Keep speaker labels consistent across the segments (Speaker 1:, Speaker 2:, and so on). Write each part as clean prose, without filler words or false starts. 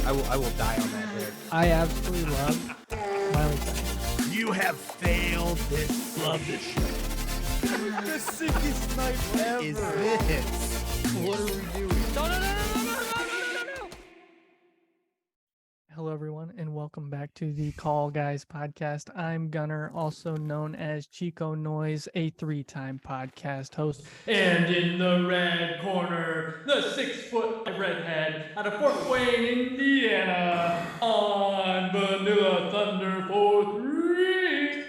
Speaker 1: I will die on that hill.
Speaker 2: I absolutely love Miley Cyrus.
Speaker 3: You have failed this. Love this show.
Speaker 1: The sickest night ever.
Speaker 3: Is this?
Speaker 1: What are we doing?
Speaker 2: No. Hello, everyone, and welcome back to the Call Guys podcast. I'm Gunner, also known as Chico Noise, a 3-time podcast host. And in the red corner, the 6-foot redhead out of Fort Wayne, Indiana, on Vanilla Thunder 4-3.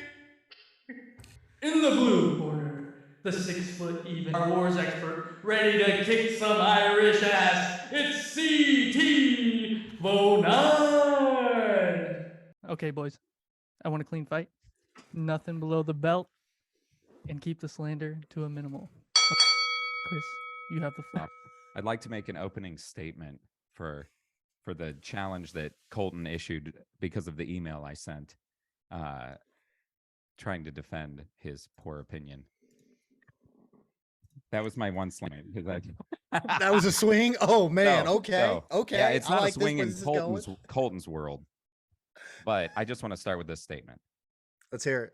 Speaker 2: In the blue corner, the 6-foot even Star Wars expert, ready to kick some Irish ass. It's CT Vo9. Okay, boys, I want a clean fight. Nothing below the belt, and keep the slander to a minimal. Chris, you have the floor.
Speaker 4: I'd like to make an opening statement for the challenge that Colton issued because of the email I sent, trying to defend his poor opinion. That was my one slam.
Speaker 1: That was a swing? Oh, man. Okay.
Speaker 4: Yeah, it's not
Speaker 1: like
Speaker 4: a swing in
Speaker 1: this
Speaker 4: Colton's world. But I just want to start with this statement.
Speaker 1: Let's hear it.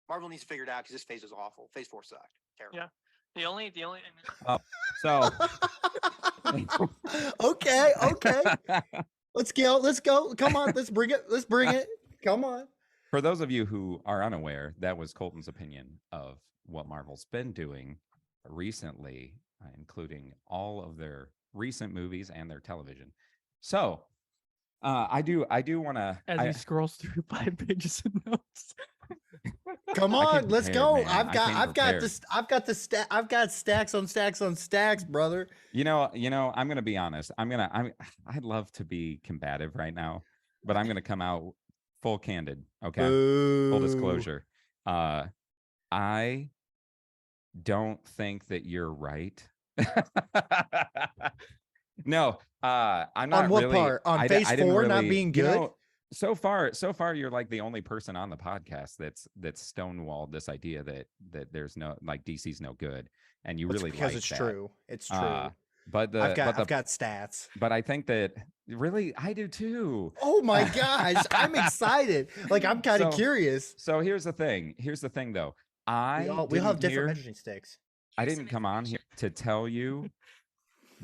Speaker 5: Marvel needs to figure it out because this phase was awful. Phase 4 sucked. Terrible.
Speaker 6: Yeah. The only.
Speaker 4: So
Speaker 1: Okay. Let's go. Come on, let's bring it. Come on.
Speaker 4: for those of you who are unaware, that was Colton's opinion of what Marvel's been doing recently, including all of their recent movies and their television. So I do want to.
Speaker 2: As he scrolls through 5 pages of notes.
Speaker 1: Come on, let's go.
Speaker 4: Man.
Speaker 1: I've got stacks on stacks on stacks, brother.
Speaker 4: You know, I'm gonna be honest. I'd love to be combative right now, but I'm gonna come out full candid. Okay, full disclosure. I don't think that you're right. No, I'm not.
Speaker 1: On what
Speaker 4: really,
Speaker 1: part? On phase 4 not being good?
Speaker 4: You know, so far, you're like the only person on the podcast that's stonewalled this idea that there's no, like, DC's no good, and you really
Speaker 1: because
Speaker 4: like
Speaker 1: it's
Speaker 4: that.
Speaker 1: true. It's true.
Speaker 4: But
Speaker 1: I've got stats.
Speaker 4: But I think that really I do too.
Speaker 1: Oh my gosh, I'm excited. Like, I'm kind of curious.
Speaker 4: So here's the thing. though.
Speaker 1: We all have different measuring sticks.
Speaker 4: I didn't come on here to tell you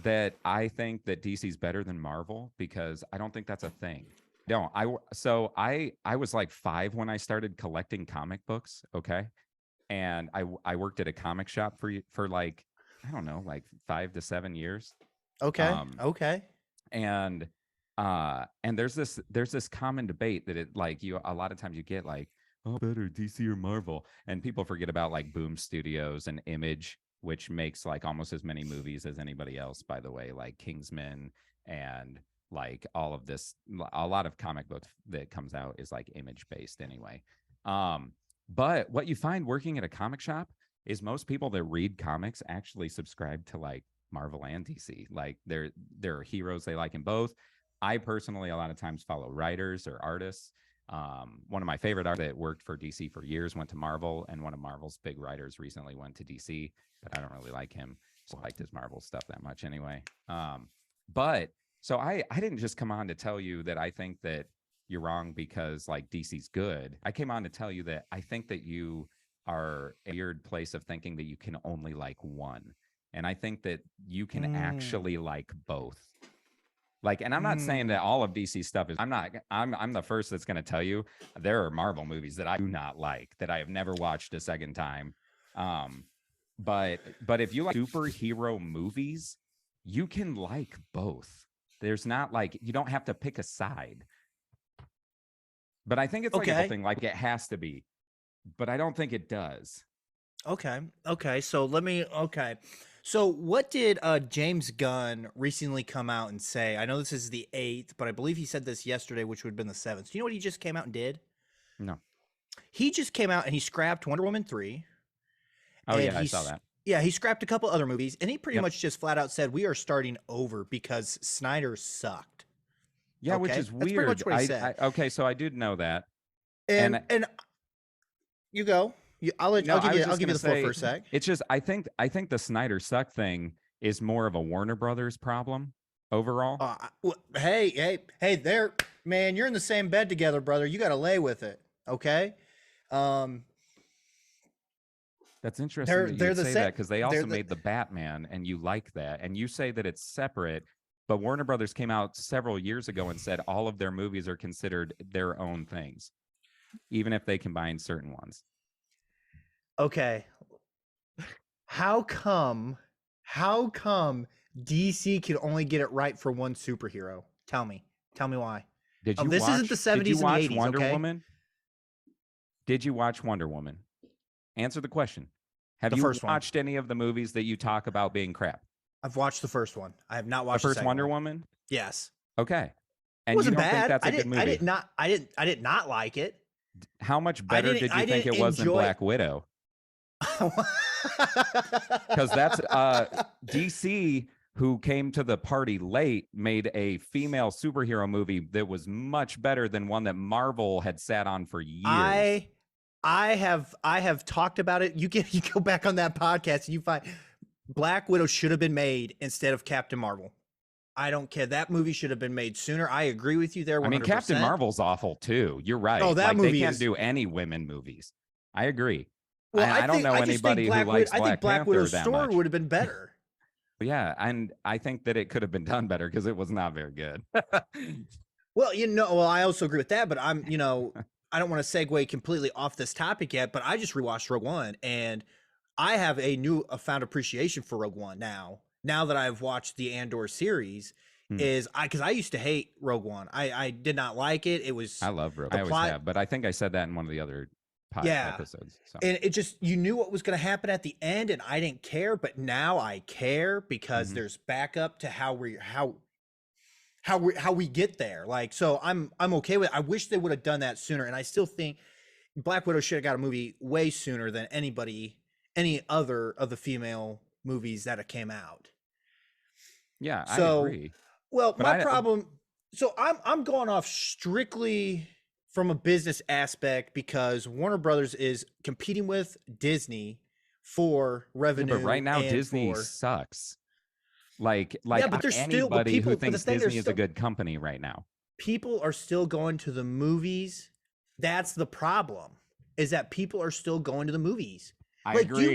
Speaker 4: that I think that DC's better than Marvel, because I don't think that's a thing. No, I was like 5 when I started collecting comic books. Okay. And I worked at a comic shop for like, I don't know, like 5 to 7 years.
Speaker 1: Okay.
Speaker 4: And there's this common debate that a lot of times you get like, oh, better DC or Marvel, and people forget about like Boom Studios and Image, which makes like almost as many movies as anybody else, by the way, like Kingsman and like all of this. A lot of comic books that comes out is like Image based anyway. But what you find working at a comic shop is most people that read comics actually subscribe to like Marvel and DC. Like there are heroes they like in both. I personally a lot of times follow writers or artists. One of my favorite artists that worked for DC for years went to Marvel, and one of Marvel's big writers recently went to DC, but I don't really like him. So I liked his Marvel stuff that much anyway. But so I didn't just come on to tell you that I think that you're wrong because like DC's good. I came on to tell you that I think that you are a weird place of thinking that you can only like one. And I think that you can actually like both. Like, and I'm not saying that all of DC stuff is, I'm the first that's going to tell you there are Marvel movies that I do not like, that I have never watched a second time. But if you like superhero movies, you can like both. There's not like, you don't have to pick a side. But I think it's like a thing, like it has to be, but I don't think it does.
Speaker 1: Okay. So what did James Gunn recently come out and say? I know this is the 8th, but I believe he said this yesterday, which would have been the 7th. Do you know what he just came out and did?
Speaker 4: No.
Speaker 1: He just came out and he scrapped Wonder Woman 3.
Speaker 4: Oh, yeah, I saw that.
Speaker 1: Yeah, he scrapped a couple other movies, and he pretty much just flat out said, we are starting over because Snyder sucked.
Speaker 4: Yeah, which is weird.
Speaker 1: That's pretty much what he said.
Speaker 4: Okay, so I did know that.
Speaker 1: And you go. I'll give you the floor for a sec.
Speaker 4: It's just I think the Snyder suck thing is more of a Warner Brothers problem. overall.
Speaker 1: Hey, there, man. You're in the same bed together, brother. You got to lay with it, okay?
Speaker 4: That's interesting that
Speaker 1: they're
Speaker 4: you'd
Speaker 1: the
Speaker 4: say
Speaker 1: same.
Speaker 4: that because they
Speaker 1: They're
Speaker 4: also
Speaker 1: the
Speaker 4: made the Batman, and you like that, and you say that it's separate. But Warner Brothers came out several years ago and said all of their movies are considered their own things, even if they combine certain ones.
Speaker 1: okay. How come DC can only get it right for one superhero? Tell me why.
Speaker 4: Did you
Speaker 1: This
Speaker 4: watch?
Speaker 1: isn't the
Speaker 4: Did you
Speaker 1: 70s and the
Speaker 4: watch
Speaker 1: 80s,
Speaker 4: Wonder
Speaker 1: okay?
Speaker 4: Woman? Did you watch Wonder Woman? Answer the question. Have
Speaker 1: The
Speaker 4: you
Speaker 1: first one.
Speaker 4: watched any of the movies that you talk about being crap?
Speaker 1: I've watched the first one. I have not
Speaker 4: The
Speaker 1: watched
Speaker 4: first
Speaker 1: second
Speaker 4: Wonder
Speaker 1: one.
Speaker 4: Woman?
Speaker 1: Yes.
Speaker 4: Okay.
Speaker 1: It
Speaker 4: And you
Speaker 1: wasn't
Speaker 4: don't think
Speaker 1: bad.
Speaker 4: that's a good movie?
Speaker 1: I did not like it.
Speaker 4: How much better
Speaker 1: didn't-
Speaker 4: did
Speaker 1: I
Speaker 4: you think
Speaker 1: didn't
Speaker 4: it was than
Speaker 1: enjoy-
Speaker 4: Black Widow? Because that's DC, who came to the party late, made a female superhero movie that was much better than one that Marvel had sat on for years.
Speaker 1: I have talked about it. You go back on that podcast and you find Black Widow should have been made instead of Captain Marvel. I don't care. That movie should have been made sooner. I agree with you there. 100%.
Speaker 4: I mean, Captain Marvel's awful too. You're right.
Speaker 1: Oh, that
Speaker 4: like,
Speaker 1: movie
Speaker 4: they can't
Speaker 1: is-
Speaker 4: do any women movies. I agree.
Speaker 1: Well,
Speaker 4: I don't know
Speaker 1: I just think
Speaker 4: anybody who likes
Speaker 1: I think
Speaker 4: Black
Speaker 1: Black Widow's
Speaker 4: Panther that
Speaker 1: story
Speaker 4: much.
Speaker 1: would have been better.
Speaker 4: Yeah, and I think that it could have been done better because it was not very good.
Speaker 1: Well, I also agree with that, but I don't want to segue completely off this topic yet, but I just rewatched Rogue One and I have a found appreciation for Rogue One now that I've watched the Andor series. Because I used to hate Rogue One. I did not like it. It was
Speaker 4: I love Rogue.
Speaker 1: the
Speaker 4: I always
Speaker 1: plot-
Speaker 4: have, but I think I said that in one of the other episodes. So.
Speaker 1: and it just, you knew what was going to happen at the end and I didn't care, but now I care because there's backup to how we get there. Like, so I'm okay with it. I wish they would have done that sooner, and I still think Black Widow should have got a movie way sooner than any other of the female movies that have came out.
Speaker 4: Yeah, I
Speaker 1: So,
Speaker 4: agree.
Speaker 1: Well,
Speaker 4: But
Speaker 1: my problem. So I'm going off strictly from a business aspect because Warner Brothers is competing with Disney for
Speaker 4: Yeah,
Speaker 1: revenue.
Speaker 4: but right now
Speaker 1: and
Speaker 4: Disney
Speaker 1: for-
Speaker 4: sucks. Like
Speaker 1: but there's still- but
Speaker 4: anybody
Speaker 1: people-
Speaker 4: who
Speaker 1: but the
Speaker 4: thinks
Speaker 1: thing, there's
Speaker 4: Disney is a
Speaker 1: still-
Speaker 4: good company right now.
Speaker 1: people are still going to the movies. That's the problem. Is that people are still going to the movies.
Speaker 4: I
Speaker 1: Like,
Speaker 4: agree.
Speaker 1: do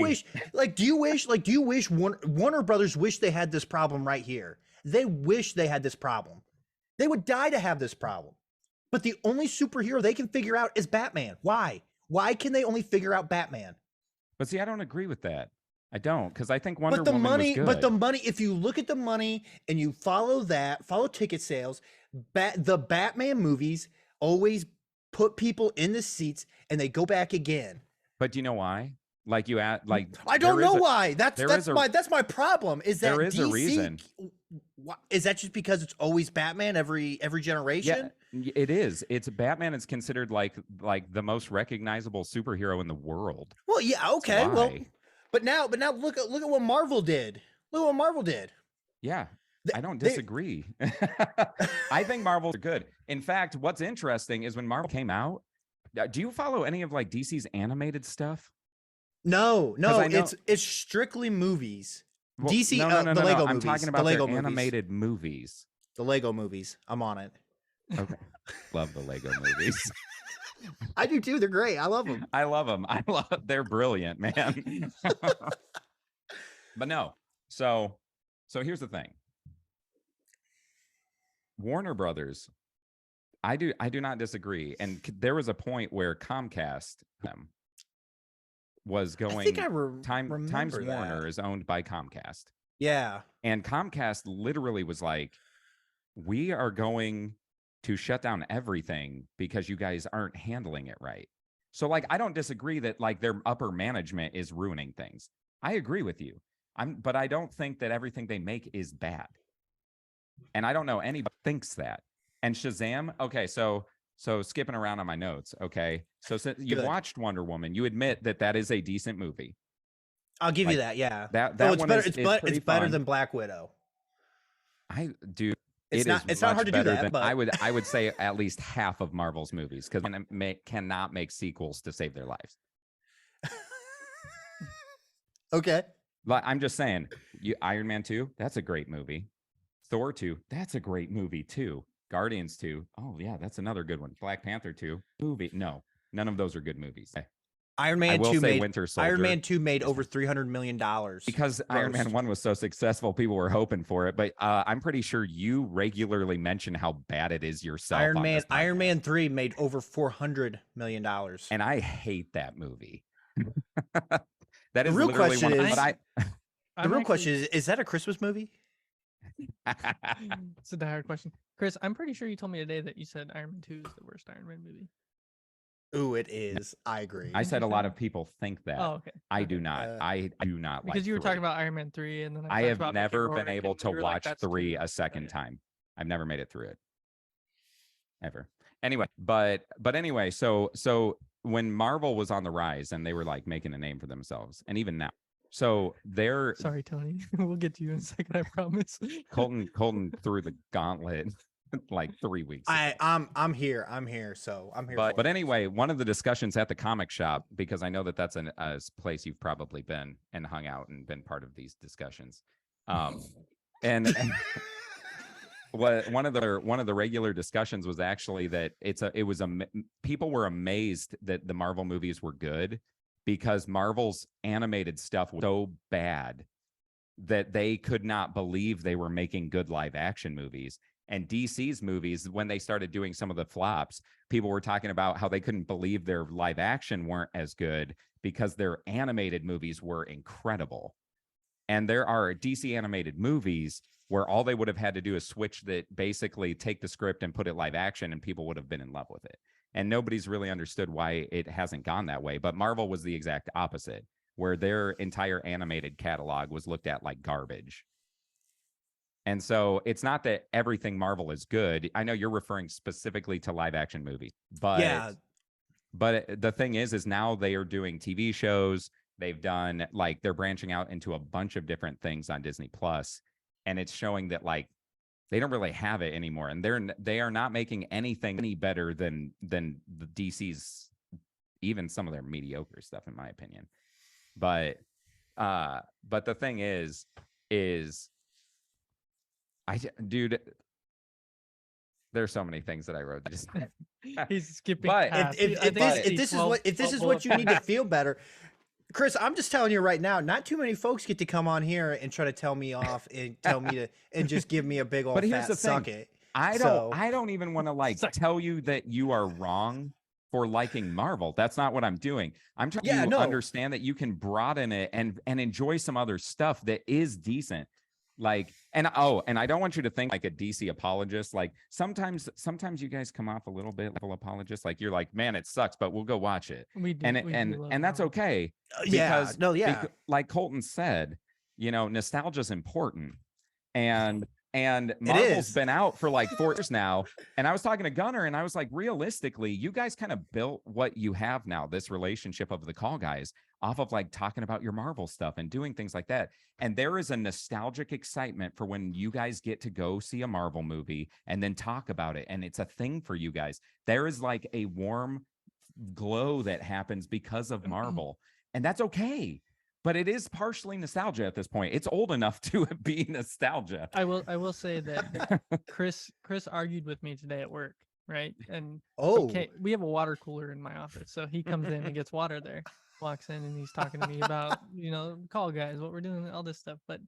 Speaker 1: you wish Warner Brothers wish they had this problem right here? They wish they had this problem. They would die to have this problem. But the only superhero they can figure out is Batman. Why? Why can they only figure out Batman?
Speaker 4: But see, I don't agree with that. I don't, because I think Wonder
Speaker 1: But the
Speaker 4: Woman
Speaker 1: money,
Speaker 4: was good.
Speaker 1: but the money, if you look at the money and you follow ticket sales, the Batman movies always put people in the seats and they go back again.
Speaker 4: But you know why? Like you at like
Speaker 1: I don't
Speaker 4: there is
Speaker 1: know
Speaker 4: a-
Speaker 1: why.
Speaker 4: there is a-
Speaker 1: That's my problem. Is that
Speaker 4: there is a
Speaker 1: DC,
Speaker 4: reason.
Speaker 1: Is that just because it's always Batman every generation?
Speaker 4: Yeah, it is. It's Batman is considered like the most recognizable superhero in the world.
Speaker 1: Well, yeah,
Speaker 4: That's
Speaker 1: okay. Well,
Speaker 4: why.
Speaker 1: but now look at what Marvel did. Look at what Marvel did.
Speaker 4: Yeah, I don't
Speaker 1: they-
Speaker 4: disagree. I think Marvel's good. In fact, what's interesting is when Marvel came out, do you follow any of like DC's animated stuff?
Speaker 1: No,
Speaker 4: I know-
Speaker 1: it's strictly movies.
Speaker 4: Well,
Speaker 1: DC,
Speaker 4: no,
Speaker 1: the Lego
Speaker 4: I'm
Speaker 1: movies.
Speaker 4: talking
Speaker 1: The
Speaker 4: about
Speaker 1: Lego
Speaker 4: their
Speaker 1: movies.
Speaker 4: animated movies.
Speaker 1: The Lego movies. I'm on it.
Speaker 4: Okay, love the Lego movies.
Speaker 1: I do too. They're great. I love them.
Speaker 4: I love them. They're brilliant, man. But no. So here's the thing. Warner Brothers, I do not disagree. And there was a point where Comcast was going
Speaker 1: I think I
Speaker 4: Times
Speaker 1: remember that.
Speaker 4: Warner is owned by Comcast.
Speaker 1: Yeah.
Speaker 4: And Comcast literally was like, we are going to shut down everything because you guys aren't handling it right. So like, I don't disagree that like their upper management is ruining things. I agree with you. But I don't think that everything they make is bad. And I don't know anybody thinks that. And Shazam, okay, so skipping around on my notes, okay. So since you
Speaker 1: Good.
Speaker 4: watched Wonder Woman, you admit that is a decent movie.
Speaker 1: I'll give you
Speaker 4: Like,
Speaker 1: that. Yeah.
Speaker 4: That
Speaker 1: Oh, it's
Speaker 4: one
Speaker 1: better.
Speaker 4: is,
Speaker 1: It's
Speaker 4: is
Speaker 1: better.
Speaker 4: pretty
Speaker 1: It's better
Speaker 4: fun.
Speaker 1: than Black Widow.
Speaker 4: I do.
Speaker 1: It's
Speaker 4: It
Speaker 1: not.
Speaker 4: is
Speaker 1: It's not
Speaker 4: much
Speaker 1: hard to do
Speaker 4: better
Speaker 1: that.
Speaker 4: than
Speaker 1: But
Speaker 4: I would say at least half of Marvel's movies because cannot make sequels to save their lives.
Speaker 1: okay.
Speaker 4: Like I'm just saying, Iron Man 2, that's a great movie. Thor 2, that's a great movie too. Guardians 2, oh yeah, that's another good one. Black Panther 2, movie. No, none of those are good movies.
Speaker 1: Iron
Speaker 4: I
Speaker 1: Man
Speaker 4: will
Speaker 1: 2
Speaker 4: say
Speaker 1: made
Speaker 4: Winter Soldier.
Speaker 1: Iron Man 2 made
Speaker 4: is
Speaker 1: over $300 million.
Speaker 4: because Iron Man 1 was so successful, people were hoping for it. But I'm pretty sure you regularly mention how bad it is yourself.
Speaker 1: Iron Man 3 made over $400 million.
Speaker 4: And I hate that movie. That is
Speaker 1: real
Speaker 4: literally
Speaker 1: question
Speaker 4: one.
Speaker 1: is-
Speaker 4: But
Speaker 1: The real question is that a Christmas movie?
Speaker 2: It's a diehard question. Chris, I'm pretty sure you told me today that you said Iron Man 2 is the worst Iron Man movie.
Speaker 1: Ooh, it is. I agree.
Speaker 4: I said a lot of people think that.
Speaker 2: Oh, okay.
Speaker 4: I
Speaker 2: Okay.
Speaker 4: do not. I do not
Speaker 2: Because
Speaker 4: like
Speaker 2: you were
Speaker 4: 3.
Speaker 2: talking about Iron Man 3, and then
Speaker 4: I
Speaker 2: talked
Speaker 4: have
Speaker 2: about
Speaker 4: never
Speaker 2: Mickey
Speaker 4: been
Speaker 2: Rourke,
Speaker 4: able
Speaker 2: and
Speaker 4: to
Speaker 2: you were like,
Speaker 4: watch
Speaker 2: "That's
Speaker 4: 3
Speaker 2: too
Speaker 4: a
Speaker 2: much."
Speaker 4: second
Speaker 2: Yeah.
Speaker 4: time. I've never made it through it. Ever. Anyway, but anyway, so when Marvel was on the rise and they were like making a name for themselves, and even now, so they're
Speaker 2: Sorry, Tony. We'll get to you in a second. I promise.
Speaker 4: Colton threw the gauntlet like 3 weeks ago.
Speaker 1: I'm here. So I'm here.
Speaker 4: But
Speaker 1: for it.
Speaker 4: anyway, one of the discussions at the comic shop, because I know that that's a place you've probably been and hung out and been part of these discussions. And one of the regular discussions was actually that people were amazed that the Marvel movies were good because Marvel's animated stuff was so bad that they could not believe they were making good live action movies. And DC's movies, when they started doing some of the flops, people were talking about how they couldn't believe their live action weren't as good because their animated movies were incredible. And there are DC animated movies where all they would have had to do is switch that, basically take the script and put it live action, and people would have been in love with it. And nobody's really understood why it hasn't gone that way. But Marvel was the exact opposite, where their entire animated catalog was looked at like garbage. And so it's not that everything Marvel is good. I know you're referring specifically to live action movies, but
Speaker 1: yeah,
Speaker 4: but the thing is now they are doing TV shows. They've done like they're branching out into a bunch of different things on Disney Plus, and it's showing that like they don't really have it anymore, and they are not making anything any better than the DC's, even some of their mediocre stuff, in my opinion. But the thing is dude, there's so many things that I wrote. Just
Speaker 2: He's skipping.
Speaker 4: But
Speaker 2: past.
Speaker 1: if this is what you need to feel better, Chris, I'm just telling you right now, not too many folks get to come on here and try to tell me off and tell me to and just give me a big old
Speaker 4: But here's
Speaker 1: fat
Speaker 4: the thing.
Speaker 1: suck it.
Speaker 4: I don't even want to like
Speaker 2: Suck.
Speaker 4: tell you that you are wrong for liking Marvel. That's not what I'm doing. I'm trying to
Speaker 1: No.
Speaker 4: understand that you can broaden it and enjoy some other stuff that is decent. Like, and I don't want you to think like a DC apologist. Like sometimes you guys come off a little bit like apologist. Like you're like, man, it sucks, but we'll go watch it.
Speaker 2: We do,
Speaker 4: And that's okay.
Speaker 1: Yeah,
Speaker 4: Like Colton said, nostalgia is important. And
Speaker 1: is.
Speaker 4: Marvel's been out for like 4 years now. And I was talking to Gunnar and I was like, realistically, you guys kind of built what you have now, this relationship of the Call Guys, off of like talking about your Marvel stuff and doing things like that. And there is a nostalgic excitement for when you guys get to go see a Marvel movie and then talk about it. And it's a thing for you guys. There is like a warm glow that happens because of Marvel. And that's okay. But it is partially nostalgia at this point. It's old enough to be nostalgia.
Speaker 2: I will say that Chris argued with me today at work, right? And we have a water cooler in my office, so he comes in and gets water there, walks in and he's talking to me about Call Guys, what we're doing, all this stuff. But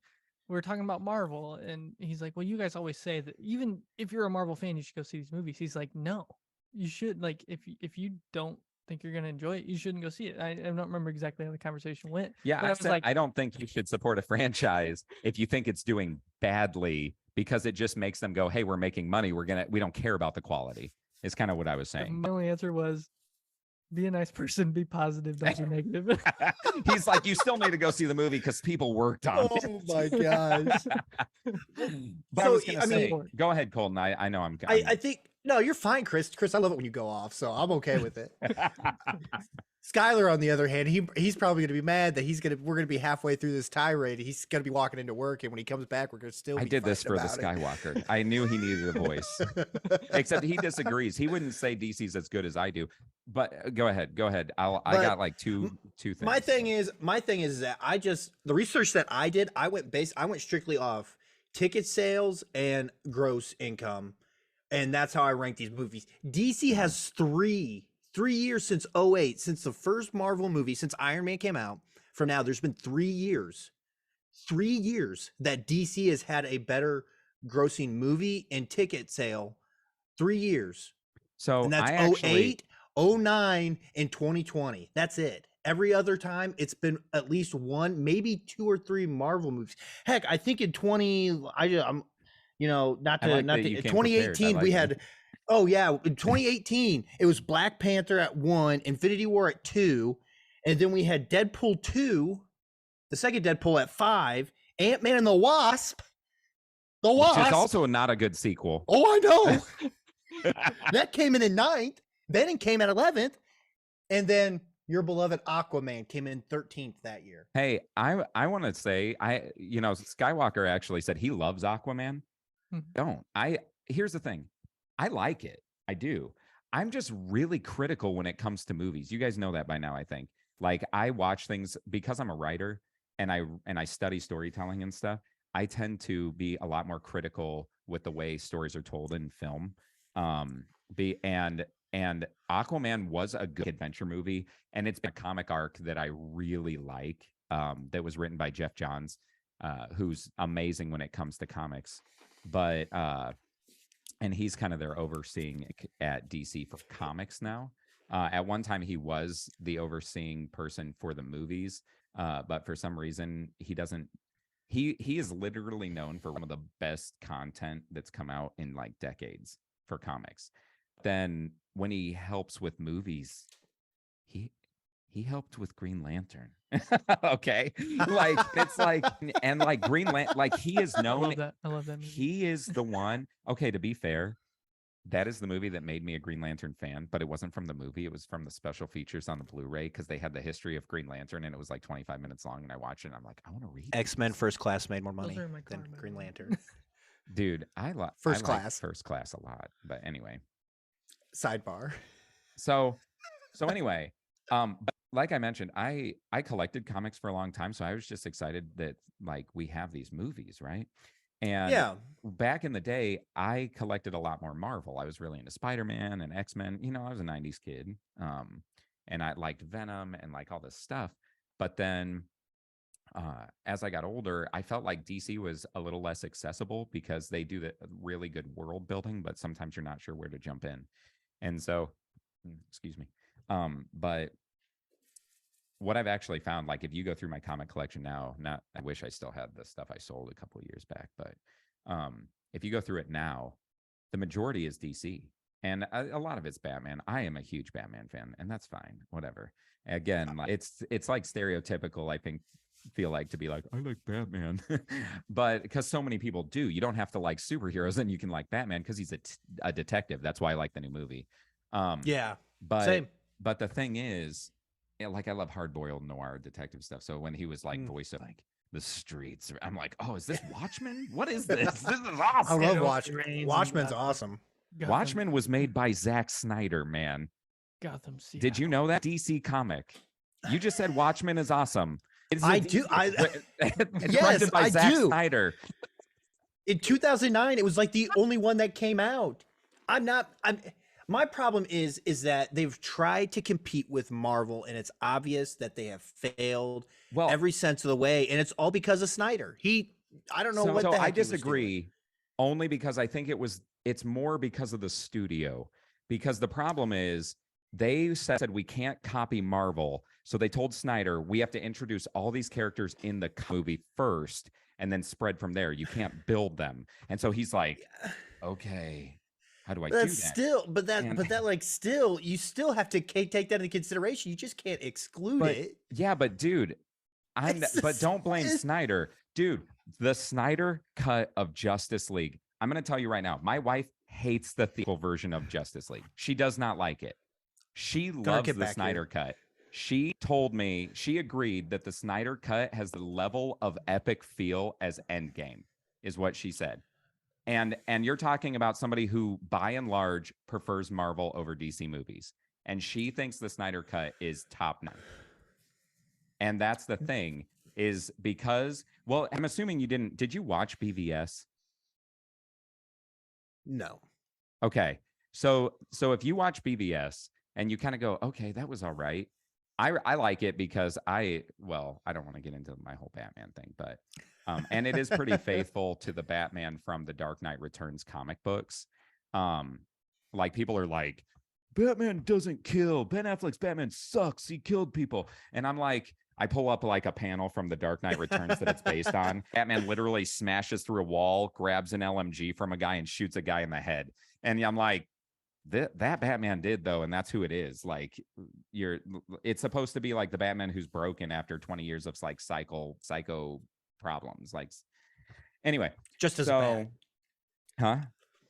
Speaker 2: we're talking about Marvel, and he's like, "Well, you guys always say that even if you're a Marvel fan, you should go see these movies." He's like, "No, you should. Like, if you don't think you're going to enjoy it, you shouldn't go see it." I don't remember exactly how the conversation went.
Speaker 4: Yeah,
Speaker 2: but I was like,
Speaker 4: I don't think you should support a franchise if you think it's doing badly, because it just makes them go, hey, we're making money. We don't care about the quality. Is kind of what I was saying.
Speaker 2: My only answer was, be a nice person, be positive, don't be negative.
Speaker 4: He's like, you still need to go see the movie because people worked on it.
Speaker 1: Oh my gosh.
Speaker 4: But I was going to say, go ahead, Colton. I know
Speaker 1: I think, no, you're fine, Chris. Chris, I love it when you go off, so I'm okay with it. Skylar, on the other hand, he's probably gonna be mad that we're gonna be halfway through this tirade. He's gonna be walking into work, and when he comes back, we're gonna still.
Speaker 4: I did this for the Skywalker. I knew he needed a voice, except he disagrees. He wouldn't say DC's as good as I do. But go ahead. I got like two things.
Speaker 1: My thing is that the research that I did, I went strictly off ticket sales and gross income. And that's how I rank these movies. DC has three years since '08, since the first Marvel movie, since Iron Man came out. From now, there's been 3 years that DC has had a better grossing movie and ticket sale. 3 years.
Speaker 4: So
Speaker 1: And that's
Speaker 4: I actually
Speaker 1: 08, 09, and 2020. That's it. Every other time, it's been at least one, maybe 2 or 3 Marvel movies. Heck, I think in 20, I'm, you know, not
Speaker 4: I
Speaker 1: to,
Speaker 4: like
Speaker 1: not
Speaker 4: that
Speaker 1: to,
Speaker 4: you came prepared. I
Speaker 1: 2018,
Speaker 4: like
Speaker 1: we
Speaker 4: it.
Speaker 1: had, oh yeah, in 2018, it was Black Panther at 1, Infinity War at 2, and then we had Deadpool 2, the second Deadpool at 5, Ant-Man and the Wasp. The Wasp.
Speaker 4: Which is also not a good sequel.
Speaker 1: Oh, I know. That came in 9th. Venom came at 11th, and then your beloved Aquaman came in 13th that year.
Speaker 4: Hey, I want to say Skywalker actually said he loves Aquaman. Don't. Here's the thing. I like it. I do. I'm just really critical when it comes to movies. You guys know that by now, I think. Like I watch things because I'm a writer and I study storytelling and stuff. I tend to be a lot more critical with the way stories are told in film. And Aquaman was a good adventure movie, and it's been a comic arc that I really like. That was written by Jeff Johns, who's amazing when it comes to comics. But and he's kind of their overseeing at DC for comics now. At one time, he was the overseeing person for the movies, but for some reason, he doesn't. He is literally known for one of the best content that's come out in like decades for comics. Then when he helps with movies, he helped with Green Lantern. Okay, like it's like and like Green Lantern, like he is known.
Speaker 2: I love that movie.
Speaker 4: He is the one. Okay, to be fair, that is the movie that made me a Green Lantern fan, but it wasn't from the movie. It was from the special features on the Blu-ray because they had the history of Green Lantern and it was like 25 minutes long. And I watched it and I'm like, I want to read
Speaker 1: X-Men First Class made more
Speaker 2: Those
Speaker 1: money
Speaker 2: are in my car,
Speaker 1: than
Speaker 2: by the
Speaker 1: Green
Speaker 2: way.
Speaker 1: Lantern.
Speaker 4: Dude, I like
Speaker 1: First Class.
Speaker 4: First Class a lot. But anyway.
Speaker 1: Sidebar.
Speaker 4: So anyway, but like I mentioned, I collected comics for a long time. So I was just excited that like we have these movies, right? And
Speaker 1: Yeah.
Speaker 4: back in the day, I collected a lot more Marvel. I was really into Spider-Man and X-Men. You know, I was a 90s kid. And I liked Venom and like all this stuff. But then as I got older, I felt like DC was a little less accessible because they do the really good world building, but sometimes you're not sure where to jump in. And so, excuse me. But what I've actually found, like if you go through my comic collection now, I wish I still had the stuff I sold a couple of years back, but if you go through it now, the majority is DC and a lot of it's Batman. I am a huge Batman fan and that's fine, whatever. Again, it's like stereotypical, I think, feel like to be like, I like Batman, but because so many people do, you don't have to like superheroes and you can like Batman because he's a detective. That's why I like the new movie.
Speaker 1: Yeah.
Speaker 4: But
Speaker 1: Same.
Speaker 4: But the thing is, like I love hard-boiled noir detective stuff. So when he was like voice of like the streets, I'm like, oh, is this Watchmen? What is this? This is awesome.
Speaker 1: I love
Speaker 2: It
Speaker 1: Watchmen.
Speaker 2: rains
Speaker 1: Watchmen's
Speaker 2: and
Speaker 1: awesome.
Speaker 4: Watchmen was made by Zack Snyder, man.
Speaker 2: Gotham City.
Speaker 4: Did you know that? DC comic. You just said Watchmen is awesome. It's
Speaker 1: I
Speaker 4: a
Speaker 1: do.
Speaker 4: it's
Speaker 1: Yes,
Speaker 4: directed by
Speaker 1: I
Speaker 4: Zack
Speaker 1: do.
Speaker 4: Snyder.
Speaker 1: In 2009, it was like the only one that came out. My problem is that they've tried to compete with Marvel, and it's obvious that they have failed
Speaker 4: Well,
Speaker 1: every sense of the way, and it's all because of Snyder. I don't know what the heck
Speaker 4: I
Speaker 1: he was doing.
Speaker 4: disagree only because I think it's more because of the studio. Because the problem is they said we can't copy Marvel. So they told Snyder, we have to introduce all these characters in the movie first and then spread from there. You can't build them. And so he's like, okay, how do I do that?
Speaker 1: You still have to take that into consideration. You just can't exclude it.
Speaker 4: Yeah, but dude, but don't blame Snyder. Dude, the Snyder cut of Justice League. I'm going to tell you right now, my wife hates the theatrical version of Justice League. She does not like it. She loves the Snyder cut. She told me, she agreed that the Snyder cut has the level of epic feel as Endgame, is what she said. And you're talking about somebody who, by and large, prefers Marvel over DC movies. And she thinks the Snyder cut is top notch. And that's the thing. is because, well, I'm assuming you didn't. Did you watch BVS?
Speaker 1: No.
Speaker 4: Okay. So if you watch BVS and you kind of go, okay, that was all right. I like it because I don't want to get into my whole Batman thing, but and it is pretty faithful to the Batman from the Dark Knight Returns comic books. Like people are like, Batman doesn't kill. Ben Affleck's Batman sucks. He killed people. And I'm like, I pull up like a panel from the Dark Knight Returns that it's based on. Batman literally smashes through a wall, grabs an LMG from a guy and shoots a guy in the head. And I'm like, that Batman did though, and that's who it is. Like it's supposed to be like the Batman who's broken after 20 years of like psycho problems. Like anyway,
Speaker 1: Just as bad.
Speaker 4: Huh?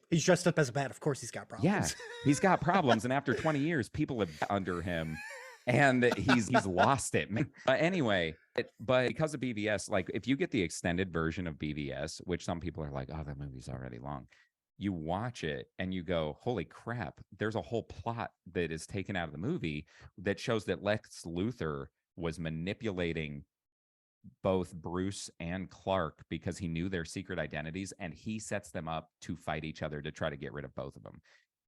Speaker 1: He's dressed up as a bat. Of course he's got problems.
Speaker 4: Yeah, he's got problems. And after 20 years, people have under him and he's lost it. But anyway, but because of BVS, like if you get the extended version of BVS, which some people are like, oh, that movie's already long. You watch it and you go, holy crap, there's a whole plot that is taken out of the movie that shows that Lex Luthor was manipulating both Bruce and Clark because he knew their secret identities, and he sets them up to fight each other to try to get rid of both of them.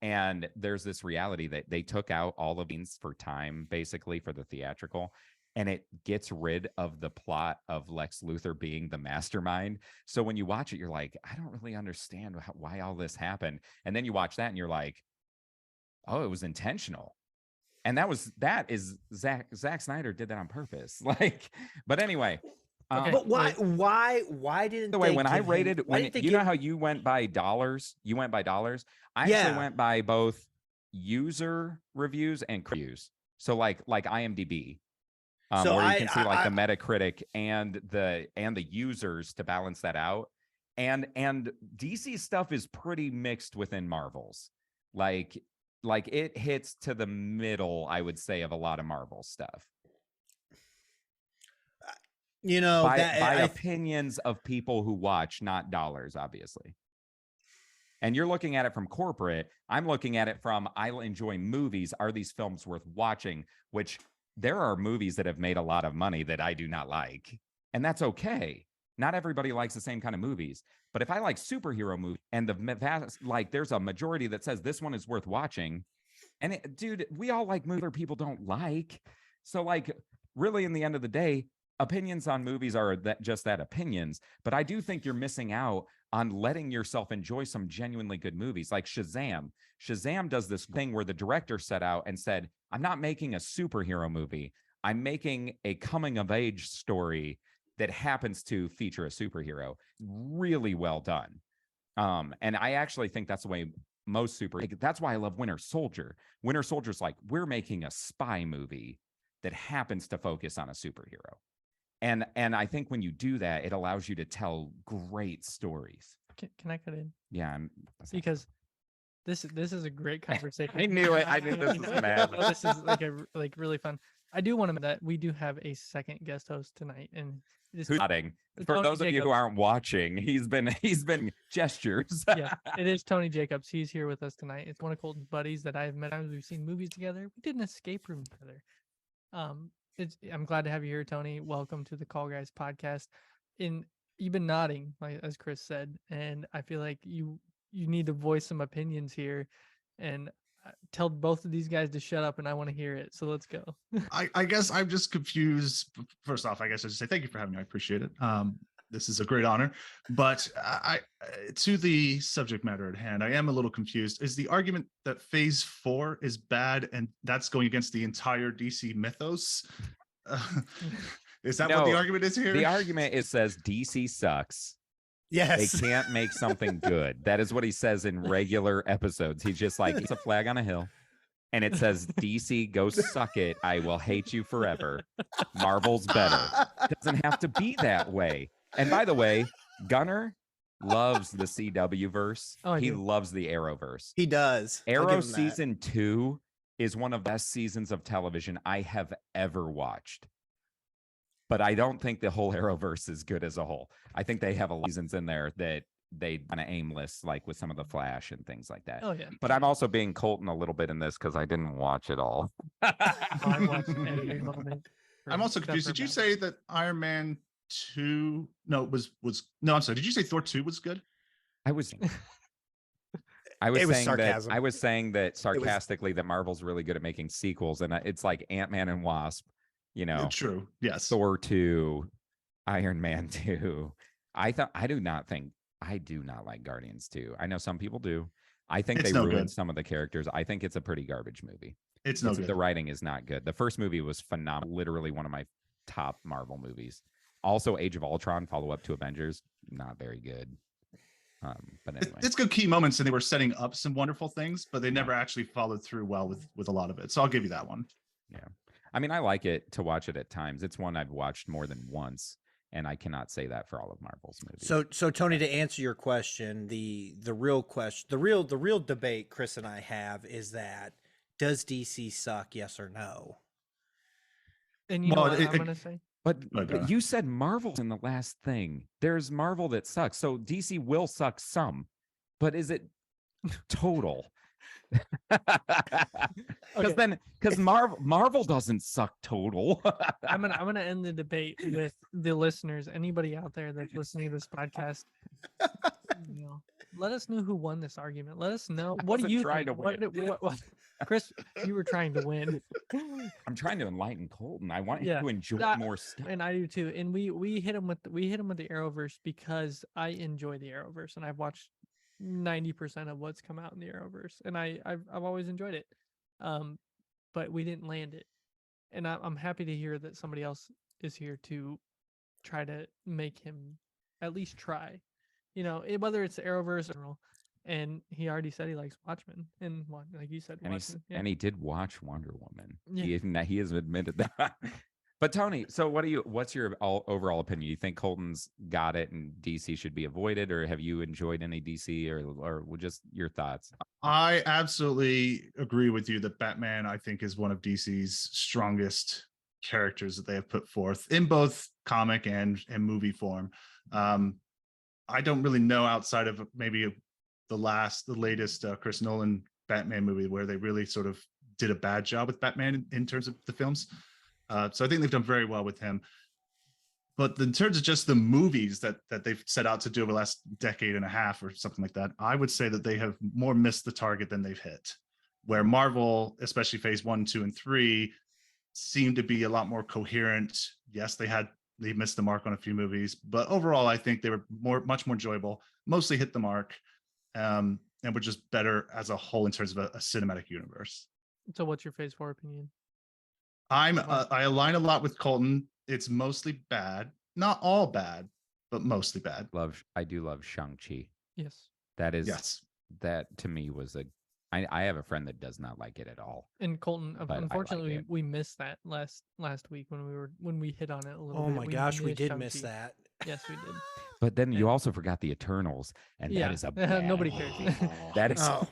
Speaker 4: And there's this reality that they took out all of these for time, basically, for the theatrical, and it gets rid of the plot of Lex Luthor being the mastermind. So when you watch it, you're like, I don't really understand why all this happened. And then you watch that and you're like, oh, it was intentional. And that is Zack Snyder did that on purpose. Like, but anyway.
Speaker 2: Okay.
Speaker 1: But why didn't
Speaker 4: the way
Speaker 1: they
Speaker 4: when I
Speaker 1: give
Speaker 4: rated
Speaker 1: him,
Speaker 4: when you know how you went by dollars? You went by dollars. I actually went by both user reviews and reviews. So like IMDb.
Speaker 1: So
Speaker 4: where you can see like the Metacritic and the users to balance that out. And DC stuff is pretty mixed within Marvel's. Like it hits to the middle, I would say, of a lot of Marvel stuff.
Speaker 1: You know,
Speaker 4: by opinions of people who watch, not dollars, obviously. And you're looking at it from corporate. I'm looking at it from, I enjoy movies. Are these films worth watching? Which there are movies that have made a lot of money that I do not like. And that's okay. Not everybody likes the same kind of movies. But if I like superhero movies and there's a majority that says this one is worth watching. And dude, we all like movies people don't like. So like really in the end of the day, opinions on movies are just that, opinions. But I do think you're missing out on letting yourself enjoy some genuinely good movies like Shazam. Shazam does this thing where the director set out and said, I'm not making a superhero movie. I'm making a coming of age story that happens to feature a superhero. Really well done. And I actually think that's the way most that's why I love Winter Soldier. Winter Soldier's like, we're making a spy movie that happens to focus on a superhero. And I think when you do that, it allows you to tell great stories.
Speaker 2: Can I cut in?
Speaker 4: Yeah,
Speaker 2: because this is a great conversation.
Speaker 4: I knew it. I knew this was mad.
Speaker 2: This is like really fun. I do want to that we do have a second guest host tonight, and
Speaker 4: who's nodding. For those of you who aren't watching, he's been gestures.
Speaker 2: Yeah, it is Tony Jacobs. He's here with us tonight. It's one of Colton's buddies that I've met. We've seen movies together. We did an escape room together. I'm glad to have you here, Tony. Welcome to the Call Guys podcast. You've been nodding, like as Chris said, and I feel like you need to voice some opinions here, and tell both of these guys to shut up, and I want to hear it. So let's go.
Speaker 6: I guess I'm just confused. First off, I guess I just say thank you for having me. I appreciate it. This is a great honor. But to the subject matter at hand, I am a little confused. Is the argument that Phase 4 is bad and that's going against the entire DC mythos? Is that what the argument is here?
Speaker 4: The argument says DC sucks.
Speaker 1: Yes.
Speaker 4: They can't make something good. That is what he says in regular episodes. He's just like, it's a flag on a hill. And it says, DC, go suck it. I will hate you forever. Marvel's better. It doesn't have to be that way. And by the way, Gunner loves the CW verse.
Speaker 2: Oh,
Speaker 4: he loves the Arrowverse.
Speaker 1: He does.
Speaker 4: Arrow season 2 is one of the best seasons of television I have ever watched. But I don't think the whole Arrowverse is good as a whole. I think they have a lot of seasons in there that they kind of aimless, like with some of the Flash and things like that.
Speaker 2: Oh yeah.
Speaker 4: But I'm also being Colton a little bit in this because I didn't watch it all.
Speaker 2: I watched every moment.
Speaker 6: I'm also
Speaker 2: except
Speaker 6: confused.
Speaker 2: for
Speaker 6: Did you
Speaker 2: Batman.
Speaker 6: say that Iron Man 2? No, was no. I'm sorry. Did you say Thor 2 was good?
Speaker 4: I was
Speaker 1: It was
Speaker 4: saying
Speaker 1: sarcasm.
Speaker 4: that I was saying that
Speaker 1: was-
Speaker 4: sarcastically that Marvel's really good at making sequels, and it's like Ant-Man and Wasp, you know,
Speaker 6: True. Yes.
Speaker 4: Thor 2, Iron Man 2. I do not like Guardians 2. I know some people do. I think
Speaker 6: It's
Speaker 4: they
Speaker 6: no
Speaker 4: ruined
Speaker 6: good.
Speaker 4: some of the characters. I think it's a pretty garbage movie.
Speaker 6: It's no good.
Speaker 4: The writing is not good. The first movie was phenomenal, literally one of my top Marvel movies. Also, Age of Ultron, follow up to Avengers, not very good. But anyway,
Speaker 6: It's good key moments, and they were setting up some wonderful things, but they never actually followed through well with a lot of it. So I'll give you that one.
Speaker 4: yeah. I mean, I like it to watch it at times. It's one I've watched more than once, and I cannot say that for all of Marvel's movies.
Speaker 1: So Tony, to answer your question, the real question, the real debate Chris and I have is that does DC suck? Yes or no?
Speaker 2: And you know
Speaker 6: Well,
Speaker 2: what I'm gonna say?
Speaker 4: But
Speaker 6: Okay.
Speaker 4: you said Marvel's in the last thing. There's Marvel that sucks. So DC will suck some, but is it total? Because Marvel doesn't suck total.
Speaker 2: I'm gonna end the debate with the listeners. Anybody out there that's listening to this podcast, let us know who won this argument. Let us know what do
Speaker 4: wasn't
Speaker 2: you
Speaker 4: trying
Speaker 2: think?
Speaker 4: to win.
Speaker 2: What- Chris, you were trying to win.
Speaker 4: I'm trying to enlighten Colton. I want him
Speaker 2: Yeah,
Speaker 4: to enjoy
Speaker 2: that-
Speaker 4: more stuff.
Speaker 2: And I do too. And we hit him with the Arrowverse because I enjoy the Arrowverse, and I've watched 90% of what's come out in the Arrowverse, and I've always enjoyed it. But we didn't land it, and I'm happy to hear that somebody else is here to try to make him at least try. Whether it's the Arrowverse or, and he already said he likes Watchmen, and like you said, Watchmen.
Speaker 4: And he did watch Wonder Woman.
Speaker 2: Yeah.
Speaker 4: He has admitted that. But Tony, so what's your overall opinion? You think Colton's got it and DC should be avoided, or have you enjoyed any DC, or just your thoughts?
Speaker 6: I absolutely agree with you that Batman, I think, is one of DC's strongest characters that they have put forth in both comic and movie form. I don't really know outside of maybe the latest Chris Nolan Batman movie where they really sort of did a bad job with Batman in terms of the films. So I think they've done very well with him. But in terms of just the movies that they've set out to do over the last decade and a half or something like that, I would say that they have more missed the target than they've hit. Where Marvel, especially phase 1, 2, and 3, seemed to be a lot more coherent. Yes, they missed the mark on a few movies, but overall, I think they were much more enjoyable, mostly hit the mark, and were just better as a whole in terms of a cinematic universe.
Speaker 2: So, what's your phase 4 opinion?
Speaker 6: I align a lot with Colton. It's mostly bad, not all bad, but mostly bad.
Speaker 4: I do love Shang-Chi.
Speaker 2: Yes.
Speaker 4: That to me was I have a friend that does not like it at all.
Speaker 2: And Colton,
Speaker 4: But I like
Speaker 2: unfortunately,
Speaker 4: it.
Speaker 2: we missed that last week when we hit on it a little
Speaker 1: Oh
Speaker 2: bit.
Speaker 1: my gosh, we
Speaker 2: missed
Speaker 1: did miss
Speaker 2: Shang-Chi.
Speaker 1: that.
Speaker 2: Yes, we did.
Speaker 4: But then you also forgot the Eternals, and
Speaker 2: Yeah.
Speaker 4: that is a bad
Speaker 2: Nobody cares.
Speaker 4: That is
Speaker 1: Oh,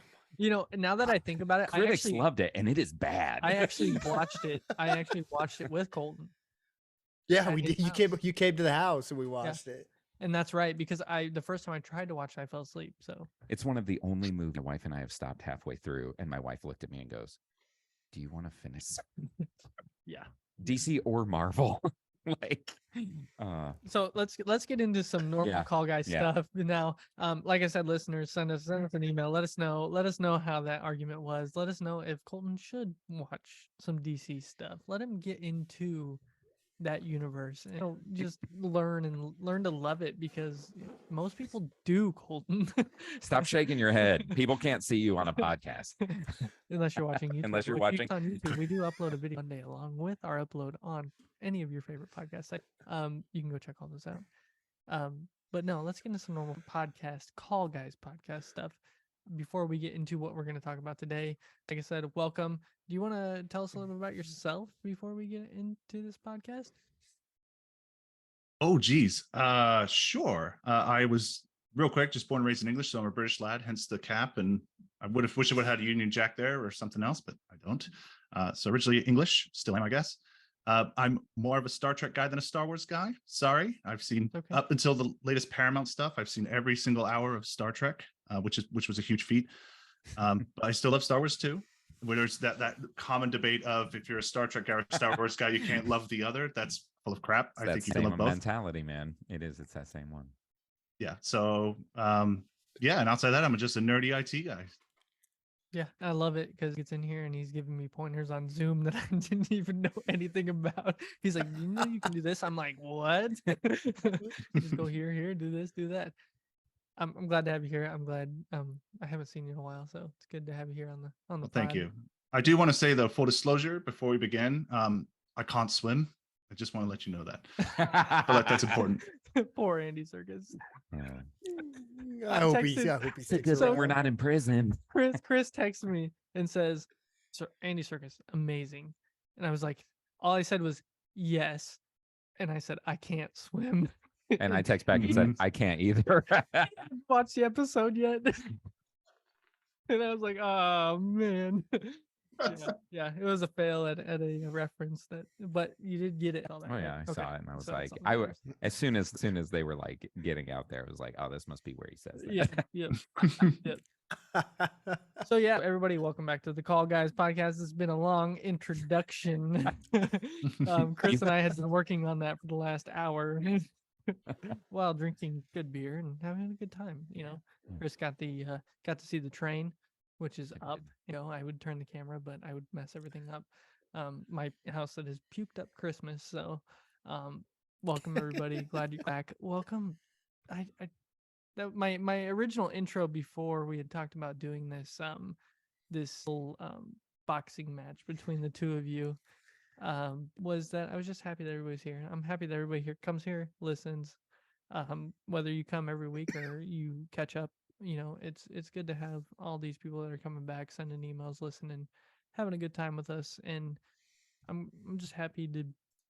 Speaker 2: Now that I think about it,
Speaker 4: critics loved it, and it is bad.
Speaker 2: I actually watched it. I actually watched it with Colton,
Speaker 1: yeah,
Speaker 2: At
Speaker 1: we
Speaker 2: his
Speaker 1: did. You came to the house and we watched it.
Speaker 2: and that's right because the first time I tried to watch it, I fell asleep. So
Speaker 4: It's one of the only movies my wife and I have stopped halfway through, and my wife looked at me and goes, "Do you want to finish
Speaker 2: yeah.
Speaker 4: DC or Marvel?"
Speaker 2: So let's get into some normal call guy stuff now. Like I said, listeners, send us an email. Let us know how that argument was. Let us know if Colton should watch some DC stuff. Let him get into that universe and just learn to love it because most people do, Colton.
Speaker 4: Stop shaking your head. People can't see you on a podcast.
Speaker 2: Unless you're watching YouTube.
Speaker 4: Unless you're
Speaker 2: Which
Speaker 4: watching-
Speaker 2: on YouTube, we do upload a video Monday along with our upload on any of your favorite podcast sites. You can go check all those out. But no, let's get into some normal podcast, Call Guys podcast stuff. Before we get into what we're going to talk about today, like I said, welcome. Do you want to tell us a little bit about yourself before we get into this podcast?
Speaker 6: Oh, geez. Sure. I was real quick, just born and raised in English, so I'm a British lad, hence the cap. And I would have wished I would have had a Union Jack there or something else, but I don't. So originally English, still am, I guess. I'm more of a Star Trek guy than a Star Wars guy. Sorry. I've seen up until the latest Paramount stuff. I've seen every single hour of Star Trek, which was a huge feat. But I still love Star Wars too. where there's that common debate of if you're a Star Trek guy or a Star Wars guy, you can't love the other. That's full of crap. I
Speaker 4: that
Speaker 6: think you can
Speaker 4: same
Speaker 6: love both.
Speaker 4: mentality, man. It's that same one.
Speaker 6: Yeah. So yeah, and outside that, I'm just a nerdy IT guy.
Speaker 2: Yeah, I love it because he gets in here and he's giving me pointers on Zoom that I didn't even know anything about. He's like, you know, you can do this. I'm like, what? Just go here, do this, do that. I'm glad to have you here. I'm glad. I haven't seen you in a while, so it's good to have you here on the
Speaker 6: Well, thank
Speaker 2: pod.
Speaker 6: you. I do want to say, though, full disclosure before we begin, I can't swim. I just want to let you know that. I feel like that's important.
Speaker 2: Poor Andy Serkis.
Speaker 4: Yeah.
Speaker 1: I hope he sticks
Speaker 2: So-
Speaker 1: around.
Speaker 4: We're not in prison.
Speaker 2: Chris texts me and says, "Sir, Andy Serkis, amazing." And I was like, all I said was yes, and I said I can't swim.
Speaker 4: And I text back and said, I can't either.
Speaker 2: haven't watched the episode yet. And I was like, oh man. Yeah, it was a fail at a reference that, but you did get it. All that,
Speaker 4: Oh
Speaker 2: right?
Speaker 4: yeah, I
Speaker 2: Okay,
Speaker 4: saw it and I was
Speaker 2: so
Speaker 4: like,
Speaker 2: that's all that matters.
Speaker 4: as soon as they were like getting out there, I was like, oh, this must be where he says that.
Speaker 2: Yeah. So yeah, everybody, welcome back to the Call Guys podcast. It's been a long introduction. Chris and I had been working on that for the last hour while drinking good beer and having a good time. You know, Chris got to see the train, which is up. You know, I would turn the camera, but I would mess everything up. My house that has puked up Christmas. So, welcome everybody. Glad you're back. Welcome. My original intro before we had talked about doing this this little boxing match between the two of you was that I was just happy that everybody's here. I'm happy that everybody here comes here, listens. Whether you come every week or you catch up, you know, it's good to have all these people that are coming back, sending emails, listening, having a good time with us, and I'm just happy to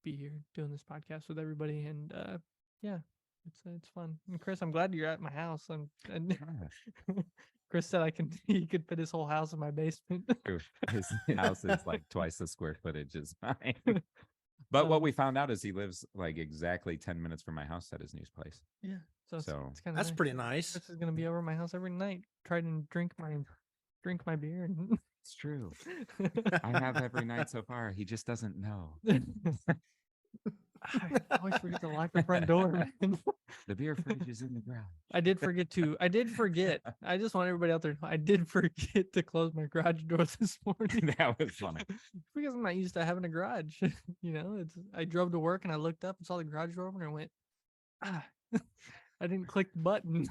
Speaker 2: be here doing this podcast with everybody, and yeah. It's fun. And Chris, I'm glad you're at my house. And Chris said he could fit his whole house in my basement.
Speaker 4: His house is like twice the square footage as mine. But what we found out is he lives like exactly 10 minutes from my house at his new place.
Speaker 2: Yeah. So it's kind of
Speaker 1: That's pretty nice.
Speaker 2: Chris is gonna be over at my house every night, try to drink my beer. And
Speaker 4: It's true. I have every night so far. He just doesn't know.
Speaker 2: I always forget to lock the front door, man.
Speaker 4: The beer fridge is in the ground.
Speaker 2: I did forget. I just want everybody out there to know I did forget to close my garage door this morning.
Speaker 4: That was funny.
Speaker 2: Because I'm not used to having a garage. You know, I drove to work and I looked up and saw the garage door open and I went, I didn't click the button.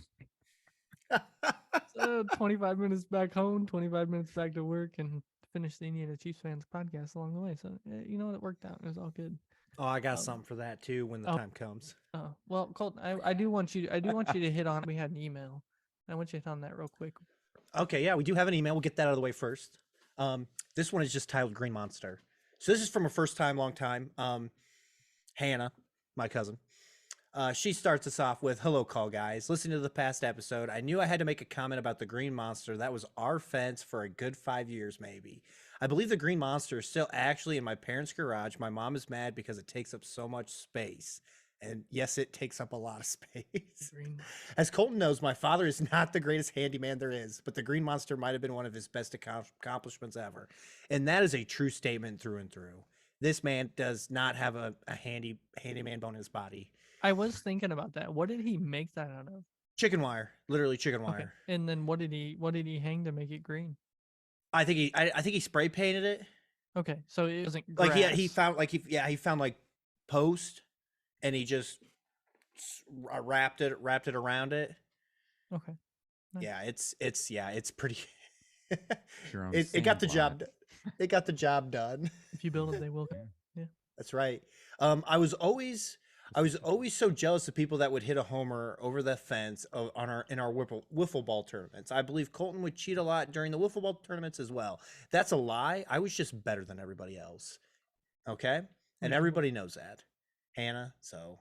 Speaker 2: So 25 minutes back home, 25 minutes back to work, and finish the Indiana Chiefs fans podcast along the way. So you know what, it worked out. It was all good.
Speaker 1: Oh, I got something for that too when the time comes.
Speaker 2: Oh well, Colton, I do want you to hit on. We had an email. I want you to hit on that real quick.
Speaker 1: Okay, yeah, we do have an email. We'll get that out of the way first. This one is just titled Green Monster. So this is from a first time, long time. Hannah, my cousin. She starts us off with, "Hello, call guys. Listening to the past episode, I knew I had to make a comment about the green monster that was our fence for a good 5 years, maybe. I believe the green monster is still actually in my parents' garage. My mom is mad because it takes up so much space. And yes, it takes up a lot of space. As Colton knows, my father is not the greatest handyman there is, but the green monster might have been one of his best accomplishments ever. And that is a true statement through and through. This man does not have a handyman bone in his body.
Speaker 2: I was thinking about that. What did he make that out of?
Speaker 1: Chicken wire, literally chicken wire.
Speaker 2: Okay. And then what did he hang to make it green?
Speaker 1: I think he spray painted it.
Speaker 2: Okay, so it wasn't
Speaker 1: Like
Speaker 2: grass.
Speaker 1: he found like post, and he just wrapped it around it.
Speaker 2: Okay. Nice.
Speaker 1: Yeah, it's pretty.
Speaker 4: Your own
Speaker 1: it got the job.
Speaker 4: sandlot.
Speaker 1: It got the job done.
Speaker 2: If you build it, they will come. Yeah.
Speaker 1: That's right. I was always so jealous of people that would hit a homer over the fence in our wiffle ball tournaments. I believe Colton would cheat a lot during the wiffle ball tournaments as well. That's a lie. I was just better than everybody else. Okay? And everybody knows that. Hannah, so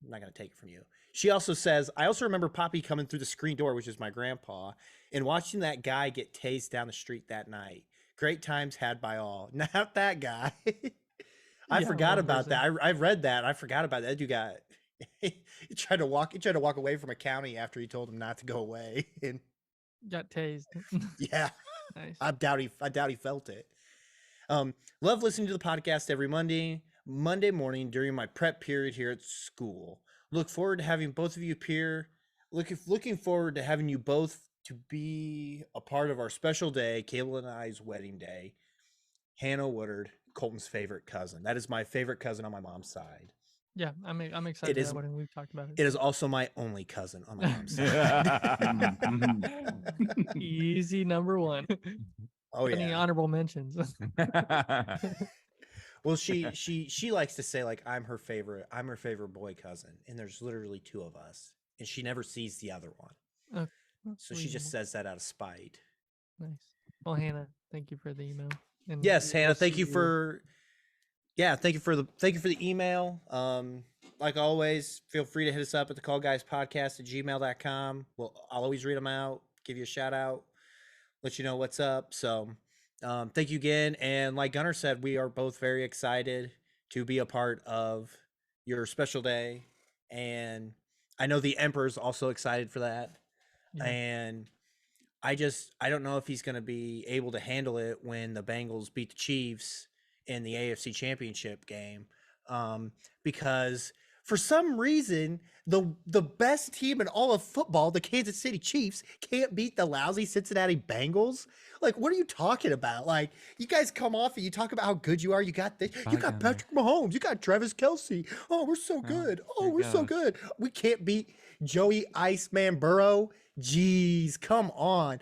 Speaker 1: I'm not going to take it from you. She also says, I also remember Poppy coming through the screen door, which is my grandpa, and watching that guy get tased down the street that night. Great times had by all. Not that guy. I forgot about that. I read that. I forgot about that. You got he tried to walk away from a county after he told him not to go away. And
Speaker 2: Got tased.
Speaker 1: yeah.
Speaker 2: Nice.
Speaker 1: I doubt he felt it. Love listening to the podcast every Monday morning during my prep period here at school. Look forward to having both of you appear. Looking forward to having you both to be a part of our special day, Caitlin and I's wedding day. Hannah Woodard, Colton's favorite cousin. That is my favorite cousin on my mom's side.
Speaker 2: Yeah, I'm excited
Speaker 1: It
Speaker 2: for
Speaker 1: is-
Speaker 2: that wedding. We've talked about
Speaker 1: It is also my only cousin on my mom's side.
Speaker 2: Easy number one.
Speaker 1: Oh
Speaker 2: Any
Speaker 1: yeah.
Speaker 2: honorable mentions?
Speaker 1: Well, she likes to say like I'm her favorite boy cousin, and there's literally two of us, and she never sees the other one.
Speaker 2: That's
Speaker 1: So she just
Speaker 2: reasonable.
Speaker 1: says that out of spite.
Speaker 2: Nice. Well, Hannah, thank you for the email. And
Speaker 1: Yes, Hannah,
Speaker 2: we'll
Speaker 1: thank
Speaker 2: see
Speaker 1: you for thank you for the email. Like always, feel free to hit us up at thecallguyspodcast@gmail.com. I'll always read them out, give you a shout out, let you know what's up. So thank you again. And like Gunnar said, we are both very excited to be a part of your special day. And I know the Emperor's also excited for that.
Speaker 2: Yeah.
Speaker 1: And I don't know if he's going to be able to handle it when the Bengals beat the Chiefs in the AFC Championship game, because for some reason the best team in all of football, the Kansas City Chiefs, can't beat the lousy Cincinnati Bengals. Like, what are you talking about? Like, you guys come off and you talk about how good you are. You got this. You got Patrick Mahomes. You got Travis Kelce. Oh, we're so good. Oh, we're so good. We can't beat Joey Iceman Burrow. Jeez, come on.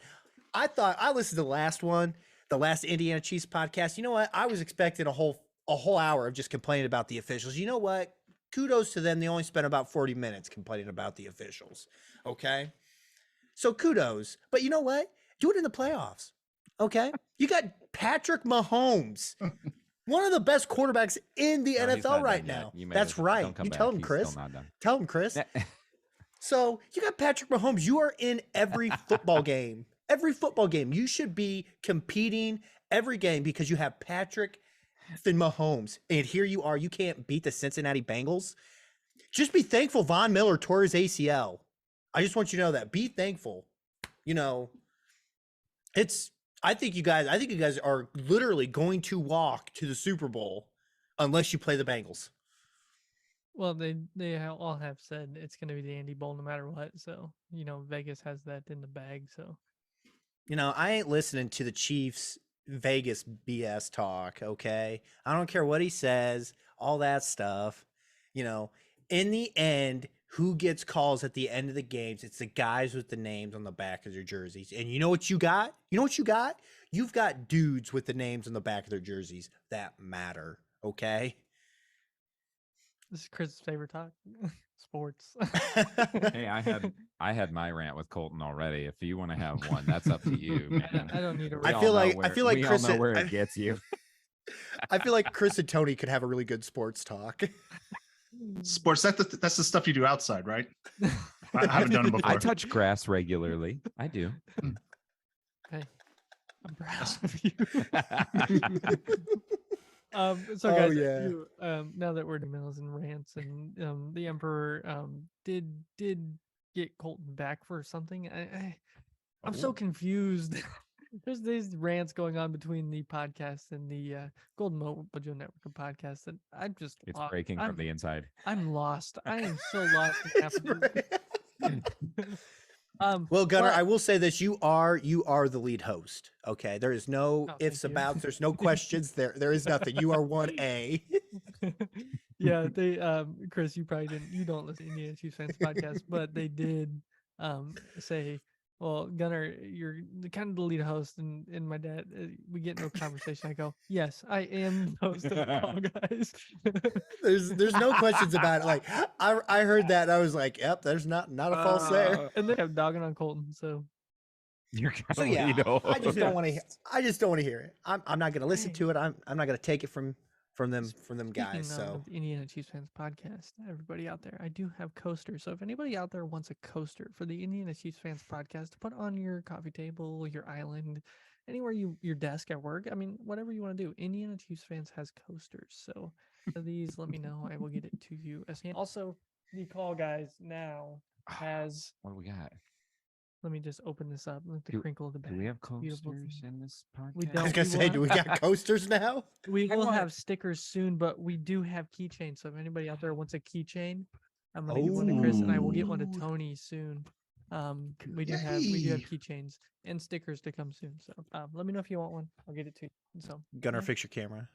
Speaker 1: I listened to the last one, the last Indiana Chiefs podcast. You know what? I was expecting a whole hour of just complaining about the officials. You know what? Kudos to them. They only spent about 40 minutes complaining about the officials. Okay? So kudos. But you know what? Do it in the playoffs. Okay? You got Patrick Mahomes, one of the best quarterbacks in the
Speaker 4: No, he's
Speaker 1: NFL
Speaker 4: not
Speaker 1: right
Speaker 4: done yet.
Speaker 1: now.
Speaker 4: You made
Speaker 1: That's
Speaker 4: it.
Speaker 1: right.
Speaker 4: Don't come
Speaker 1: You
Speaker 4: back.
Speaker 1: tell him,
Speaker 4: He's
Speaker 1: Chris.
Speaker 4: still not done.
Speaker 1: Tell him, Chris. So you got Patrick Mahomes. You are in every football game. Every football game. You should be competing every game because you have Patrick Mahomes. And here you are. You can't beat the Cincinnati Bengals. Just be thankful Von Miller tore his ACL. I just want you to know that. Be thankful. You know, I think you guys are literally going to walk to the Super Bowl unless you play the Bengals.
Speaker 2: Well, they all have said it's going to be the Andy Bowl no matter what. So, Vegas has that in the bag. So,
Speaker 1: I ain't listening to the Chiefs Vegas BS talk, okay? I don't care what he says, all that stuff. In the end, who gets calls at the end of the games? It's the guys with the names on the back of their jerseys. And you know what you got? You've got dudes with the names on the back of their jerseys that matter, okay?
Speaker 2: this is Chris's favorite talk. Sports.
Speaker 4: Hey, I had my rant with Colton already. If you want to have one, that's up to you, man.
Speaker 2: I don't need a
Speaker 1: I
Speaker 2: rant.
Speaker 1: feel like
Speaker 4: we
Speaker 1: Chris
Speaker 4: all know where it gets you.
Speaker 1: I feel like Chris and Tony could have a really good sports talk.
Speaker 6: Sports, that's the stuff you do outside, right? I haven't done it before.
Speaker 4: I touch grass regularly. I do.
Speaker 2: Hey, I'm proud of you. So
Speaker 1: Oh,
Speaker 2: guys,
Speaker 1: yeah.
Speaker 2: now that we're in emails and rants, and the Emperor did get Colton back for something. I'm so confused. There's these rants going on between the podcast and the Golden Mojo Network of podcasts that I'm just
Speaker 4: It's breaking from the inside.
Speaker 2: I'm lost. I am so lost in half of this.
Speaker 1: Well, Gunnar,
Speaker 2: but-
Speaker 1: I will say this: you are the lead host. Okay, there is no
Speaker 2: Oh,
Speaker 1: ifs
Speaker 2: thank you.
Speaker 1: about. There's no questions. There is nothing. You are 1A.
Speaker 2: Yeah, they Chris, you don't listen to Indiana Chiefs fans podcast, but they did say, well, Gunnar, you're kind of the lead host, and my dad, we get no conversation. I go, yes, I am the host of the Call Guys.
Speaker 1: There's no questions about it. Like I heard that and I was like, yep, there's not a false there.
Speaker 2: And they have dogging on Colton, so
Speaker 4: You're
Speaker 1: So
Speaker 4: gonna
Speaker 1: yeah,
Speaker 4: lead
Speaker 1: I just
Speaker 4: over.
Speaker 1: don't want to. I just don't want to hear it. I'm not going to listen
Speaker 2: Dang.
Speaker 1: to it. I'm not going to take it from them guys.
Speaker 2: Speaking
Speaker 1: So
Speaker 2: of the Indiana Chiefs fans podcast, everybody out there, I do have coasters. So if anybody out there wants a coaster for the Indiana Chiefs fans podcast to put on your coffee table, your island, anywhere your desk at work, I mean, whatever you want to do, Indiana Chiefs fans has coasters. So these, let me know. I will get it to you. Also, the Call Guys now has
Speaker 4: What do we got?
Speaker 2: Let me just open this up. Let the
Speaker 4: Do-
Speaker 2: crinkle of the back.
Speaker 4: Do we have
Speaker 2: Beautiful
Speaker 4: coasters
Speaker 2: thing.
Speaker 4: in this podcast?
Speaker 2: We
Speaker 1: I was
Speaker 2: don't.
Speaker 1: gonna
Speaker 2: we
Speaker 1: say,
Speaker 2: will
Speaker 1: do we got coasters now?
Speaker 2: We
Speaker 4: I
Speaker 2: will
Speaker 4: want-
Speaker 2: have stickers soon, but we do have keychains. So if anybody out there wants a keychain, I'm gonna give one to Chris, and I will get one to
Speaker 1: Ooh.
Speaker 2: Tony soon. We do have
Speaker 6: Yay.
Speaker 2: keychains and stickers to come soon. So let me know if you want one. I'll get it to you. So
Speaker 1: Gunnar,
Speaker 2: yeah.
Speaker 1: fix your camera.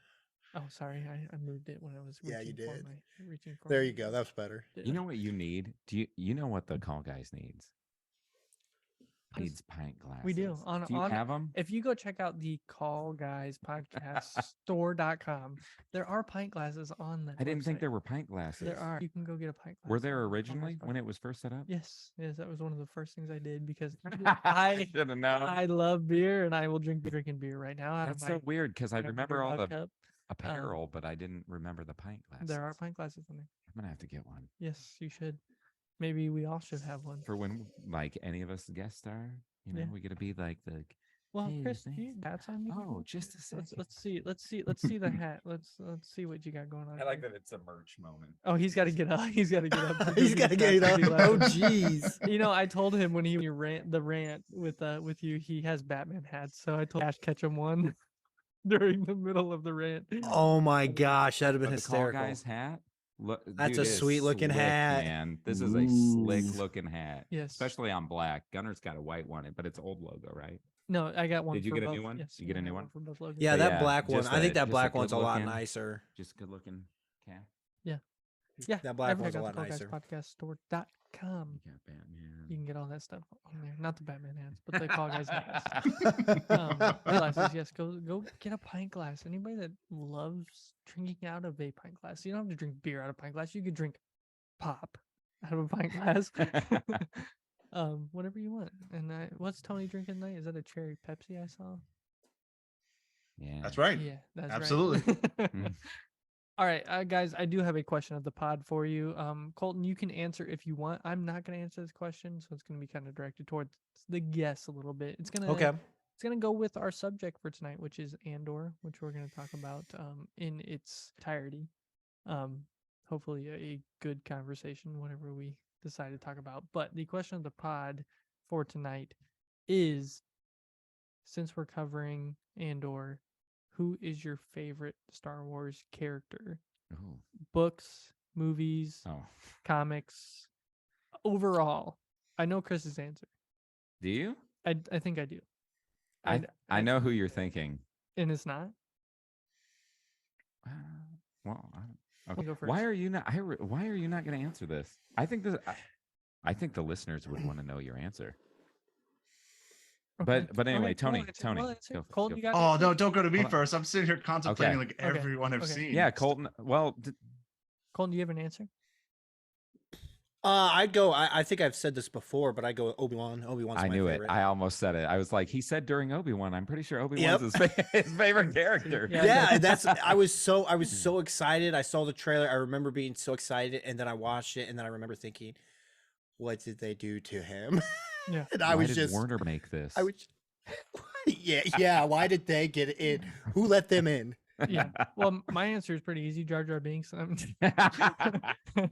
Speaker 2: Oh, sorry, I moved it when I was
Speaker 1: Yeah, you
Speaker 2: reaching for
Speaker 1: did.
Speaker 2: reaching for
Speaker 1: There
Speaker 2: my-
Speaker 1: you go. That's better.
Speaker 4: You
Speaker 2: Yeah.
Speaker 4: know what you need? You know what the call guys needs?
Speaker 2: What is-
Speaker 4: Needs pint glasses.
Speaker 2: We do.
Speaker 4: Do you have them?
Speaker 2: If you go check out the Call Guys Podcast store.com, there are pint glasses on that.
Speaker 4: I didn't think
Speaker 2: website.
Speaker 4: there were pint glasses.
Speaker 2: There are. You can go get a pint glass.
Speaker 4: Were there
Speaker 2: on Call Guys
Speaker 4: originally when
Speaker 2: Podcast.
Speaker 4: it was first set up?
Speaker 2: Yes, that was one of the first things I did because
Speaker 4: I
Speaker 2: I
Speaker 4: should have known.
Speaker 2: I love beer and I will drinking beer right now. Out
Speaker 4: That's
Speaker 2: of
Speaker 4: so
Speaker 2: my
Speaker 4: weird because I remember all
Speaker 2: mug
Speaker 4: the
Speaker 2: cup.
Speaker 4: apparel, but I didn't remember the pint glasses.
Speaker 2: There are pint glasses in there.
Speaker 4: I'm gonna have to get one
Speaker 2: Yes, you should. Maybe we all should have one.
Speaker 4: for when like any of us guest star. You know,
Speaker 2: Yeah.
Speaker 4: we gotta be like the.
Speaker 2: Well,
Speaker 4: Hey,
Speaker 2: Chris, do you
Speaker 4: thanks.
Speaker 2: hats on you?
Speaker 4: Oh, just a second.
Speaker 2: Let's see the hat. Let's see what you got going on.
Speaker 4: I like
Speaker 2: here.
Speaker 4: that it's a merch moment.
Speaker 2: Oh, he's got to get up. He's got to get up. to
Speaker 1: He's
Speaker 2: do
Speaker 1: got to
Speaker 2: his
Speaker 1: get it
Speaker 2: hats
Speaker 1: up.
Speaker 2: to be
Speaker 1: Oh,
Speaker 2: loud.
Speaker 1: jeez.
Speaker 2: You know, I told him when he rant with you, he has Batman hats. So I told Ash Ketchum one during the middle of the rant.
Speaker 1: Oh my gosh, that'd have been
Speaker 4: But the call
Speaker 1: hysterical.
Speaker 4: guy's hat. Look,
Speaker 1: That's
Speaker 4: dude,
Speaker 1: a
Speaker 4: it is
Speaker 1: sweet-looking
Speaker 4: slick,
Speaker 1: hat.
Speaker 4: man. This is a slick
Speaker 6: Ooh.
Speaker 4: looking hat.
Speaker 2: Yes.
Speaker 4: Especially on black. Gunner's got a white one, but it's old logo, right?
Speaker 2: No, I got one.
Speaker 4: Did you
Speaker 2: for
Speaker 4: get a
Speaker 2: both.
Speaker 4: new one?
Speaker 2: Yes,
Speaker 4: You get
Speaker 2: I
Speaker 4: a
Speaker 2: got
Speaker 4: new one?
Speaker 2: for both logos.
Speaker 1: Yeah,
Speaker 4: But
Speaker 1: that
Speaker 4: yeah,
Speaker 1: black one.
Speaker 4: just
Speaker 1: I think
Speaker 4: a-
Speaker 1: that
Speaker 4: just a
Speaker 1: black one's a lot
Speaker 4: good-looking-
Speaker 1: nicer.
Speaker 4: Just good looking cap.
Speaker 2: Yeah,
Speaker 1: that black
Speaker 2: everything
Speaker 1: one's a
Speaker 2: I got
Speaker 1: lot
Speaker 2: the
Speaker 1: nicer.
Speaker 2: callguyspodcast.com.
Speaker 4: You got Batman.
Speaker 2: You can get all that stuff on there. Not the Batman hats, but the Call Guys hats. Glasses, yes. Go get a pint glass. Anybody that loves drinking out of a pint glass, you don't have to drink beer out of a pint glass. You could drink pop out of a pint glass. Whatever you want. And what's Tony drinking tonight? Is that a cherry Pepsi I saw?
Speaker 4: Yeah.
Speaker 6: That's right.
Speaker 2: Yeah, that's
Speaker 6: Absolutely.
Speaker 2: right.
Speaker 4: Mm.
Speaker 2: All right, guys, I do have a question of the pod for you. Colton, you can answer if you want. I'm not going to answer this question, so it's going to be kind of directed towards the guests a little bit. It's going to
Speaker 1: Okay.
Speaker 2: It's going to go with our subject for tonight, which is Andor, which we're going to talk about in its entirety. Hopefully a good conversation, whatever we decide to talk about. But the question of the pod for tonight is, since we're covering Andor, who is your favorite Star Wars character?
Speaker 4: Ooh.
Speaker 2: Books, movies,
Speaker 4: Oh,
Speaker 2: comics, overall. I know Chris's answer.
Speaker 4: do you?
Speaker 2: I think I do.
Speaker 4: I know who you're thinking.
Speaker 2: And it's not.
Speaker 4: Well,
Speaker 2: I'll
Speaker 4: okay.
Speaker 2: go
Speaker 4: Why
Speaker 2: first.
Speaker 4: are you not? Why are you not going to answer this? I think this. I think the listeners would want to know your answer.
Speaker 2: Okay.
Speaker 4: But anyway,
Speaker 2: Okay,
Speaker 4: Tony,
Speaker 2: we'll answer-
Speaker 4: Tony,
Speaker 2: we'll answer.
Speaker 4: go-
Speaker 2: Colton,
Speaker 4: go
Speaker 2: you got
Speaker 6: Oh
Speaker 2: an
Speaker 6: no,
Speaker 2: answer?
Speaker 6: don't go to me
Speaker 4: Hold on.
Speaker 6: first. I'm sitting here contemplating like
Speaker 2: Okay.
Speaker 6: everyone I've
Speaker 2: Okay.
Speaker 6: seen.
Speaker 4: Yeah, Colton. Well,
Speaker 2: Colton, do you have an answer?
Speaker 1: I'd go. I think I've said this before, but I go Obi-Wan. Obi-Wan's
Speaker 4: I
Speaker 1: my
Speaker 4: knew
Speaker 1: favorite.
Speaker 4: it. I almost said it. I was like, he said during Obi-Wan. I'm pretty sure
Speaker 1: Yep.
Speaker 4: Obi-Wan's his favorite character.
Speaker 2: Yeah,
Speaker 1: Yeah, that's. I was so excited. I saw the trailer. I remember being so excited, and then I watched it, and then I remember thinking, "What did they do to him?"
Speaker 2: Yeah.
Speaker 1: and I
Speaker 4: Why
Speaker 1: was
Speaker 4: did
Speaker 1: just.
Speaker 4: Warner make this?
Speaker 1: I was. Yeah. Why did they get in? Who let them in?
Speaker 2: Yeah. Well, my answer is pretty easy. Jar Jar Binks.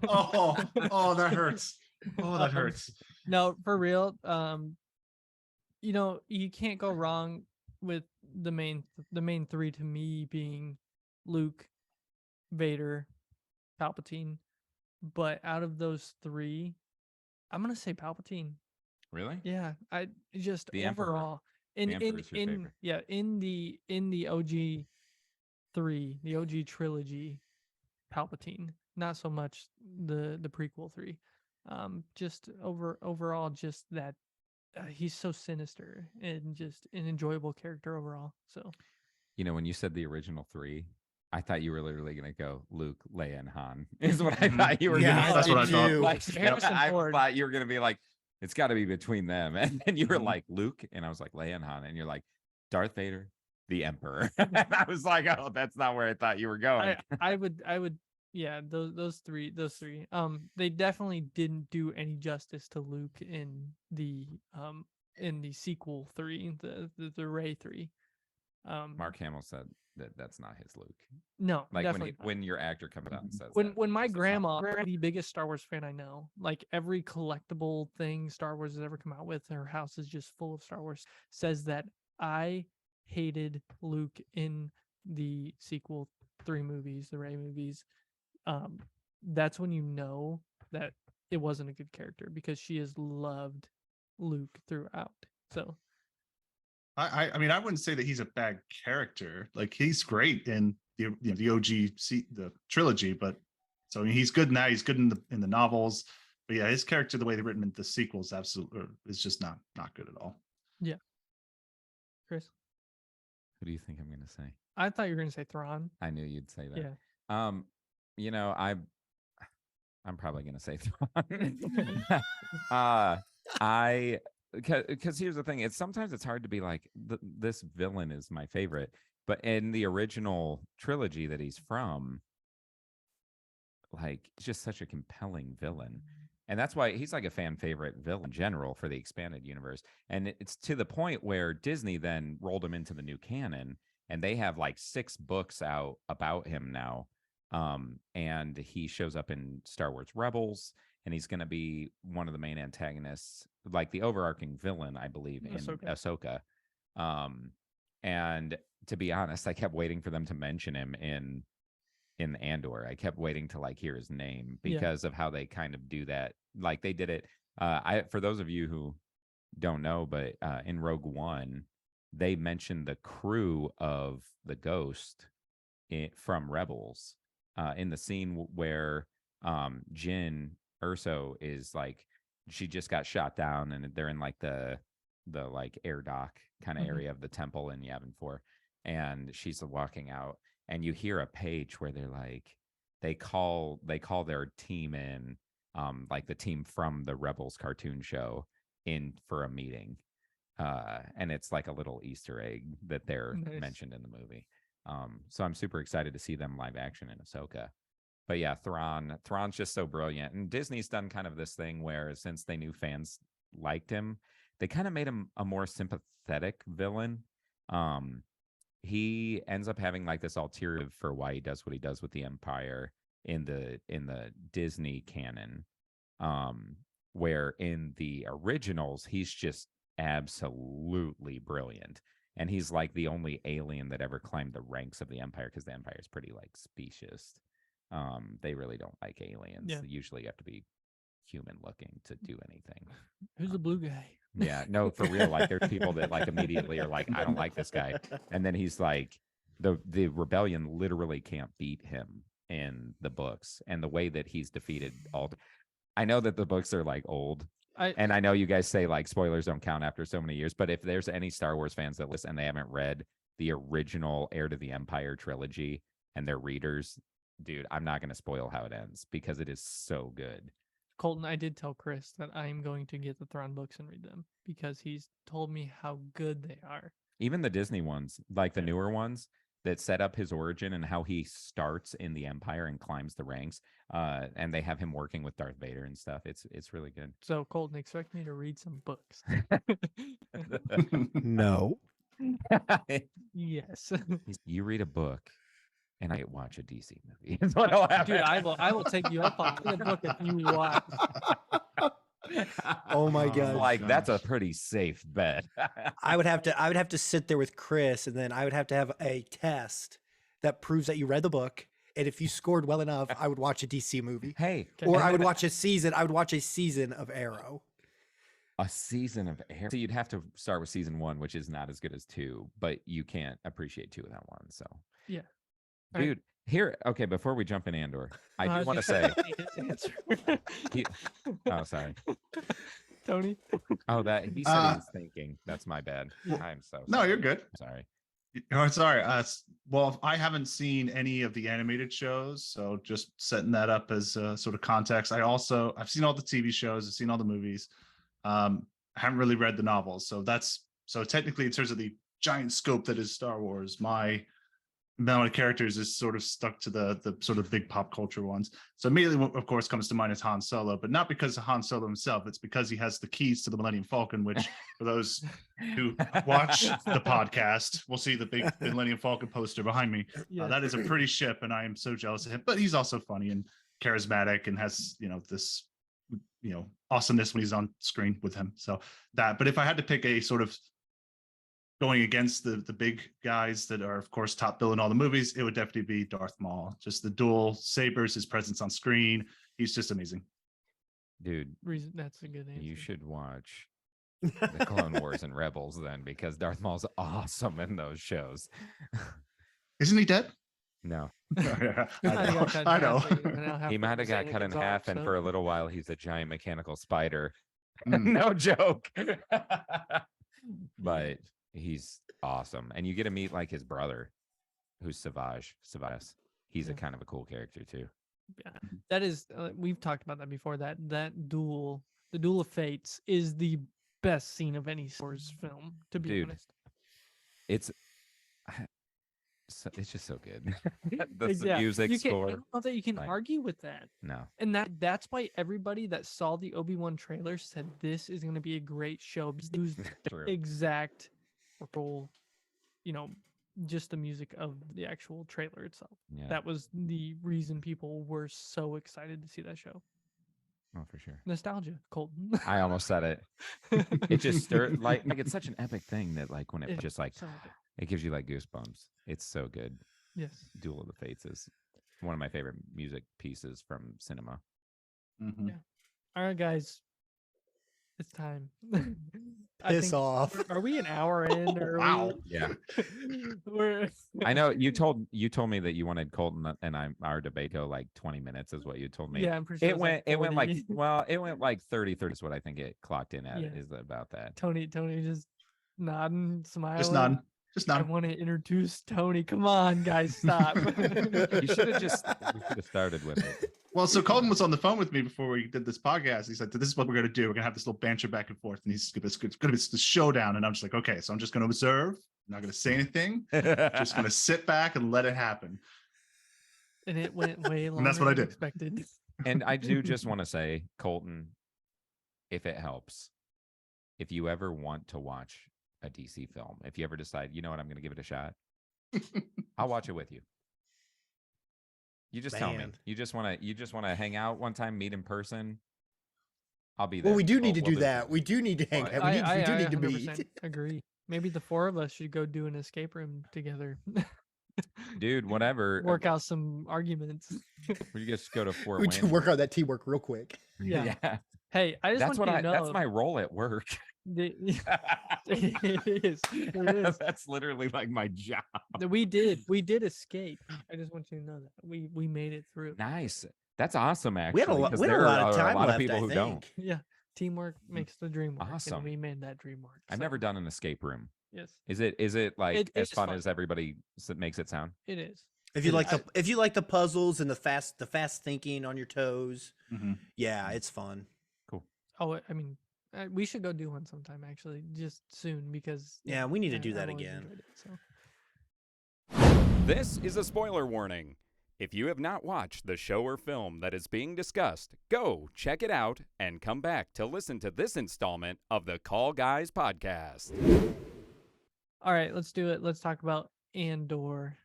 Speaker 6: Oh, that hurts. Oh, that hurts.
Speaker 2: No, for real. You can't go wrong with the main three to me being Luke, Vader, Palpatine. But out of those three, I'm gonna say Palpatine.
Speaker 4: Really?
Speaker 2: Yeah, I just
Speaker 4: The Emperor.
Speaker 2: overall
Speaker 4: The Emperor's your favorite.
Speaker 2: in the OG 3, the OG trilogy, Palpatine. Not so much the prequel 3. Just overall, just that he's so sinister and just an enjoyable character overall. So
Speaker 4: You know, when you said the original 3, I thought you were literally going to go Luke, Leia, and Han. Is what I
Speaker 6: Mhm.
Speaker 4: thought you were
Speaker 1: Yeah,
Speaker 4: going to
Speaker 6: that's
Speaker 4: say.
Speaker 6: what I thought.
Speaker 1: too.
Speaker 4: Like,
Speaker 2: Harrison
Speaker 4: I
Speaker 2: Ford.
Speaker 4: thought you were going to be like, it's got to be between them. And then you were
Speaker 6: Mhm.
Speaker 4: like, Luke. And I was like, Leia and Han. And you're like, Darth Vader, the Emperor. And I was like, oh, that's not where I thought you were going.
Speaker 2: I would yeah, those three. They definitely didn't do any justice to Luke in the sequel 3, the Rey 3.
Speaker 4: Mark Hamill said that that's not his Luke.
Speaker 2: No,
Speaker 4: Like
Speaker 2: definitely not.
Speaker 4: when your actor comes out and says
Speaker 2: when my
Speaker 4: it's not-
Speaker 2: grandma, the biggest Star Wars fan I know, like every collectible thing Star Wars has ever come out with, her house is just full of Star Wars, says that I hated Luke in the sequel 3 movies, the Rey movies. That's when you know that it wasn't a good character, because she has loved Luke throughout. So
Speaker 6: I mean, I wouldn't say that he's a bad character. Like, he's great in the OG the trilogy, but so I mean, he's good now. He's good in the novels, but yeah, his character, the way they've written in the sequels, absolutely is just not good at all.
Speaker 2: yeah. Chris,
Speaker 4: Who do you think I'm going to say?
Speaker 2: I thought you were going to say Thrawn.
Speaker 4: I knew you'd say that.
Speaker 2: Yeah.
Speaker 4: You know, I'm probably going to say Thrawn. Because here's the thing, sometimes it's hard to be like, this villain is my favorite, but in the original trilogy that he's from, like, it's just such a compelling villain. And that's why he's like a fan favorite villain in general for the expanded universe. And it's to the point where Disney then rolled him into the new canon, and they have like 6 books out about him now. And he shows up in Star Wars Rebels, and he's going to be one of the main antagonists, like the overarching villain, I believe, in Ahsoka. And to be honest, I kept waiting for them to mention him in Andor. I kept waiting to like hear his name because of how they kind of do that. Like they did it. For those of you who don't know, but in Rogue One, they mentioned the crew of the Ghost from Rebels in the scene where Jyn Erso is like, she just got shot down, and they're in like the like air dock kind of area of the temple in Yavin 4, and she's walking out, and you hear a page where they're like, they call their team in, like the team from the Rebels cartoon show, in for a meeting, and it's like a little Easter egg that they're mentioned in the movie. So I'm super excited to see them live action in Ahsoka. But yeah, Thrawn's just so brilliant. And Disney's done kind of this thing where, since they knew fans liked him, they kind of made him a more sympathetic villain. He ends up having like this ulterior for why he does what he does with the Empire in the Disney canon. Where in the originals, he's just absolutely brilliant. And he's like the only alien that ever climbed the ranks of the Empire, because the Empire is pretty like specious. They really don't like aliens.
Speaker 2: Yeah.
Speaker 4: Usually you have to be human looking to do anything.
Speaker 2: Who's the blue guy?
Speaker 4: Yeah, no, for real. Like there's people that like immediately are like, I don't like this guy. And then he's like, the rebellion literally can't beat him in the books. And the way that he's defeated I know that the books are like old. And I know you guys say like spoilers don't count after so many years, but if there's any Star Wars fans that listen and they haven't read the original Heir to the Empire trilogy and they're readers, dude, I'm not going to spoil how it ends because it is so good.
Speaker 2: Colton, I did tell Chris that I'm going to get the Thrawn books and read them, because he's told me how good they are.
Speaker 4: Even the Disney ones, like the newer ones that set up his origin and how he starts in the Empire and climbs the ranks, and they have him working with Darth Vader and stuff. It's really good.
Speaker 2: So Colton, expect me to read some books.
Speaker 1: No.
Speaker 2: Yes.
Speaker 4: You read a book and I watch a DC movie. That's what will happen.
Speaker 2: Dude, I will take you up on the book if you watch.
Speaker 1: Oh my god!
Speaker 4: Like that's a pretty safe bet.
Speaker 1: I would have to sit there with Chris, and then I would have to have a test that proves that you read the book. And if you scored well enough, I would watch a DC movie.
Speaker 4: Hey,
Speaker 1: or I would watch a season. I would watch a season of Arrow.
Speaker 4: A season of Arrow. So you'd have to start with season 1, which is not as good as 2, but you can't appreciate 2 without 1. So
Speaker 2: yeah.
Speaker 4: Dude, here, okay, before we jump in Andor, I do want to say. Oh, sorry.
Speaker 2: Tony?
Speaker 4: Oh, that he said he was thinking. That's my bad. I'm so sorry.
Speaker 6: No, you're good.
Speaker 4: Sorry.
Speaker 6: Oh, sorry. Well, I haven't seen any of the animated shows, so just setting that up as sort of context. I've seen all the TV shows, I've seen all the movies. I haven't really read the novels, so technically, in terms of the giant scope that is Star Wars, my amount of characters is sort of stuck to the sort of big pop culture ones. So immediately, what of course comes to mind is Han Solo, but not because of Han Solo himself. It's because he has the keys to the Millennium Falcon, which for those who watch the podcast will see the big Millennium Falcon poster behind me.
Speaker 2: Yeah.
Speaker 6: That is a pretty ship, and I am so jealous of him. But he's also funny and charismatic, and has this awesomeness when he's on screen with him. So that. But if I had to pick a sort of going against the big guys that are, of course, top bill in all the movies, it would definitely be Darth Maul. Just the dual sabers, his presence on screen. He's just amazing.
Speaker 4: Dude,
Speaker 2: That's a good answer.
Speaker 4: you should watch the Clone Wars and Rebels then, because Darth Maul's awesome in those shows.
Speaker 6: Isn't he dead?
Speaker 4: No,
Speaker 6: I know.
Speaker 4: he might have got cut in half, and for a little while, he's a giant mechanical spider.
Speaker 6: Mm.
Speaker 4: No joke. But he's awesome, and you get to meet like his brother, who's Savage. He's a kind of a cool character too.
Speaker 2: Yeah, that is. We've talked about that before. That duel, the Duel of Fates, is the best scene of any Star Wars film. To be honest,
Speaker 4: it's just so good. The
Speaker 2: Exactly.
Speaker 4: music
Speaker 2: I
Speaker 4: score.
Speaker 2: don't know that you can
Speaker 4: Like,
Speaker 2: argue with that.
Speaker 4: No,
Speaker 2: And that's why everybody that saw the Obi-Wan trailer said this is going to be a great show, because it was the
Speaker 4: true.
Speaker 2: exact role, just the music of the actual trailer itself.
Speaker 4: Yeah,
Speaker 2: That was the reason people were so excited to see that show.
Speaker 4: oh for sure.
Speaker 2: Nostalgia, Colton.
Speaker 4: I almost said it. It just stirred like it's such an epic thing that like when it just like
Speaker 2: So epic.
Speaker 4: it gives you like goosebumps. It's so good.
Speaker 2: Yes.
Speaker 4: Duel of the Fates is one of my favorite music pieces from cinema.
Speaker 6: Mhm.
Speaker 2: Yeah. All right, guys. It's time.
Speaker 1: Piss off.
Speaker 2: Are we an hour in? Or
Speaker 6: Wow.
Speaker 4: Yeah,
Speaker 2: We're
Speaker 4: I know you told me that you wanted Colton and our debate go like 20 minutes is what you told me.
Speaker 2: Yeah, I'm pretty sure
Speaker 4: It went like
Speaker 2: 40.
Speaker 4: it went like 30 is what I think it clocked in at.
Speaker 2: Yeah.
Speaker 4: Is about that.
Speaker 2: Tony just nodding, smiling.
Speaker 6: Just none. Just
Speaker 2: I
Speaker 6: none.
Speaker 2: want to introduce Tony. Come on, guys, stop.
Speaker 4: You should have started with it.
Speaker 6: Well, so Colton was on the phone with me before we did this podcast. He said, "This is what we're going to do. We're going to have this little banter back and forth, and it's going to be the showdown." And I'm just like, "Okay, so I'm just going to observe. I'm not going to say anything. Just going to sit back and let it happen."
Speaker 2: And it went way longer
Speaker 6: And that's what I
Speaker 2: than
Speaker 6: did.
Speaker 2: expected.
Speaker 4: And I do just want to say, Colton, if it helps, if you ever want to watch a DC film, if you ever decide, you know what, I'm going to give it a shot, I'll watch it with you. You just tell me.
Speaker 1: Man.
Speaker 4: You just want to hang out one time, meet in person. I'll be there.
Speaker 1: Well, we do need to
Speaker 4: We'll
Speaker 1: do that. We do need to hang
Speaker 4: Well,
Speaker 1: out. We do need to
Speaker 2: 100%
Speaker 1: meet.
Speaker 2: agree. Maybe the four of us should go do an escape room together.
Speaker 4: Dude, whatever.
Speaker 2: Work out some arguments.
Speaker 4: We just go to Fort
Speaker 1: We
Speaker 4: Wayne.
Speaker 1: do work on that teamwork real quick.
Speaker 2: Yeah. Hey, I just
Speaker 4: That's
Speaker 2: want
Speaker 4: what
Speaker 2: you to know.
Speaker 4: that's my role at work.
Speaker 2: It is. It is.
Speaker 4: That's literally like my job.
Speaker 2: We did escape. I just want you to know that we made it through.
Speaker 4: Nice. That's awesome, actually.
Speaker 1: We had a lot.
Speaker 4: 'cause
Speaker 1: We had a
Speaker 4: there
Speaker 1: lot
Speaker 4: are
Speaker 1: of time
Speaker 4: a lot
Speaker 1: left.
Speaker 4: of people
Speaker 1: I
Speaker 4: who
Speaker 1: think.
Speaker 4: don't.
Speaker 2: Yeah, teamwork makes the dream work.
Speaker 4: Awesome.
Speaker 2: And we made that dream work.
Speaker 4: I've
Speaker 2: so,
Speaker 4: never done an escape room.
Speaker 2: Yes,
Speaker 4: Is it like
Speaker 2: It
Speaker 4: as
Speaker 2: is
Speaker 4: fun
Speaker 2: fun.
Speaker 4: as everybody makes it sound?
Speaker 2: it is.
Speaker 1: If you
Speaker 2: It
Speaker 1: like
Speaker 2: is.
Speaker 1: the puzzles and the fast thinking on your toes,
Speaker 6: Mhm.
Speaker 1: yeah, it's fun.
Speaker 2: Oh, I mean, we should go do one sometime. Actually, just soon because
Speaker 1: Yeah, we need to do that
Speaker 2: I've always
Speaker 1: again.
Speaker 2: enjoyed it, so.
Speaker 7: This is a spoiler warning. If you have not watched the show or film that is being discussed, go check it out and come back to listen to this installment of the Call Guys podcast.
Speaker 2: All right, let's do it. Let's talk about Andor.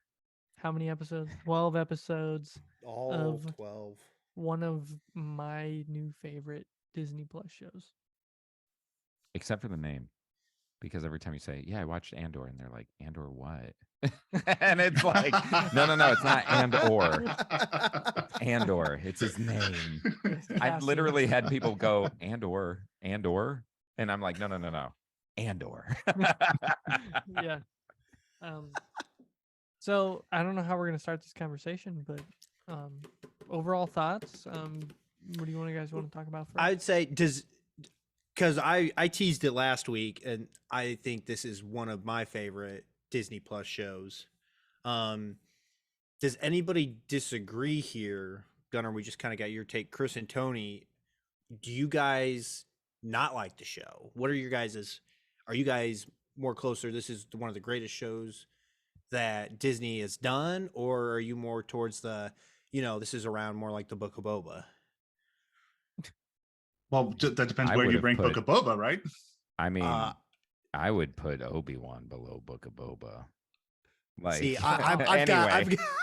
Speaker 2: How many episodes? 12 episodes.
Speaker 1: All
Speaker 2: Of-
Speaker 1: 12.
Speaker 2: One of my new favorite Disney Plus shows.
Speaker 4: Except for the name. Because every time you say, "Yeah, I watched Andor," and they're like, "Andor what?" And it's like, no, it's not Andor. It's Andor. It's his name. I've literally had people go, Andor, and I'm like, no, Andor.
Speaker 2: Yeah. So I don't know how we're gonna start this conversation, but overall thoughts. What do you guys want to talk about first?
Speaker 1: I'd say because I teased it last week, and I think this is one of my favorite Disney Plus shows. Does anybody disagree here? Gunnar, we just kind of got your take. Chris and Tony, do you guys not like the show? What are your guys's? Are you guys more closer? This is one of the greatest shows that Disney has done, or are you more towards the, this is around more like the Book of Boba?
Speaker 6: Well, that depends
Speaker 4: I
Speaker 6: where
Speaker 4: would
Speaker 6: you
Speaker 4: have
Speaker 6: rank
Speaker 4: put.
Speaker 6: Book of Boba, right?
Speaker 4: I mean,
Speaker 1: Uh,
Speaker 4: I would put Obi-Wan below Book of Boba.
Speaker 1: See,
Speaker 4: Like,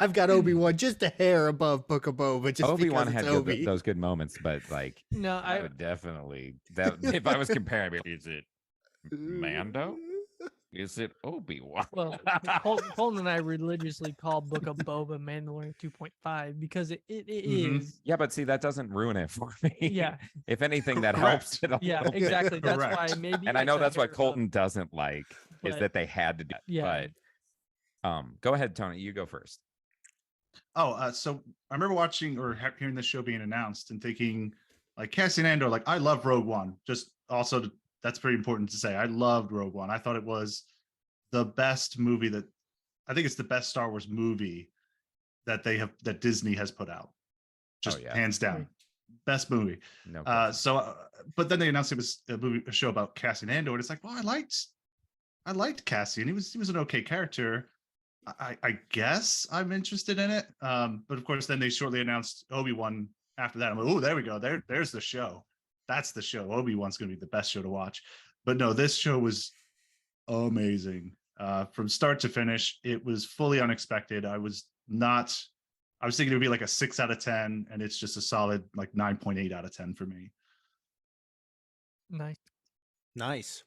Speaker 1: I've got Obi-Wan just a hair above Book of Boba, just
Speaker 4: Obi-Wan
Speaker 1: because it's
Speaker 4: had
Speaker 1: Obi.
Speaker 4: those good moments, but like,
Speaker 2: No,
Speaker 4: I would definitely that if I was comparing, is it Mando? Is it Obi-Wan?
Speaker 2: well, Colton and I religiously call Book of Boba Mandalorian 2.5 because it
Speaker 6: Mhm.
Speaker 2: is.
Speaker 4: Yeah, but see, that doesn't ruin it for me.
Speaker 2: Yeah.
Speaker 4: If anything, that
Speaker 6: Correct.
Speaker 4: helps it a
Speaker 2: Yeah,
Speaker 4: little bit.
Speaker 2: exactly. That's why
Speaker 6: Correct.
Speaker 2: maybe.
Speaker 4: And I know
Speaker 2: it's a
Speaker 4: that's what
Speaker 2: hair
Speaker 4: Colton
Speaker 2: above,
Speaker 4: doesn't like is
Speaker 2: but
Speaker 4: that they had to do it.
Speaker 2: yeah.
Speaker 4: But go ahead, Tony. You go first.
Speaker 6: So I remember watching or hearing this show being announced and thinking, like Cassian Andor, like I love Rogue One. Just also, that's very important to say. I loved Rogue One. I thought it was the best movie I think it's the best Star Wars movie that Disney has put out. Just
Speaker 4: yeah.
Speaker 6: hands down, best movie.
Speaker 4: No question.
Speaker 6: But then they announced it was a show about Cassian Andor, and it's like, well, I liked Cassian. He was an okay character. I guess I'm interested in it. But of course, then they shortly announced Obi-Wan after that. I'm like, oh, there we go. There's the show. That's the show. Obi-Wan's going to be the best show to watch. But no, this show was amazing. From start to finish, it was fully unexpected. I was thinking it would be like a 6 out of 10, and it's just a solid like 9.8 out of 10 for me.
Speaker 1: Nice.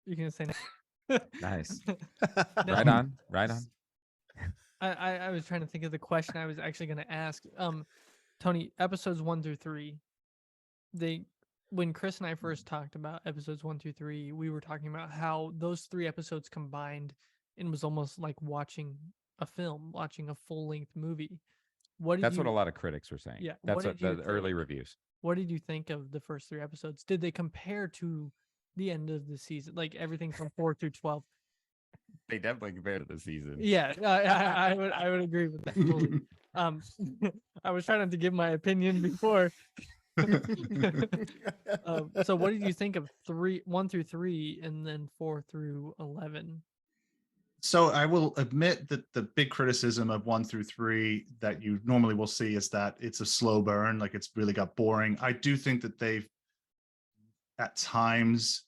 Speaker 2: You're gonna say
Speaker 4: Nice.
Speaker 2: No.
Speaker 4: Right on. Right on.
Speaker 2: I was trying to think of the question I was actually going to ask. Tony, episodes 1 through 3, when Chris and I first talked about episodes 1 through 3, we were talking about how those 3 episodes combined and was almost like watching a film, watching a full-length movie.
Speaker 4: That's what a lot of critics were saying.
Speaker 2: Yeah.
Speaker 4: That's
Speaker 2: what
Speaker 4: what the early reviews.
Speaker 2: What did you think of the first 3 episodes? Did they compare to the end of the season, like everything from 4 through 12?
Speaker 4: They definitely compared to the season.
Speaker 2: Yeah, I would agree with that fully. I was trying not to give my opinion before. So what did you think of 1 through 3 and then 4 through 11?
Speaker 6: So I will admit that the big criticism of 1 through 3 that you normally will see is that it's a slow burn, like it's really got boring. I do think that they've at times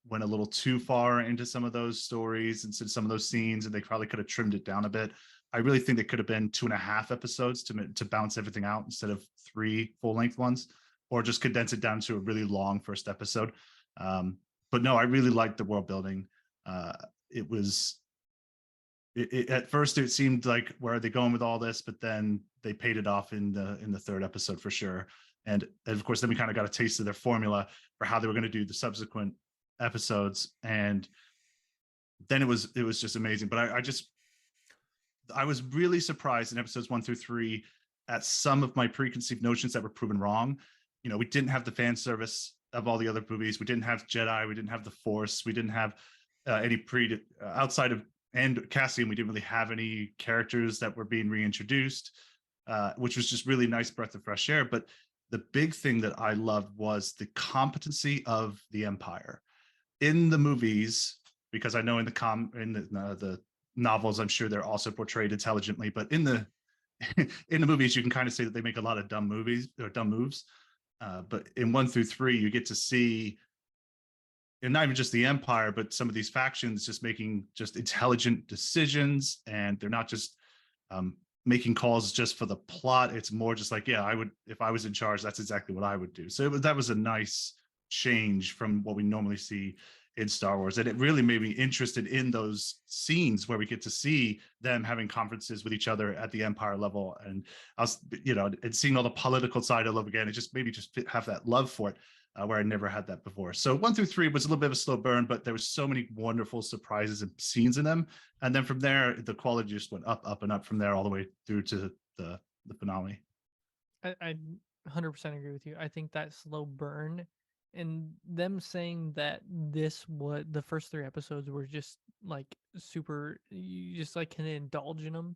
Speaker 6: went a little too far into some of those stories and some of those scenes, and they probably could have trimmed it down a bit. I really think they could have been 2.5 episodes to balance everything out instead of 3 full-length ones, or just condense it down to a really long first episode. But no, I really liked the world building. At first it seemed like, where are they going with all this? But then they paid it off in the 3rd episode for sure. And of course, then we kind of got a taste of their formula for how they were going to do the subsequent episodes. And then it was just amazing. But I was really surprised in episodes 1 through 3 at some of my preconceived notions that were proven wrong. We didn't have the fan service of all the other movies. We didn't have Jedi. We didn't have the Force. We didn't have any outside of and Cassian. We didn't really have any characters that were being reintroduced, which was just really nice breath of fresh air. But the big thing that I loved was the competency of the Empire in the movies, because I know in the novels, I'm sure they're also portrayed intelligently, but in the movies, you can kind of say that they make a lot of dumb moves. But in 1 through 3, you get to see, and not even just the Empire, but some of these factions just making just intelligent decisions, and they're not just making calls just for the plot. It's more just like, yeah, I would, if I was in charge, that's exactly what I would do. So that was a nice change from what we normally see in Star Wars. And it really made me interested in those scenes where we get to see them having conferences with each other at the Empire level. And I was, and seeing all the political side of love again, it just made me just have that love for it, where I never had that before. So 1 through 3 was a little bit of a slow burn, but there was so many wonderful surprises and scenes in them. And then from there, the quality just went up and up from there all the way through to the finale.
Speaker 2: I 100% agree with you. I think that slow burn and them saying that the first 3 episodes were just like super, you just like can indulge in them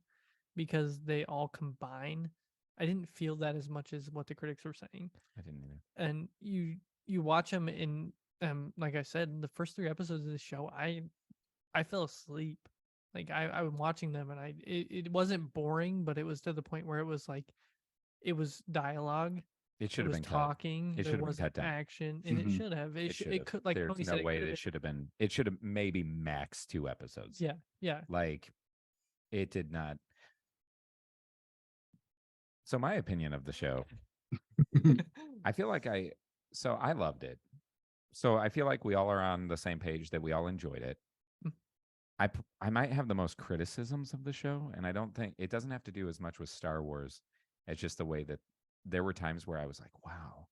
Speaker 2: because they all combine. I didn't feel that as much as what the critics were saying.
Speaker 4: I didn't either.
Speaker 2: And you watch them in like I said, the first 3 episodes of the show, I fell asleep Like I was watching them, and it wasn't boring, but it was to the point where it was like it was dialogue.
Speaker 4: It should
Speaker 2: It
Speaker 4: have
Speaker 2: was
Speaker 4: been cut.
Speaker 2: talking.
Speaker 4: It
Speaker 2: there
Speaker 4: should have been
Speaker 2: wasn't
Speaker 4: cut down.
Speaker 2: action, and
Speaker 6: Mhm.
Speaker 2: it should have.
Speaker 4: It should
Speaker 2: It
Speaker 4: have.
Speaker 2: could, like
Speaker 4: There's
Speaker 2: Tony
Speaker 4: no
Speaker 2: said,
Speaker 4: way
Speaker 2: could
Speaker 4: that
Speaker 2: have
Speaker 4: it should have been. It should have maybe max 2 episodes.
Speaker 2: Yeah, yeah.
Speaker 4: Like it did not. So my opinion of the show, I feel like I loved it. So I feel like we all are on the same page that we all enjoyed it. I might have the most criticisms of the show, and I don't think it doesn't have to do as much with Star Wars as just the way that there were times where I was like, wow,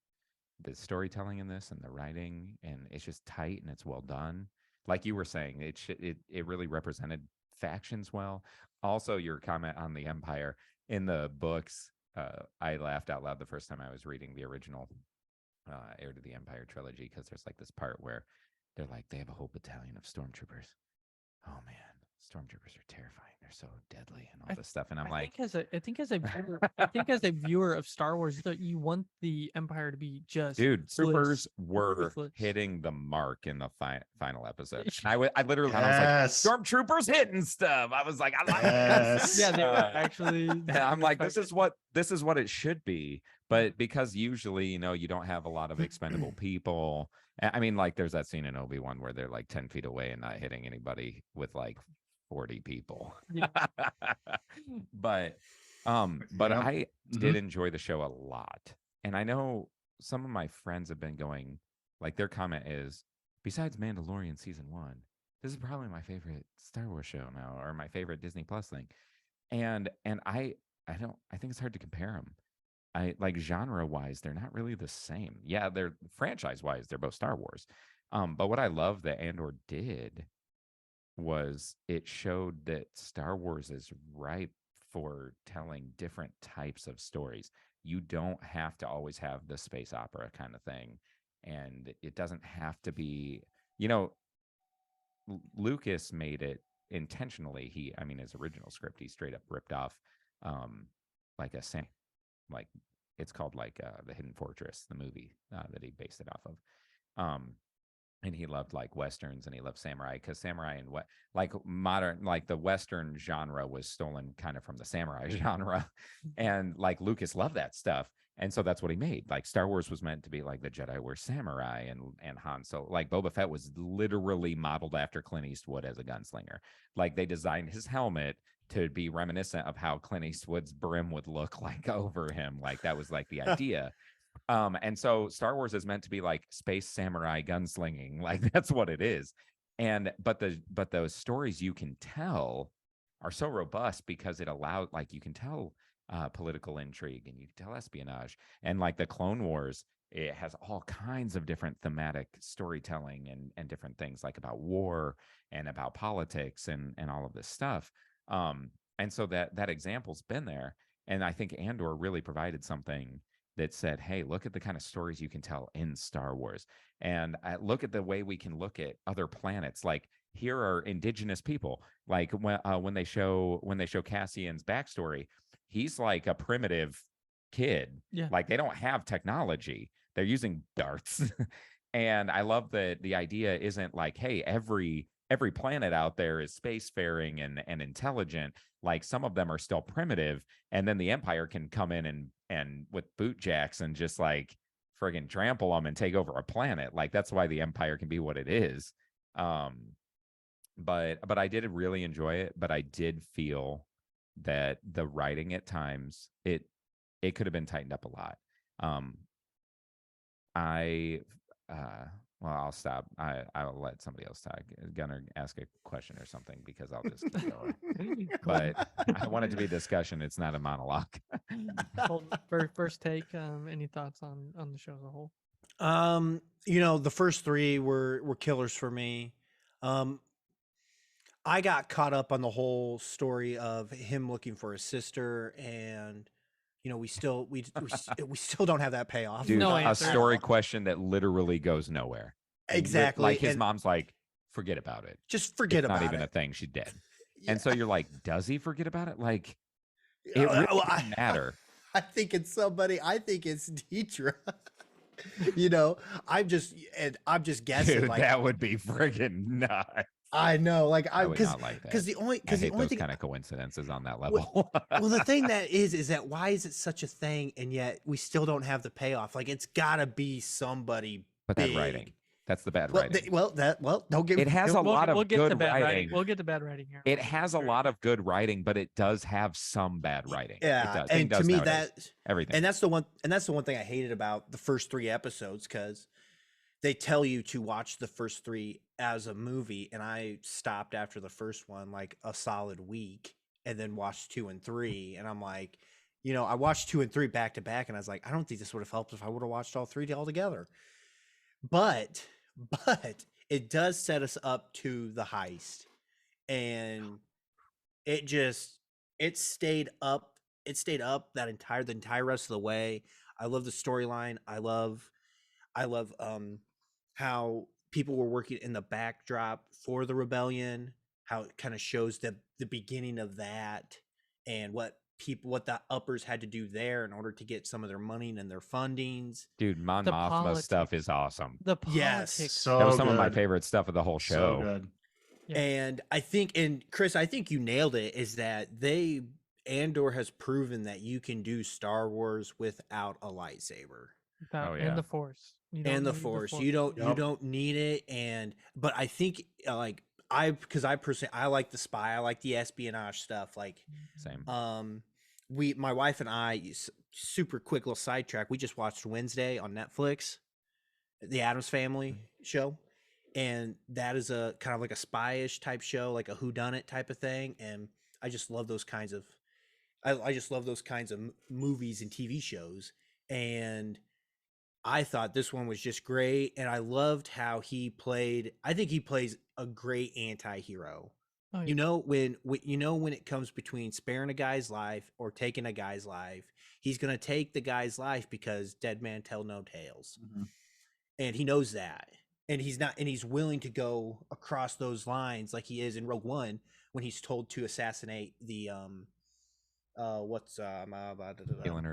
Speaker 4: the storytelling in this and the writing, and it's just tight and it's well done. Like you were saying, it really represented factions well. Also, your comment on the Empire in the books, I laughed out loud the first time I was reading the original Heir to the Empire trilogy, because there's like this part where they're like, they have a whole battalion of stormtroopers. Oh man, stormtroopers are terrifying. They're so deadly and all this stuff. And I'm like,
Speaker 2: I think as a viewer, as a viewer of Star Wars, that you want the Empire to be just
Speaker 4: dude, troopers
Speaker 2: ruthless,
Speaker 4: were
Speaker 2: ruthless.
Speaker 4: hitting the mark in the final episode. And I literally,
Speaker 6: Yes.
Speaker 4: I was like, stormtroopers hitting stuff. I was like, I like
Speaker 6: Yes.
Speaker 2: Yeah, they were actually.
Speaker 4: I'm like, this is what it should be. But because usually, you don't have a lot of expendable people. I mean, like there's that scene in Obi-Wan where they're like 10 feet away and not hitting anybody with like 40 people.
Speaker 2: Yeah.
Speaker 4: But
Speaker 6: Yeah.
Speaker 4: I did enjoy the show a lot. And I know some of my friends have been going, like their comment is, besides Mandalorian season 1, this is probably my favorite Star Wars show now, or my favorite Disney Plus thing. And I think it's hard to compare them. I like genre wise, they're not really the same. Yeah, they're franchise wise, they're both Star Wars. But what I love that Andor did was it showed that Star Wars is ripe for telling different types of stories. You don't have to always have the space opera kind of thing. And it doesn't have to be, Lucas made it intentionally. His original script, he straight up ripped off like a like it's called like The Hidden Fortress, the movie that he based it off of. And he loved like westerns and he loved samurai, because samurai and what like modern, like the western genre was stolen kind of from the samurai genre. And like Lucas loved that stuff. And so that's what he made. Like Star Wars was meant to be like the Jedi were samurai, and Han. So like Boba Fett was literally modeled after Clint Eastwood as a gunslinger. Like they designed his helmet to be reminiscent of how Clint Eastwood's brim would look like over him. Like that was like the idea. And so Star Wars is meant to be like space samurai gunslinging. Like that's what it is. But those stories you can tell are so robust because it allowed, like you can tell political intrigue and you can tell espionage. And like the Clone Wars, it has all kinds of different thematic storytelling and different things like about war and about politics and all of this stuff. And so that example's been there. And I think Andor really provided something that said, hey, look at the kind of stories you can tell in Star Wars. And look at the way we can look at other planets. Like here are indigenous people. Like when they show Cassian's backstory, he's like a primitive kid.
Speaker 2: Yeah.
Speaker 4: Like they don't have technology. They're using darts. And I love that the idea isn't like, hey, every planet out there is spacefaring and intelligent. Like some of them are still primitive, and then the Empire can come in and with boot jacks and just like friggin' trample them and take over a planet. Like that's why the Empire can be what it is. But I did really enjoy it, but I did feel that the writing at times it could have been tightened up a lot. Well, I'll stop. I'll let somebody else talk. Gunnar, ask a question or something, because I'll just keep going. But I want it to be a discussion. It's not a monologue.
Speaker 2: Well, first take. Any thoughts on the show as a whole?
Speaker 1: The first 3 were killers for me. I got caught up on the whole story of him looking for his sister, and we still don't have that payoff.
Speaker 4: Dude,
Speaker 2: No
Speaker 4: a
Speaker 2: answer.
Speaker 4: story question that literally goes nowhere.
Speaker 1: Exactly.
Speaker 4: Like his
Speaker 1: and
Speaker 4: mom's like, forget about it.
Speaker 1: just forget
Speaker 4: It's
Speaker 1: about
Speaker 4: not even
Speaker 1: it.
Speaker 4: a thing. She's dead.
Speaker 1: Yeah.
Speaker 4: And so you're like, does he forget about it? Like, it
Speaker 1: Well,
Speaker 4: really
Speaker 1: well,
Speaker 4: doesn't matter.
Speaker 1: I think it's somebody. I think it's Deidre. I'm just guessing.
Speaker 4: Dude,
Speaker 1: like,
Speaker 4: that would be friggin' nuts.
Speaker 1: I know, like
Speaker 4: I
Speaker 1: I
Speaker 4: would not like that.
Speaker 1: because the only
Speaker 4: I hate those
Speaker 1: thing
Speaker 4: kind of coincidences on that level.
Speaker 1: well the thing that is that why is it such a thing and yet we still don't have the payoff? Like it's gotta be somebody
Speaker 4: but
Speaker 1: big.
Speaker 4: that writing, that's the bad
Speaker 1: Well,
Speaker 4: writing.
Speaker 1: don't get
Speaker 4: It has a lot of
Speaker 2: we'll get
Speaker 4: good
Speaker 2: to bad
Speaker 4: writing.
Speaker 2: We'll get to bad writing here.
Speaker 4: It has a lot of good writing, but it does have some bad writing. It
Speaker 1: Yeah,
Speaker 4: does.
Speaker 1: and to me
Speaker 4: nowadays. Everything.
Speaker 1: and that's the one thing I hated about the first 3 episodes because they tell you to watch the first 3 as a movie, and I stopped after the first one like a solid week, and then watched 2 and 3, and I'm like, I watched 2 and 3 back to back, and I was like, I don't think this would have helped if I would have watched all 3 all together. But it does set us up to the heist, and it stayed up. It stayed up the entire rest of the way. I love the storyline. I love how people were working in the backdrop for the rebellion, how it kind of shows the beginning of that and what the uppers had to do there in order to get some of their money and their fundings.
Speaker 4: Dude, Mon
Speaker 2: The
Speaker 4: Mothma stuff
Speaker 2: politics.
Speaker 4: is awesome.
Speaker 2: The
Speaker 1: Yes.
Speaker 2: politics.
Speaker 6: So
Speaker 4: That was some of my
Speaker 6: good.
Speaker 4: favorite stuff of the whole
Speaker 6: So
Speaker 4: show.
Speaker 6: good.
Speaker 2: Yeah.
Speaker 1: And I think, and Chris, I think you nailed it, is that Andor has proven that you can do Star Wars without a lightsaber.
Speaker 4: Oh, yeah.
Speaker 2: And the Force. You don't
Speaker 1: And the
Speaker 2: need
Speaker 1: Force.
Speaker 2: Force.
Speaker 1: You
Speaker 6: Yep.
Speaker 1: don't need it. But I think because I personally, I like the spy, I like the espionage stuff. Like,
Speaker 4: Same.
Speaker 1: my wife and I, super quick little sidetrack, we just watched Wednesday on Netflix, the Addams Family show. And that is a kind of like a spy-ish type show, like a whodunit type of thing. And I just love those kinds of, movies and TV shows. And I thought this one was just great. And I loved how I think he plays a great anti-hero.
Speaker 2: Oh, yeah.
Speaker 1: When it comes between sparing a guy's life or taking a guy's life, he's going to take the guy's life because dead man tell no tales.
Speaker 6: Mhm.
Speaker 1: And he knows that. And he's willing to go across those lines like he is in Rogue One when he's told to assassinate the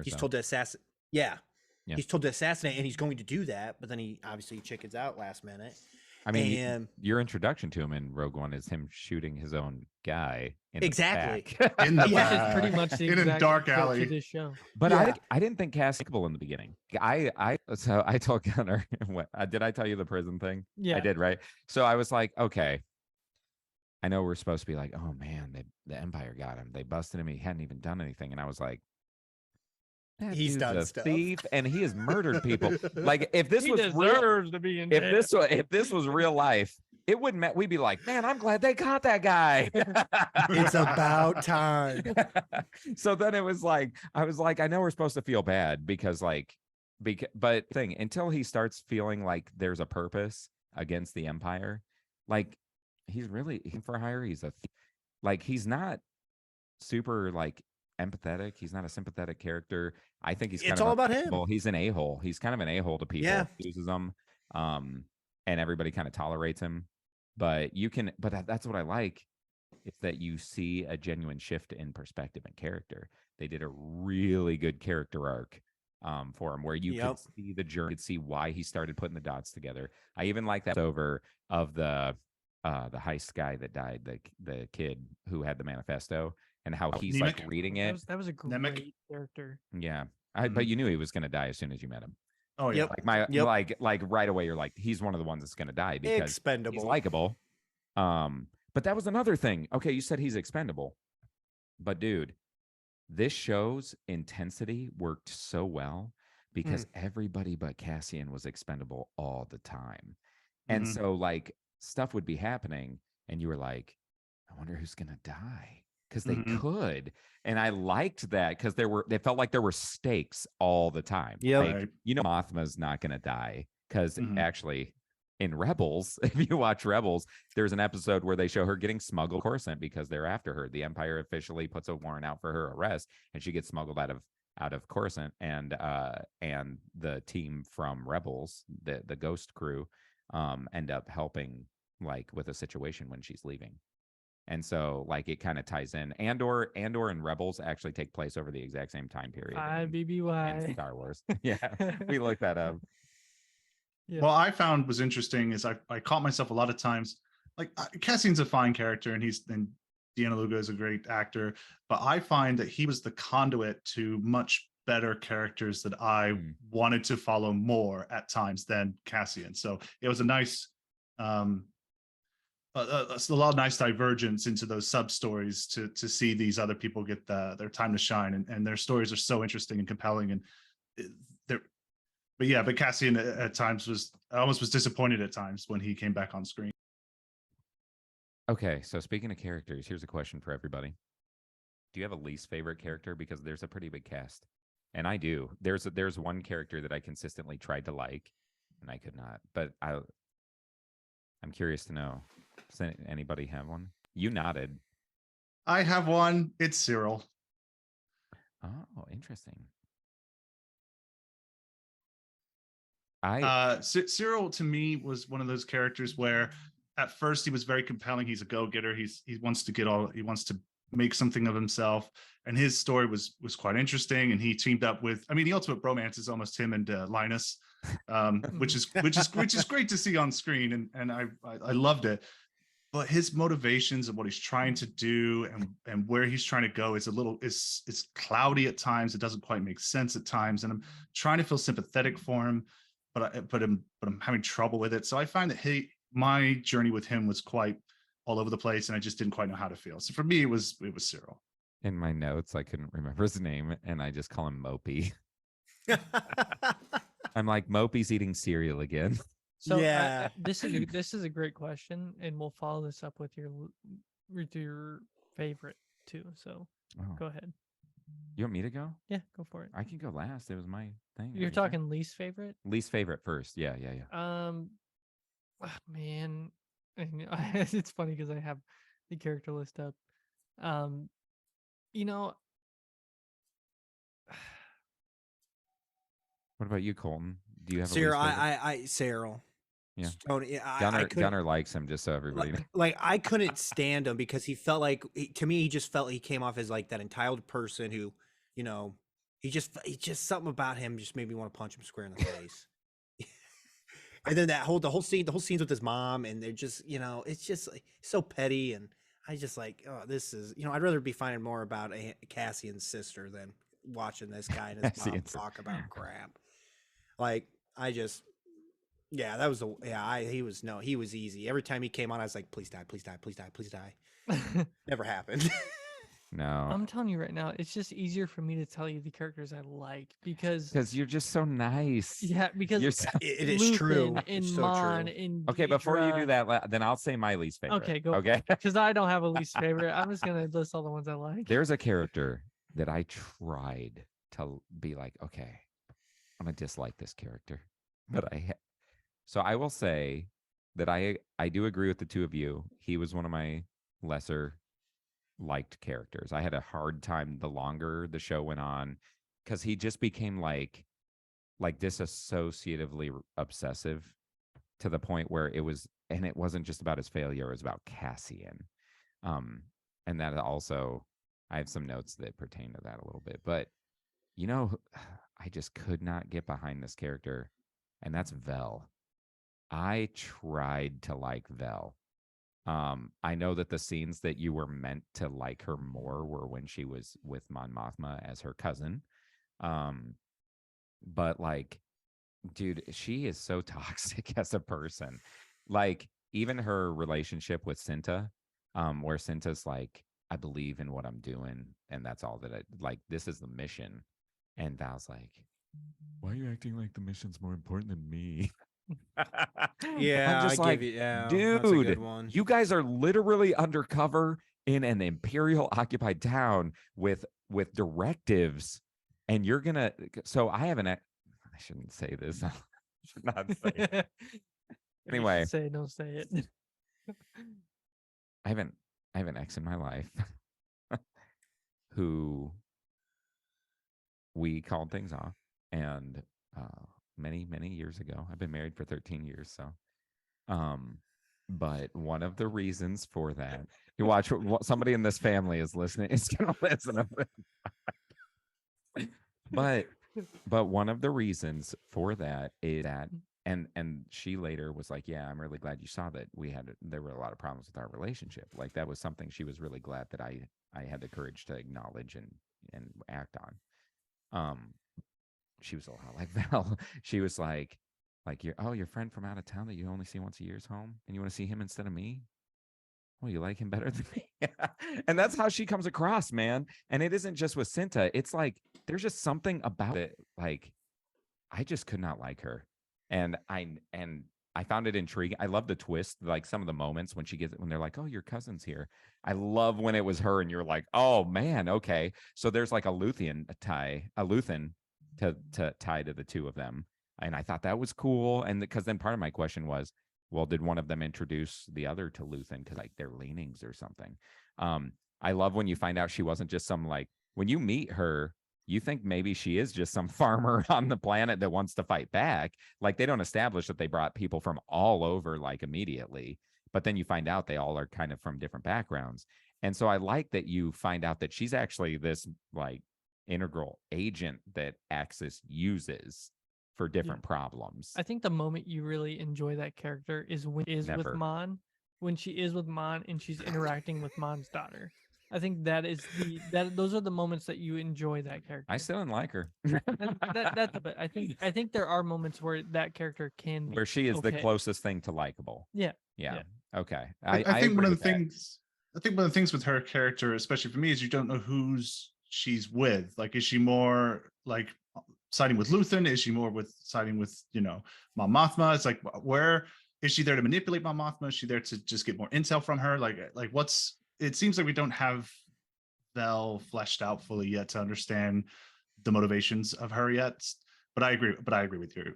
Speaker 1: he's told to assassinate. Yeah. He's told to assassinate, and he's going to do that, but then he obviously chickens out last minute.
Speaker 4: I mean,
Speaker 1: and
Speaker 4: your introduction to him in Rogue One is him shooting his own guy. In
Speaker 1: Exactly.
Speaker 4: The back.
Speaker 6: In the
Speaker 2: Which is
Speaker 6: back.
Speaker 2: pretty much the
Speaker 6: In a
Speaker 2: exact
Speaker 6: dark
Speaker 2: approach to
Speaker 6: alley.
Speaker 2: this show.
Speaker 4: But
Speaker 1: Yeah.
Speaker 4: I didn't think Cass was likable in the beginning. So I told Gunnar, did I tell you the prison thing?
Speaker 2: Yeah.
Speaker 4: I did, right? So I was like, okay, I know we're supposed to be like, oh man, the Empire got him. They busted him. He hadn't even done anything. And I was like, that
Speaker 1: He's
Speaker 4: dude's
Speaker 1: done
Speaker 4: a
Speaker 1: stuff.
Speaker 4: thief, and he has murdered people. Like if this
Speaker 2: He
Speaker 4: was real,
Speaker 2: deserves to be in jail.
Speaker 4: if this was real life, it wouldn't. We'd be like, man, I'm glad they caught that guy.
Speaker 1: It's about time.
Speaker 4: So then it was like, I was like, I know we're supposed to feel bad but until he starts feeling like there's a purpose against the Empire, like he's really for hire. He's he's not super like empathetic. He's not a sympathetic character. I think he's
Speaker 1: It's all about him.
Speaker 4: He's an a-hole. He's kind of an a-hole to people.
Speaker 1: Yeah.
Speaker 4: Uses them, and everybody kind of tolerates him. But that's what I like, is that you see a genuine shift in perspective and character. They did a really good character arc for him, where you could see the journey, could see why he started putting the dots together. I even like that over of the heist guy that died, the kid who had the manifesto, and how he's
Speaker 6: Nemec?
Speaker 4: like reading it.
Speaker 2: That was a great
Speaker 6: Nemec?
Speaker 2: character.
Speaker 4: Yeah. But you knew he was going to die as soon as you met him.
Speaker 6: Oh yeah.
Speaker 1: Yep.
Speaker 4: Like right away, you're like, he's one of the ones that's going to die because
Speaker 1: Expendable.
Speaker 4: he's likable. But that was another thing. Okay, you said he's expendable, but dude, this show's intensity worked so well because everybody but Cassian was expendable all the time. And so like stuff would be happening and you were like, I wonder who's going to die. Because they could. And I liked that because they felt like there were stakes all the time.
Speaker 1: Yeah.
Speaker 4: Like,
Speaker 6: Right.
Speaker 4: Mothma's not going to die because actually in Rebels, if you watch Rebels, there's an episode where they show her getting smuggled Coruscant because they're after her. The Empire officially puts a warrant out for her arrest and she gets smuggled out of Coruscant, and the team from Rebels, the Ghost crew, end up helping like with a situation when she's leaving. And so, like, it kind of ties in. Andor and Rebels actually take place over the exact same time period. in
Speaker 2: BBY.
Speaker 4: Star Wars. Yeah, we looked that up.
Speaker 2: Yeah.
Speaker 6: What I found was interesting is I caught myself a lot of times like Cassian's a fine character, and Deanna Lugo is a great actor, but I find that he was the conduit to much better characters that I wanted to follow more at times than Cassian. So it was a nice, a lot of nice divergence into those sub stories to see these other people get their time to shine, and their stories are so interesting and compelling, and they're. But Cassian at times I almost was disappointed at times when he came back on screen.
Speaker 4: Okay, so speaking of characters, here's a question for everybody. Do you have a least favorite character? Because there's a pretty big cast. And I do. There's one character that I consistently tried to like, and I could not. But I'm curious to know. Does anybody have one? You nodded.
Speaker 6: I have one. It's Cyril.
Speaker 4: Oh, interesting.
Speaker 6: Cyril to me was one of those characters where at first he was very compelling. He's a go-getter. He wants to make something of himself, and his story was quite interesting. And he teamed up with, I mean, the ultimate bromance is almost him and Linus, which is great to see on screen, and I loved it. But his motivations and what he's trying to do and where he's trying to go is it's cloudy at times. It doesn't quite make sense at times, and I'm trying to feel sympathetic for him, but I'm having trouble with it. So I find that my journey with him was quite all over the place, and I just didn't quite know how to feel. So for me, it was Cyril.
Speaker 4: In my notes, I couldn't remember his name, and I just call him Mopey. I'm like, Mopey's eating cereal again.
Speaker 2: So
Speaker 1: Yeah.
Speaker 2: this is a great question, and we'll follow this up with your favorite too. So go ahead.
Speaker 4: You want me to go?
Speaker 2: Yeah, go for it.
Speaker 4: I can go last. It was my thing.
Speaker 2: You're talking least favorite?
Speaker 4: Least favorite first. Yeah.
Speaker 2: Man, it's funny because I have the character list up. You know,
Speaker 4: what about you, Colton? Do you have
Speaker 1: Cyril?
Speaker 4: a least favorite?
Speaker 1: I Cyril.
Speaker 4: Yeah.
Speaker 1: Tony,
Speaker 4: Gunner likes him, just so everybody knows.
Speaker 1: Like I couldn't stand him because he felt like, to me, he just felt he came off as like that entitled person who, you know, he just something about him just made me want to punch him square in the face. And then the whole scenes with his mom, and they're just, you know, it's just like, so petty, and I just like, oh, this is, you know, I'd rather be finding more about Cassian's sister than watching this guy and his mom talk about crap. Like, I just. Yeah, that was he was easy. Every time he came on, I was like, please die, please die, please die, please die. Never happened.
Speaker 4: No.
Speaker 2: I'm telling you right now, it's just easier for me to tell you the characters I like because
Speaker 4: you're just so nice.
Speaker 2: Yeah, because
Speaker 1: it is true.
Speaker 2: In
Speaker 1: so
Speaker 2: Mon,
Speaker 1: true.
Speaker 2: in
Speaker 4: Okay, before you do that, then I'll say my least favorite.
Speaker 2: Okay, go.
Speaker 4: Okay.
Speaker 2: Because I don't have a least favorite. I'm just gonna list all the ones I like.
Speaker 4: There's a character that I tried to be like, okay, I'm gonna dislike this character, but so I will say that I do agree with the two of you. He was one of my lesser liked characters. I had a hard time the longer the show went on because he just became like disassociatively obsessive to the point where it wasn't just about his failure, it was about Cassian. And that also, I have some notes that pertain to that a little bit, but you know, I just could not get behind this character, and that's Vel. I tried to like Vel. I know that the scenes that you were meant to like her more were when she was with Mon Mothma as her cousin. But like, dude, she is so toxic as a person. Like, even her relationship with Cinta, where Cinta's like, I believe in what I'm doing, and that's all that this is the mission. And Val's like, why are you acting like the mission's more important than me?
Speaker 1: Yeah,
Speaker 4: I'm just like,
Speaker 1: dude, that's a good one.
Speaker 4: You guys are literally undercover in an Imperial occupied town with directives, and you're gonna. So I shouldn't say this. I should not say it. Anyway,
Speaker 2: don't say it.
Speaker 4: I have an ex in my life who we called things off, and many years ago. I've been married for 13 years, so but one of the reasons for that, you watch, somebody in this family is listening, is gonna listen. But one of the reasons for that is that and she later was like, yeah, I'm really glad you saw that there were a lot of problems with our relationship. Like that was something she was really glad that I had the courage to acknowledge and act on. She was a lot like Val. She was like your friend from out of town that you only see once a year is home, and you want to see him instead of me. Well, you like him better than me. And that's how she comes across, man. And it isn't just with Cinta. It's like there's just something about it. Like I just could not like her. And I found it intriguing. I love the twist, like some of the moments when they're like, "Oh, your cousin's here." I love when it was her, and you're like, "Oh man, okay." So there's like a Luthen to tie to the two of them, and I thought that was cool. And because then part of my question was, well, did one of them introduce the other to Luthen because like their leanings or something? I love when you find out she wasn't just some like when you meet her, you think maybe she is just some farmer on the planet that wants to fight back. Like they don't establish that they brought people from all over like immediately, but then you find out they all are kind of from different backgrounds. And so I like that you find out that she's actually this like integral agent that Axis uses for different problems.
Speaker 2: I think the moment you really enjoy that character is when with Mon, when she is with Mon and she's interacting with Mon's daughter. I think those are the moments that you enjoy that character.
Speaker 4: I still didn't like her.
Speaker 2: That's but I think there are moments where that character can be
Speaker 4: where she is the
Speaker 2: okay.
Speaker 4: closest thing to likable.
Speaker 2: Yeah.
Speaker 4: Okay.
Speaker 6: I think one of the things with her character, especially for me, is you don't know who's she's with. Like, is she more like siding with Luthen? Is she more siding with, Mon Mothma? It's like, where is she there to manipulate Mon Mothma? Is she there to just get more intel from her? Like it seems like we don't have Vel fleshed out fully yet to understand the motivations of her yet. But I agree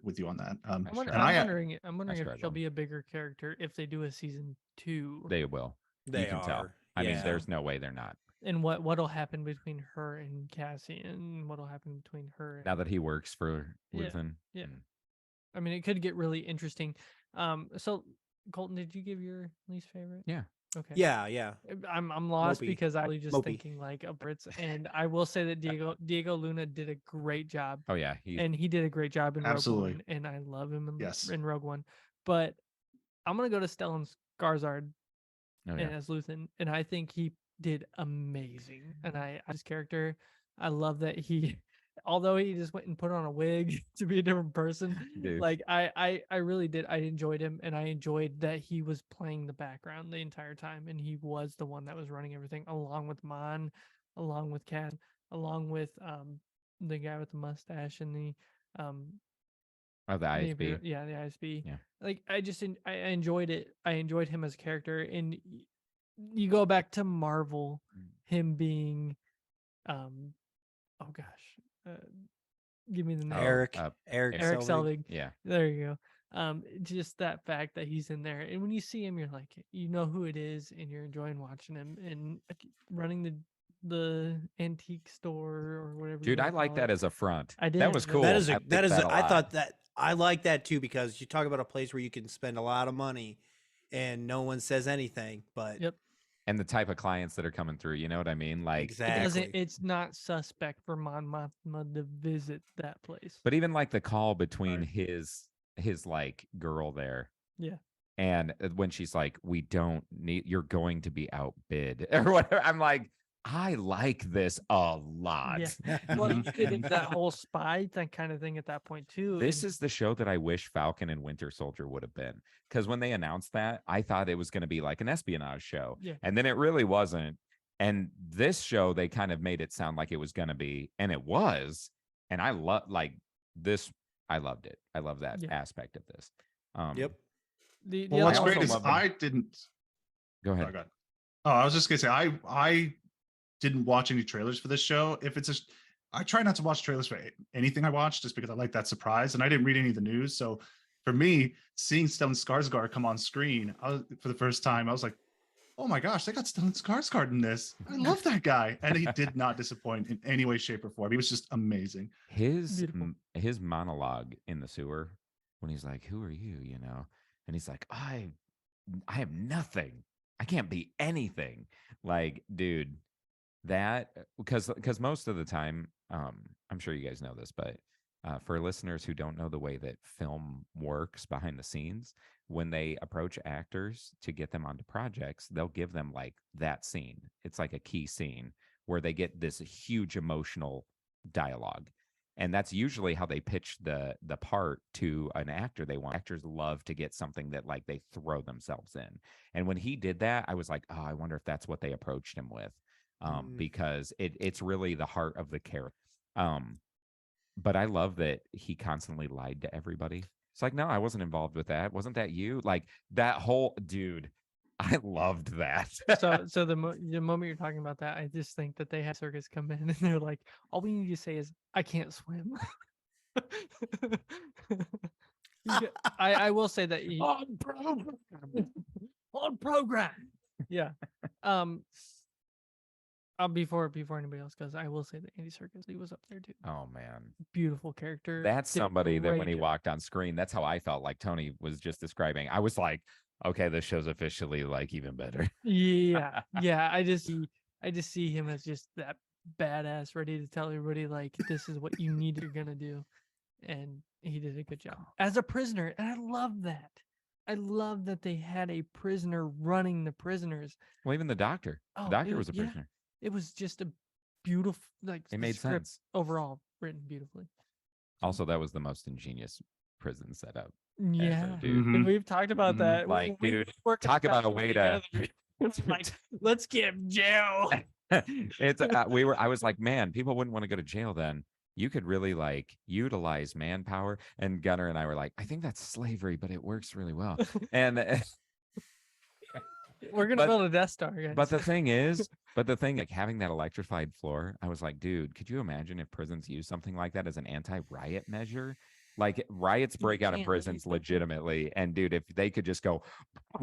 Speaker 6: with you on that.
Speaker 2: I'm wondering if she'll be a bigger character if they do a season 2.
Speaker 4: They will.
Speaker 1: They
Speaker 4: you can
Speaker 1: are.
Speaker 4: tell. I mean, there's no way they're not.
Speaker 2: And what'll happen between her and Cassie, and what'll happen between her and...
Speaker 4: now that he works for Luthen.
Speaker 2: Yeah. I mean, it could get really interesting. So Colton, did you give your least favorite?
Speaker 4: Yeah.
Speaker 2: Okay.
Speaker 1: Yeah.
Speaker 2: I'm lost
Speaker 1: Mopey.
Speaker 2: because I was just
Speaker 1: Mopey.
Speaker 2: thinking like of Brits, and I will say that Diego Luna did a great job.
Speaker 4: Oh yeah,
Speaker 2: he did a great job in
Speaker 6: absolutely.
Speaker 2: Rogue One, and I love him
Speaker 6: Yes.
Speaker 2: in Rogue One. But I'm gonna go to Stellan Skarsgård as Luthen, and I think he did amazing. And his character, I love that he, although he just went and put on a wig to be a different person,
Speaker 4: Dude.
Speaker 2: like I really did. I enjoyed him, and I enjoyed that he was playing the background the entire time, and he was the one that was running everything, along with Mon, along with Cat, along with the guy with the mustache and the
Speaker 4: the ISB.
Speaker 2: the ISB.
Speaker 4: Yeah.
Speaker 2: Like I enjoyed it. I enjoyed him as a character, and you go back to Marvel, him being, oh gosh, give me the name.
Speaker 1: Eric
Speaker 2: Selvig.
Speaker 4: Yeah.
Speaker 2: There you go. Just that fact that he's in there, and when you see him, you're like, you know who it is, and you're enjoying watching him and running the antique store or whatever.
Speaker 4: Dude, I like that as a front.
Speaker 2: I did.
Speaker 4: That was cool.
Speaker 1: I thought that I like that too, because you talk about a place where you can spend a lot of money and no one says anything, but
Speaker 2: Yep.
Speaker 4: And the type of clients that are coming through, you know what I mean? Like
Speaker 1: exactly.
Speaker 2: It's not suspect for Mon Mothma to visit that place.
Speaker 4: But even like the call between his like girl there.
Speaker 2: Yeah.
Speaker 4: And when she's like, you're going to be outbid or whatever. I'm like, I like this a lot.
Speaker 2: Yeah. Well, you did that whole spy kind of thing at that point too.
Speaker 4: This is the show that I wish Falcon and Winter Soldier would have been. Because when they announced that, I thought it was going to be like an espionage show.
Speaker 2: Yeah.
Speaker 4: And then it really wasn't. And this show, they kind of made it sound like it was going to be, and it was. And I love this. I loved it. I love that aspect of this.
Speaker 1: Yep.
Speaker 6: What's great is I didn't.
Speaker 4: Go ahead.
Speaker 6: Oh, I was just gonna say I didn't watch any trailers for this show. I try not to watch trailers for anything I watch, just because I like that surprise. And I didn't read any of the news, so for me, seeing Stellan Skarsgård come on screen for the first time, I was like, "Oh my gosh, they got Stellan Skarsgård in this! I love that guy!" And he did not disappoint in any way, shape, or form. He was just amazing.
Speaker 4: His monologue in the sewer when he's like, "Who are you?" And he's like, "I have nothing. I can't be anything." Like, dude. That because most of the time, I'm sure you guys know this, but For listeners who don't know the way that film works behind the scenes, when they approach actors to get them onto projects, they'll give them like that scene. It's like a key scene where they get this huge emotional dialogue. And that's usually how they pitch the part to an actor they want. Actors love to get something that like they throw themselves in. And when he did that, I was like, oh, I wonder if that's what they approached him with. Because it's really the heart of the character. But I love that he constantly lied to everybody. It's like, no, I wasn't involved with that. Wasn't that you? Like that whole dude. I loved that.
Speaker 2: So the moment you're talking about that, I just think that they had circus come in and they're like, all we need to say is, I can't swim. I will say that
Speaker 4: On program.
Speaker 2: on program. Yeah. Before anybody else goes, I will say that Andy Serkis, he was up there too.
Speaker 4: Oh man.
Speaker 2: Beautiful character.
Speaker 4: That's
Speaker 2: did a
Speaker 4: somebody that when
Speaker 2: great
Speaker 4: he
Speaker 2: job.
Speaker 4: walked on screen, that's how I felt like Tony was just describing. I was like, okay, this show's officially like even better.
Speaker 2: Yeah, yeah. I just see him as just that badass, ready to tell everybody like this is what you need, you're gonna do, and he did a good job as a prisoner, and I love that. I love that they had a prisoner running the prisoners.
Speaker 4: Well, even the doctor.
Speaker 2: Oh,
Speaker 4: The doctor
Speaker 2: it
Speaker 4: was a
Speaker 2: yeah.
Speaker 4: prisoner.
Speaker 2: It was just a beautiful, like
Speaker 4: It
Speaker 2: the
Speaker 4: made
Speaker 2: script
Speaker 4: sense.
Speaker 2: overall, written beautifully.
Speaker 4: Also, that was the most ingenious prison setup.
Speaker 2: Yeah,
Speaker 4: dude.
Speaker 2: and we've talked about that.
Speaker 4: Like,
Speaker 2: We
Speaker 4: dude,
Speaker 2: worked
Speaker 4: talk about a
Speaker 2: on
Speaker 4: way to.
Speaker 2: It's like, let's get jail.
Speaker 4: It's I was like, man, people wouldn't want to go to jail then. You could really like utilize manpower. And Gunnar and I were like, I think that's slavery, but it works really well. And
Speaker 2: We're gonna build a Death Star, guys.
Speaker 4: But the thing, like having that electrified floor, I was like, dude, could you imagine if prisons use something like that as an anti-riot measure? Like riots break out in
Speaker 2: can't
Speaker 4: prisons
Speaker 2: leave.
Speaker 4: legitimately. And dude, if they could just go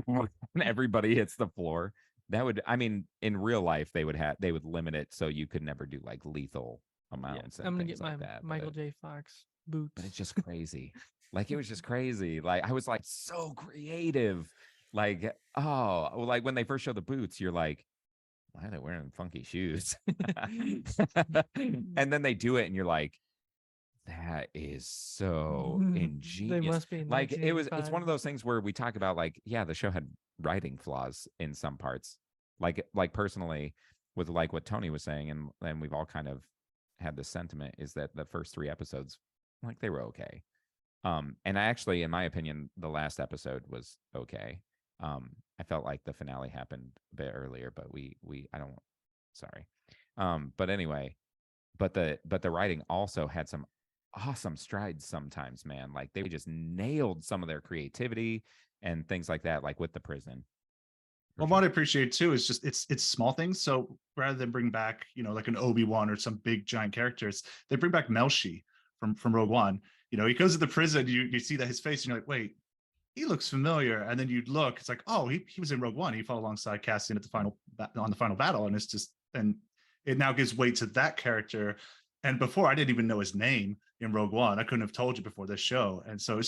Speaker 4: and everybody hits the floor, that would, I mean, in real life, they would limit it so you could never do like lethal amounts.
Speaker 2: I'm
Speaker 4: And
Speaker 2: gonna
Speaker 4: things
Speaker 2: get my
Speaker 4: like that.
Speaker 2: Michael J. Fox boots.
Speaker 4: But it's just crazy. Like it was just crazy. Like I was like so creative. Like, oh, like when they first show the boots, you're like, why are they wearing funky shoes? And then they do it, and you're like, that is so ingenious.
Speaker 2: They must be in
Speaker 4: Like it's one
Speaker 2: 1985.
Speaker 4: of those things where we talk about like, yeah, the show had writing flaws in some parts. Like personally, with like what Tony was saying, and we've all kind of had this sentiment is that the first 3 episodes, like they were okay. And I actually, in my opinion, the last episode was okay. I felt like the finale happened a bit earlier, but sorry. But anyway, but the writing also had some awesome strides sometimes, man. Like they just nailed some of their creativity and things like that, like with the prison.
Speaker 6: Well, what I appreciate too is just it's small things. So rather than bring back, like an Obi-Wan or some big giant characters, they bring back Melshi from Rogue One. He goes to the prison, you see that his face, and you're like, wait, he looks familiar. And then you look, it's like, oh, he was in Rogue One. He fought alongside Cassian at on the final battle. And it's just, and it now gives weight to that character. And before I didn't even know his name in Rogue One. I couldn't have told you before this show. And so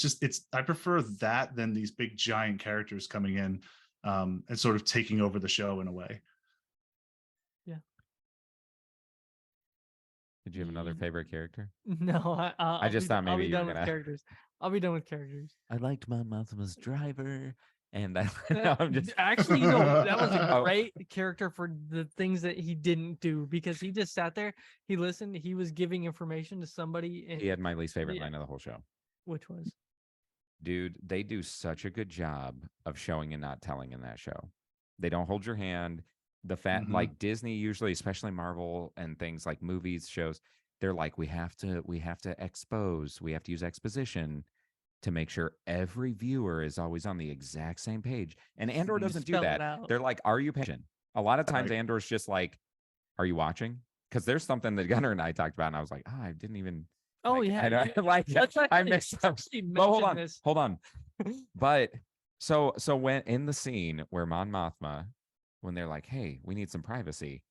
Speaker 6: I prefer that than these big giant characters coming in and sort of taking over the show in a way.
Speaker 2: Yeah.
Speaker 4: Did you have another favorite character?
Speaker 2: No,
Speaker 4: I just thought maybe you were gonna.
Speaker 2: Characters. I'll be done with characters.
Speaker 4: I liked Mon Mothma's driver, and I'm just
Speaker 2: Actually, that was a great character for the things that he didn't do, because he just sat there, he listened, he was giving information to somebody. And
Speaker 4: he had my least favorite line of the whole show.
Speaker 2: Which was?
Speaker 4: Dude, they do such a good job of showing and not telling in that show. They don't hold your hand. The fact, like Disney usually, especially Marvel and things like movies, shows, they're like, we have to expose, we have to use exposition to make sure every viewer is always on the exact same page. And Andor doesn't do that. They're like, are you patient? A lot of times Andor's just like, are you watching? Because there's something that Gunnar and I talked about, and I was like, oh, I didn't even.
Speaker 2: Oh,
Speaker 4: like,
Speaker 2: yeah.
Speaker 4: I missed up. But hold on. But so when in the scene where Mon Mothma, when they're like, hey, we need some privacy,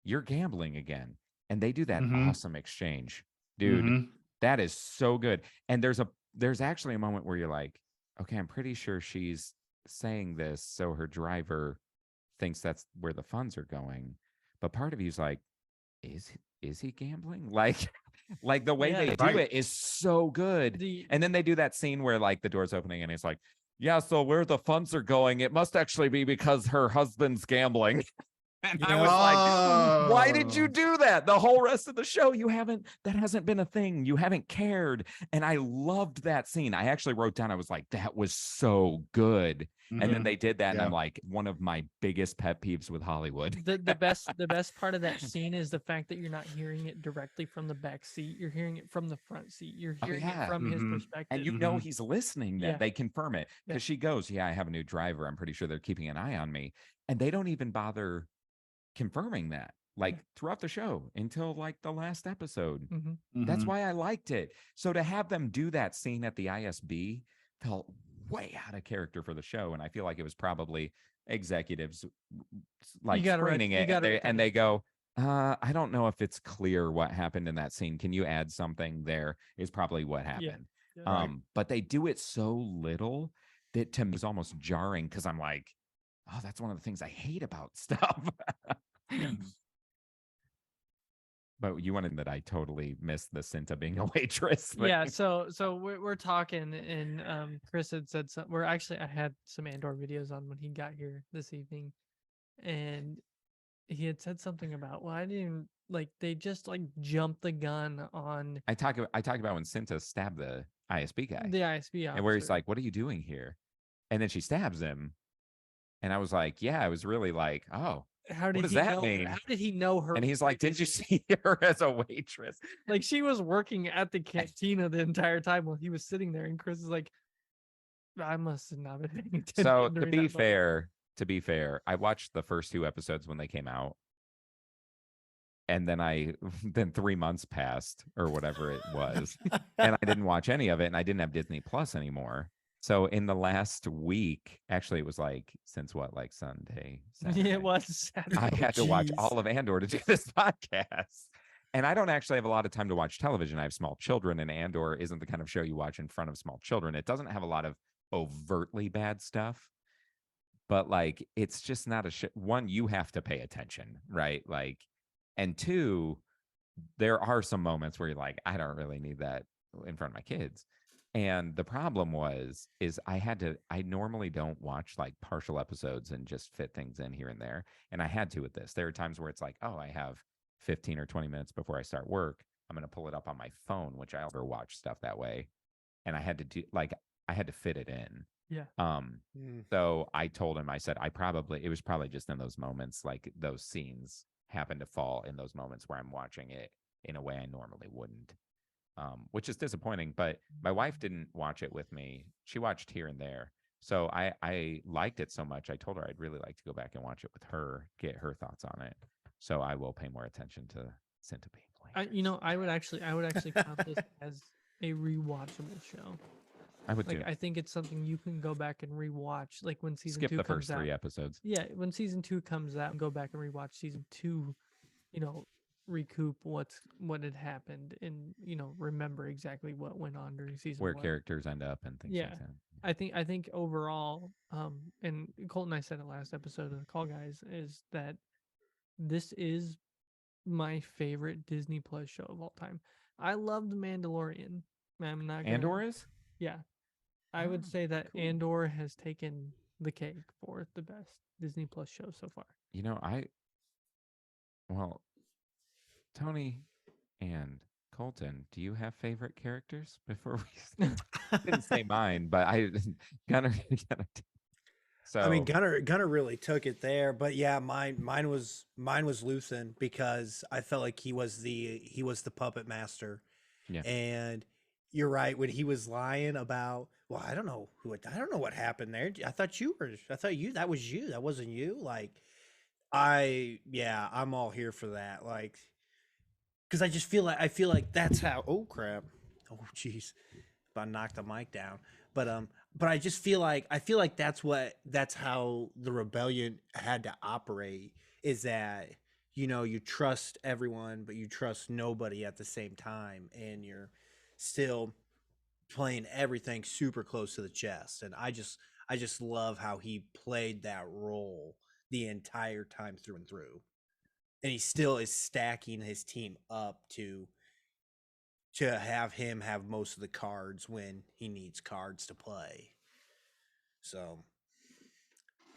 Speaker 4: you're gambling again. And they do that awesome exchange. Dude, that is so good. And there's actually a moment where you're like, okay, I'm pretty sure she's saying this so her driver thinks that's where the funds are going. But part of you's like, is he gambling? Like, Like the way
Speaker 2: Yeah.
Speaker 4: they do
Speaker 6: Right.
Speaker 4: it is so good. And then they do that scene where like the door's opening and it's like, yeah, so where the funds are going, it must actually be because her husband's gambling. And I was like, why did you do that? The whole rest of the show, that hasn't been a thing. You haven't cared. And I loved that scene. I actually wrote down, I was like, that was so good. And then they did that. And I'm like, one of my biggest pet peeves with Hollywood.
Speaker 2: The best part of that scene is the fact that you're not hearing it directly from the back seat. You're hearing it from the front seat. You're hearing it from his perspective.
Speaker 4: And you know he's listening. That
Speaker 2: Yeah.
Speaker 4: they confirm it because she goes, yeah, I have a new driver. I'm pretty sure they're keeping an eye on me. And they don't even bother confirming that like throughout the show until like the last episode. That's why I liked it. So to have them do that scene at the ISB felt way out of character for the show. And I feel like it was probably executives like screening it and they go, I don't know if it's clear what happened in that scene. Can you add something there? Is probably what happened. But they do it so little that to me is almost jarring because I'm like, oh, that's one of the things I hate about stuff. But you wanted that I totally missed the Cinta being a waitress thing.
Speaker 2: Yeah, so we're talking, and Chris had said something. I had some Andor videos on when he got here this evening, and he had said something about, well, I didn't like they just like jumped the gun on.
Speaker 4: I talk about when Cinta stabbed the ISB guy,
Speaker 2: the ISB officer.
Speaker 4: And where he's like, "What are you doing here?" And then she stabs him, and I was like, "Yeah," I was really like, "Oh."
Speaker 2: How did
Speaker 4: what does
Speaker 2: he
Speaker 4: that
Speaker 2: know,
Speaker 4: mean?
Speaker 2: How did he know her?
Speaker 4: And he's like, did you see her as a waitress?
Speaker 2: Like she was working at the cantina the entire time while he was sitting there. And Chris is like, I must have not been paying attention.
Speaker 4: So to be fair, I watched the first 2 episodes when they came out. And then 3 months passed or whatever it was. And I didn't watch any of it. And I didn't have Disney Plus anymore. So in the last week, actually, it was like since what, like Sunday?
Speaker 2: Yeah, it was Saturday.
Speaker 4: I had to watch all of Andor to do this podcast. And I don't actually have a lot of time to watch television. I have small children, and Andor isn't the kind of show you watch in front of small children. It doesn't have a lot of overtly bad stuff, but like it's just not a show. One, you have to pay attention, right? Like, and 2, there are some moments where you're like, I don't really need that in front of my kids. And the problem is I normally don't watch like partial episodes and just fit things in here and there. And I had to with this. There are times where it's like, oh, I have 15 or 20 minutes before I start work. I'm going to pull it up on my phone, which I never watch stuff that way. And I had to fit it in.
Speaker 2: Yeah.
Speaker 4: So I told him, I said, it was probably just in those moments, like those scenes happen to fall in those moments where I'm watching it in a way I normally wouldn't. Which is disappointing, but my wife didn't watch it with me. She watched here and there. So I liked it so much. I told her I'd really like to go back and watch it with her, get her thoughts on it. So I will pay more attention to Cinta being
Speaker 2: I would actually count this as a rewatchable show.
Speaker 4: I would
Speaker 2: like,
Speaker 4: too.
Speaker 2: I think it's something you can go back and rewatch, like when season 2
Speaker 4: Skip the
Speaker 2: comes
Speaker 4: first 3
Speaker 2: out.
Speaker 4: episodes.
Speaker 2: Yeah, when season 2 comes out, go back and rewatch season 2. Recoup what had happened and remember exactly what went on during season
Speaker 4: where
Speaker 2: 1.
Speaker 4: Characters end up and things like that.
Speaker 2: I think overall, and Colton and I said it last episode of the Call Guys, is that this is my favorite Disney Plus show of all time. I love The Mandalorian. I'm not gonna,
Speaker 4: Andor is?
Speaker 2: Yeah. I would say that cool. Andor has taken the cake for the best Disney Plus show so far.
Speaker 4: Tony and Colton, do you have favorite characters? Before we didn't say mine, but Gunner. So
Speaker 1: I mean, Gunner really took it there, but yeah, mine was Luthen because I felt like he was the puppet master.
Speaker 4: Yeah.
Speaker 1: And you're right when he was lying about, well, I don't know what happened there. That was you. That wasn't you. Like, I'm all here for that. Like, because I feel like that's how. Oh crap! Oh jeez, about knocked the mic down. But I just feel like that's how the rebellion had to operate. Is that you trust everyone, but you trust nobody at the same time, and you're still playing everything super close to the chest. And I just love how he played that role the entire time through and through. And he still is stacking his team up to to have him have most of the cards when he needs cards to play. So,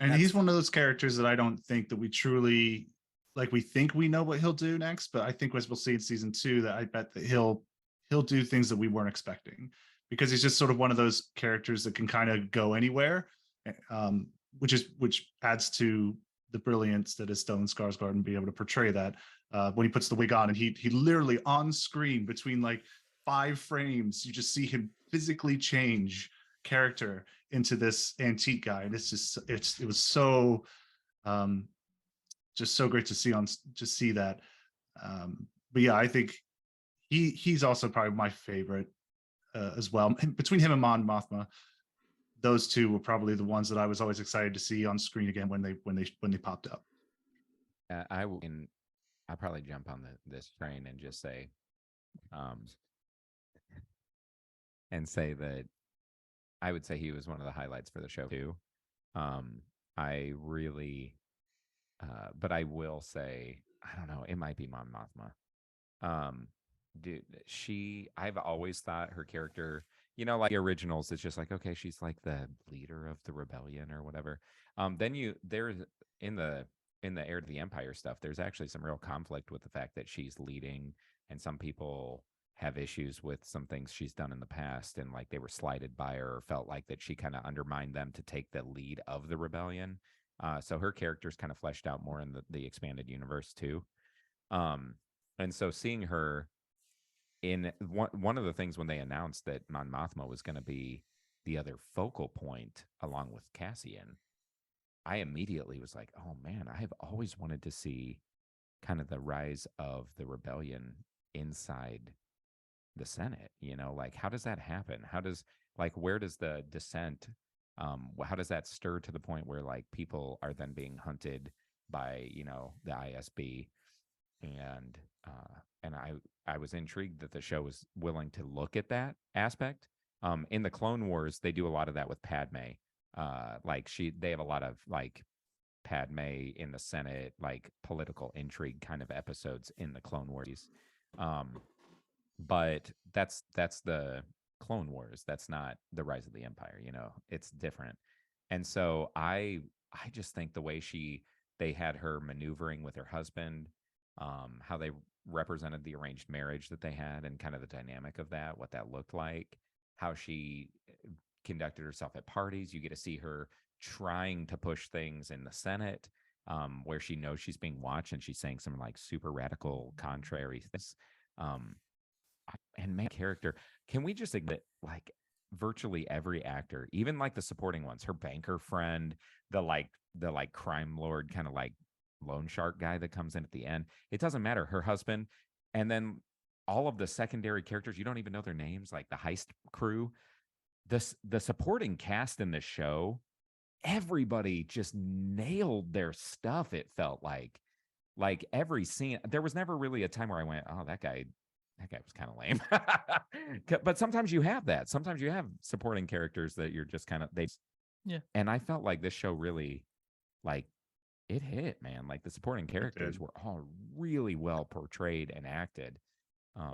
Speaker 6: And
Speaker 1: That's-
Speaker 6: he's one of those characters that I don't think that we truly like. We think we know what he'll do next, but I think as we'll see in season 2, that I bet that he'll do things that we weren't expecting, because he's just sort of one of those characters that can kind of go anywhere, which adds to the brilliance that is Stellan Skarsgård and be able to portray that when he puts the wig on, and he literally on screen between like 5 frames, you just see him physically change character into this antique guy, and it's just it was so just so great to see that. But yeah, I think he's also probably my favorite as well. Between him and Mon Mothma, those two were probably the ones that I was always excited to see on screen again when they popped up.
Speaker 4: I'll probably jump on this train and just say, and say that I would say he was one of the highlights for the show too. I really, but I will say, I don't know, it might be Mon Mothma. Dude, I've always thought her character, like the originals, it's just like, okay, she's like the leader of the rebellion or whatever. Then there's in the Heir to the Empire stuff, there's actually some real conflict with the fact that she's leading, and some people have issues with some things she's done in the past, and like they were slighted by her or felt like that she kind of undermined them to take the lead of the rebellion. So her character's kind of fleshed out more in the expanded universe too. And so seeing her in one of the things when they announced that Mon Mothma was going to be the other focal point along with Cassian, I immediately was like, oh man, I have always wanted to see kind of the rise of the rebellion inside the Senate. Like how does that happen? Where does the dissent, how does that stir to the point where like people are then being hunted by, the ISB? And I was intrigued that the show was willing to look at that aspect. In the Clone Wars, they do a lot of that with Padme. They have a lot of like Padme in the Senate, like political intrigue kind of episodes in the Clone Wars. But that's the Clone Wars. That's not the Rise of the Empire. It's different. And so I just think the way they had her maneuvering with her husband, how they represented the arranged marriage that they had and kind of the dynamic of that, what that looked like, how she conducted herself at parties. You get to see her trying to push things in the Senate, where she knows she's being watched and she's saying some like super radical contrary things. And main character, can we just admit like virtually every actor, even like the supporting ones, her banker friend, the crime lord kind of like loan shark guy that comes in at the end, it doesn't matter, her husband, and then all of the secondary characters, you don't even know their names, like the heist crew, the supporting cast in the show, everybody just nailed their stuff. It felt like every scene, there was never really a time where I went, oh, that guy was kind of lame. But sometimes you have that. Sometimes you have supporting characters that you're just kind of
Speaker 2: Yeah.
Speaker 4: And I felt like this show really, like, it hit, man. Like the supporting characters were all really well portrayed and acted.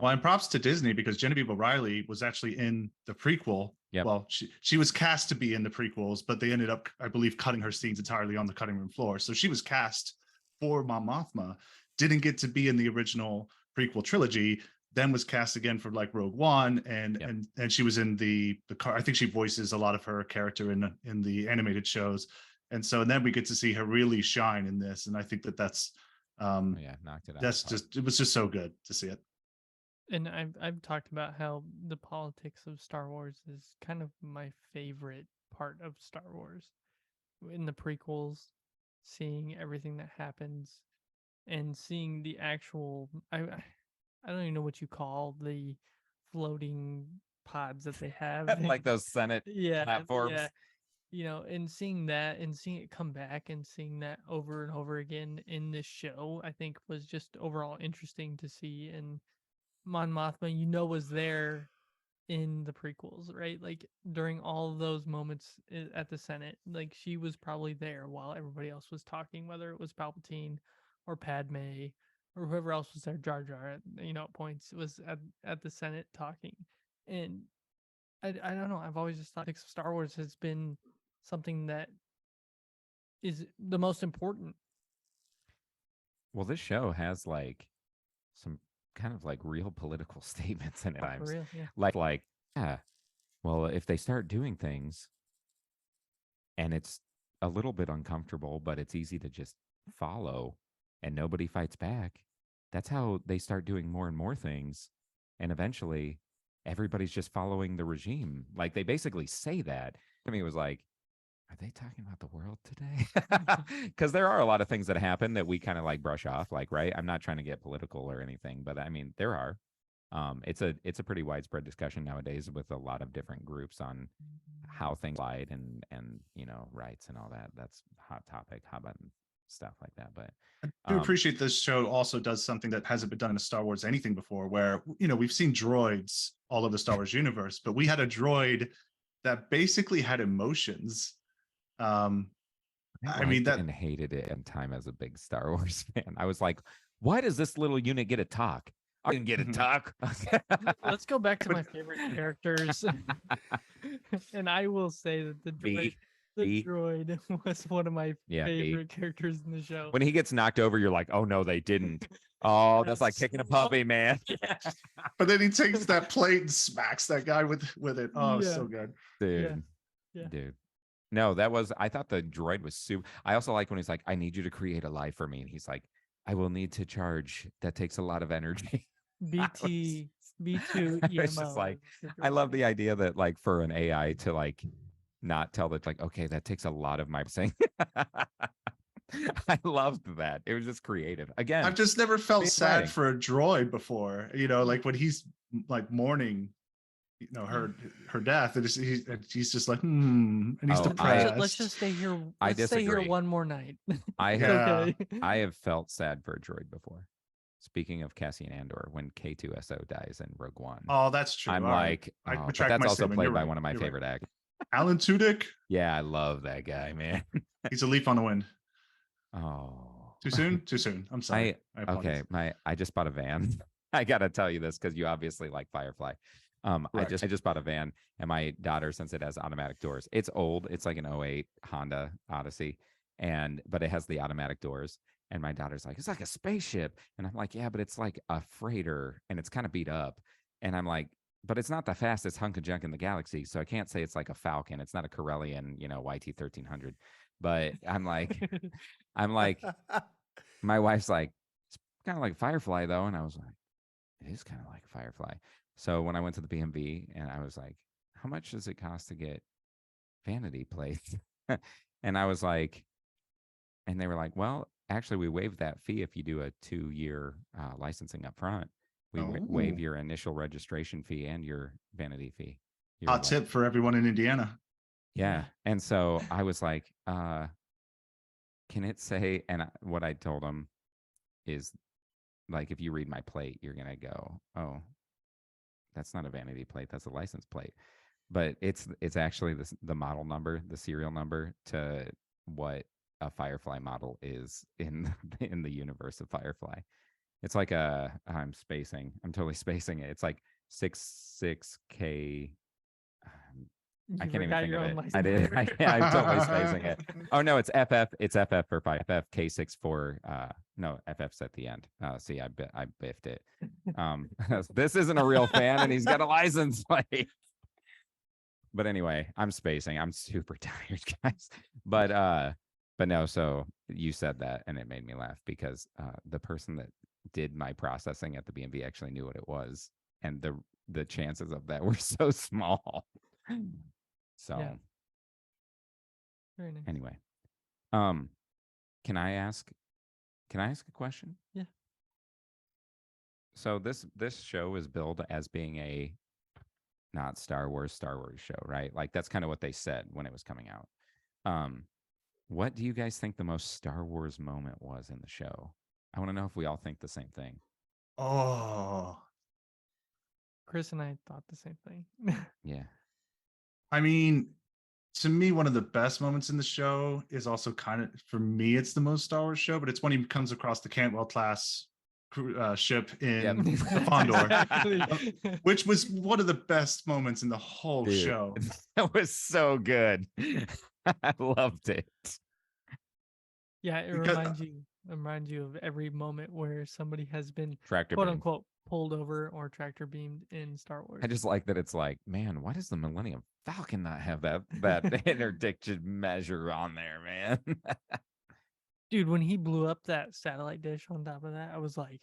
Speaker 6: Well, and props to Disney, because Genevieve O'Reilly was actually in the prequel.
Speaker 4: Yep.
Speaker 6: Well, she was cast to be in the prequels, but they ended up, I believe, cutting her scenes entirely on the cutting room floor. So she was cast for Mon Mothma, didn't get to be in the original prequel trilogy, then was cast again for like Rogue One, and she was in the car. I think she voices a lot of her character in the animated shows, and then we get to see her really shine in this, and I think that's
Speaker 4: knocked it out.
Speaker 6: It was just so good to see it.
Speaker 2: And I've talked about how the politics of Star Wars is kind of my favorite part of Star Wars. In the prequels, seeing everything that happens and seeing the actual, I don't even know what you call the floating pods that they have.
Speaker 4: Like those Senate platforms.
Speaker 2: Yeah. And seeing that and seeing it come back and seeing that over and over again in this show, I think was just overall interesting to see. And Mon Mothma, was there in the prequels, right? Like during all of those moments at the Senate, like she was probably there while everybody else was talking, whether it was Palpatine or Padme or whoever else was there, Jar Jar, at points was at the Senate talking, and I don't know. I've always just thought Star Wars has been something that is the most important.
Speaker 4: Well, this show has like some kind of like real political statements in it.
Speaker 2: For real, yeah.
Speaker 4: Like, yeah. Well, if they start doing things and it's a little bit uncomfortable, but it's easy to just follow and nobody fights back, that's how they start doing more and more things. And eventually everybody's just following the regime. Like they basically say that. I mean, it was like, are they talking about the world today? Because there are a lot of things that happen that we kind of like brush off, like, right? I'm not trying to get political or anything, but I mean, there are. It's a pretty widespread discussion nowadays with a lot of different groups on how things slide and rights and all that. That's a hot topic, how about stuff like that. But
Speaker 6: I do appreciate this show also does something that hasn't been done in a Star Wars anything before, where we've seen droids all over the Star Wars universe, but we had a droid that basically had emotions. I mean that,
Speaker 4: and hated it in time as a big Star Wars fan. I was like, why does this little unit get a talk? I didn't get a talk.
Speaker 2: Let's go back to my favorite characters. And I will say that the droid was one of my favorite characters in the show.
Speaker 4: When he gets knocked over, you're like, oh no, they didn't. Oh, that's like kicking a puppy, man.
Speaker 6: But then he takes that plate and smacks that guy with it. Oh,
Speaker 2: Yeah.
Speaker 6: so good.
Speaker 4: Dude.
Speaker 2: Yeah.
Speaker 4: Dude. No, I thought the droid was super. I also like when he's like, I need you to create a life for me. And he's like, I will need to charge. That takes a lot of energy.
Speaker 2: B2
Speaker 4: It's just like, I love the idea that like for an AI to like not tell that like, okay, that takes a lot of my saying. I loved that. It was just creative. Again,
Speaker 6: I've just never felt
Speaker 4: it's
Speaker 6: sad
Speaker 4: exciting.
Speaker 6: for a droid before, like when he's like mourning, her death, and he's just like, and he's depressed.
Speaker 2: Let's just stay here.
Speaker 4: I
Speaker 2: Let's stay here
Speaker 4: disagree.
Speaker 2: one more night.
Speaker 4: I have felt sad for a droid before. Speaking of Cassian Andor, when K2SO dies in Rogue One.
Speaker 6: Oh, that's true.
Speaker 4: I'm
Speaker 6: All
Speaker 4: like,
Speaker 6: right.
Speaker 4: but that's also
Speaker 6: statement.
Speaker 4: played
Speaker 6: You're
Speaker 4: by
Speaker 6: right.
Speaker 4: one of my
Speaker 6: You're
Speaker 4: favorite
Speaker 6: right.
Speaker 4: actors.
Speaker 6: Alan Tudyk.
Speaker 4: Yeah, I love that guy, man.
Speaker 6: He's a leaf on the wind.
Speaker 4: Oh,
Speaker 6: Too soon? Too soon. I'm sorry.
Speaker 4: I just bought a van. I gotta tell you this because you obviously like Firefly. I just bought a van, and my daughter, since it has automatic doors, it's old. It's like an '08 Honda Odyssey, but it has the automatic doors. And my daughter's like, it's like a spaceship. And I'm like, yeah, but it's like a freighter and it's kind of beat up. And I'm like, but it's not the fastest hunk of junk in the galaxy. So I can't say it's like a Falcon. It's not a Corellian, YT 1300. But I'm like, my wife's like, it's kind of like Firefly though. And I was like, it is kind of like Firefly. So when I went to the BMV and I was like, how much does it cost to get vanity plates? And I was like, and they were like, well, actually, we waive that fee if you do a 2-year licensing up front. We waive your initial registration fee and your vanity fee.
Speaker 6: Hot tip for everyone in Indiana.
Speaker 4: Yeah. And so I was like, can it say, and what I told them is like, if you read my plate, you're going to go, oh, that's not a vanity plate. That's a license plate. But it's actually the model number, the serial number to what a Firefly model is in the universe of Firefly. It's like I'm totally spacing it. It's like 66K. I can't even think of it. I did. I'm totally spacing it. Oh no, it's FF. It's FF for FF K64. No, FF's at the end. See, I biffed it. This isn't a real fan, and he's got a license plate. But anyway, I'm spacing. I'm super tired, guys. But no, so you said that and it made me laugh because the person that did my processing at the BMV actually knew what it was. And the chances of that were so small. So
Speaker 2: yeah. Very nice.
Speaker 4: Anyway, can I ask a question?
Speaker 2: Yeah.
Speaker 4: So this show is billed as being a not Star Wars show, right? Like that's kind of what they said when it was coming out. What do you guys think the most Star Wars moment was in the show? I want to know if we all think the same thing.
Speaker 6: Oh,
Speaker 2: Chris and I thought the same thing.
Speaker 4: Yeah.
Speaker 6: I mean, to me, one of the best moments in the show is also kind of, for me, it's the most Star Wars show, but it's when he comes across the Cantwell class ship in
Speaker 4: Yep.
Speaker 6: the Fondor,
Speaker 2: Exactly.
Speaker 6: which was one of the best moments in the whole
Speaker 4: Dude,
Speaker 6: show.
Speaker 4: that was so good. I loved it.
Speaker 2: Yeah, it
Speaker 6: Because-
Speaker 2: reminds you of every moment where somebody has been
Speaker 4: Tractor
Speaker 2: quote
Speaker 4: beam.
Speaker 2: unquote pulled over or tractor beamed in Star Wars.
Speaker 4: I just like that it's like, man, why does the Millennium Falcon not have that interdiction measure on there, man?
Speaker 2: Dude, when he blew up that satellite dish on top of that, I was like,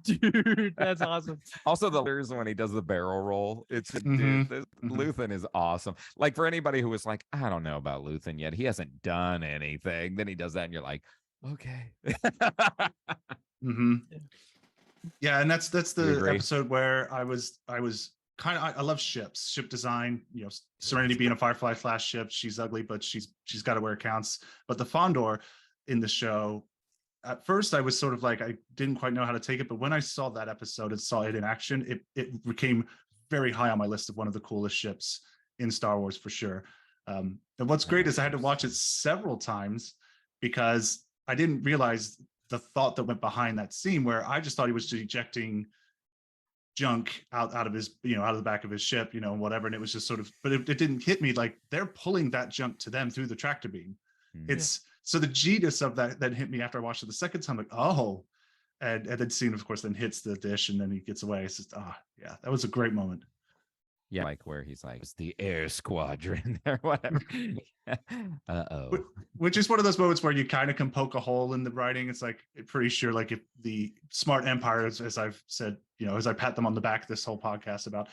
Speaker 2: dude, that's awesome.
Speaker 4: Also, the letters when he does the barrel roll, it's
Speaker 6: Mhm,
Speaker 4: dude, this,
Speaker 6: mhm.
Speaker 4: Luthen is awesome. Like for anybody who was like, I don't know about Luthen yet, he hasn't done anything. Then he does that, and you're like, okay.
Speaker 6: Mm-hmm.
Speaker 2: Yeah.
Speaker 6: Yeah, and that's
Speaker 4: You
Speaker 6: the
Speaker 4: agree?
Speaker 6: episode where I was kind of I love ships, ship design. You know, Serenity being a Firefly Flash ship, she's ugly, but she's got it where it counts. But the Fondor in the show, at first I was sort of like I didn't quite know how to take it, but when I saw that episode and saw it in action, it became very high on my list of one of the coolest ships in Star Wars for sure. And what's great is I had to watch it several times because I didn't realize the thought that went behind that scene, where I just thought he was ejecting junk out of his, out of the back of his ship, whatever. And it was just sort of, but it didn't hit me like they're pulling that junk to them through the tractor beam. It's so the genius of that hit me after I watched it the second time, like, oh, and then scene, of course, then hits the dish and then he gets away. It's just, yeah, that was a great moment.
Speaker 4: Yeah, like where he's like, it's the air squadron or whatever. Uh-oh.
Speaker 6: Which is one of those moments where you kind of can poke a hole in the writing. It's like, pretty sure, like if the smart empire, as I've said, as I pat them on the back this whole podcast about,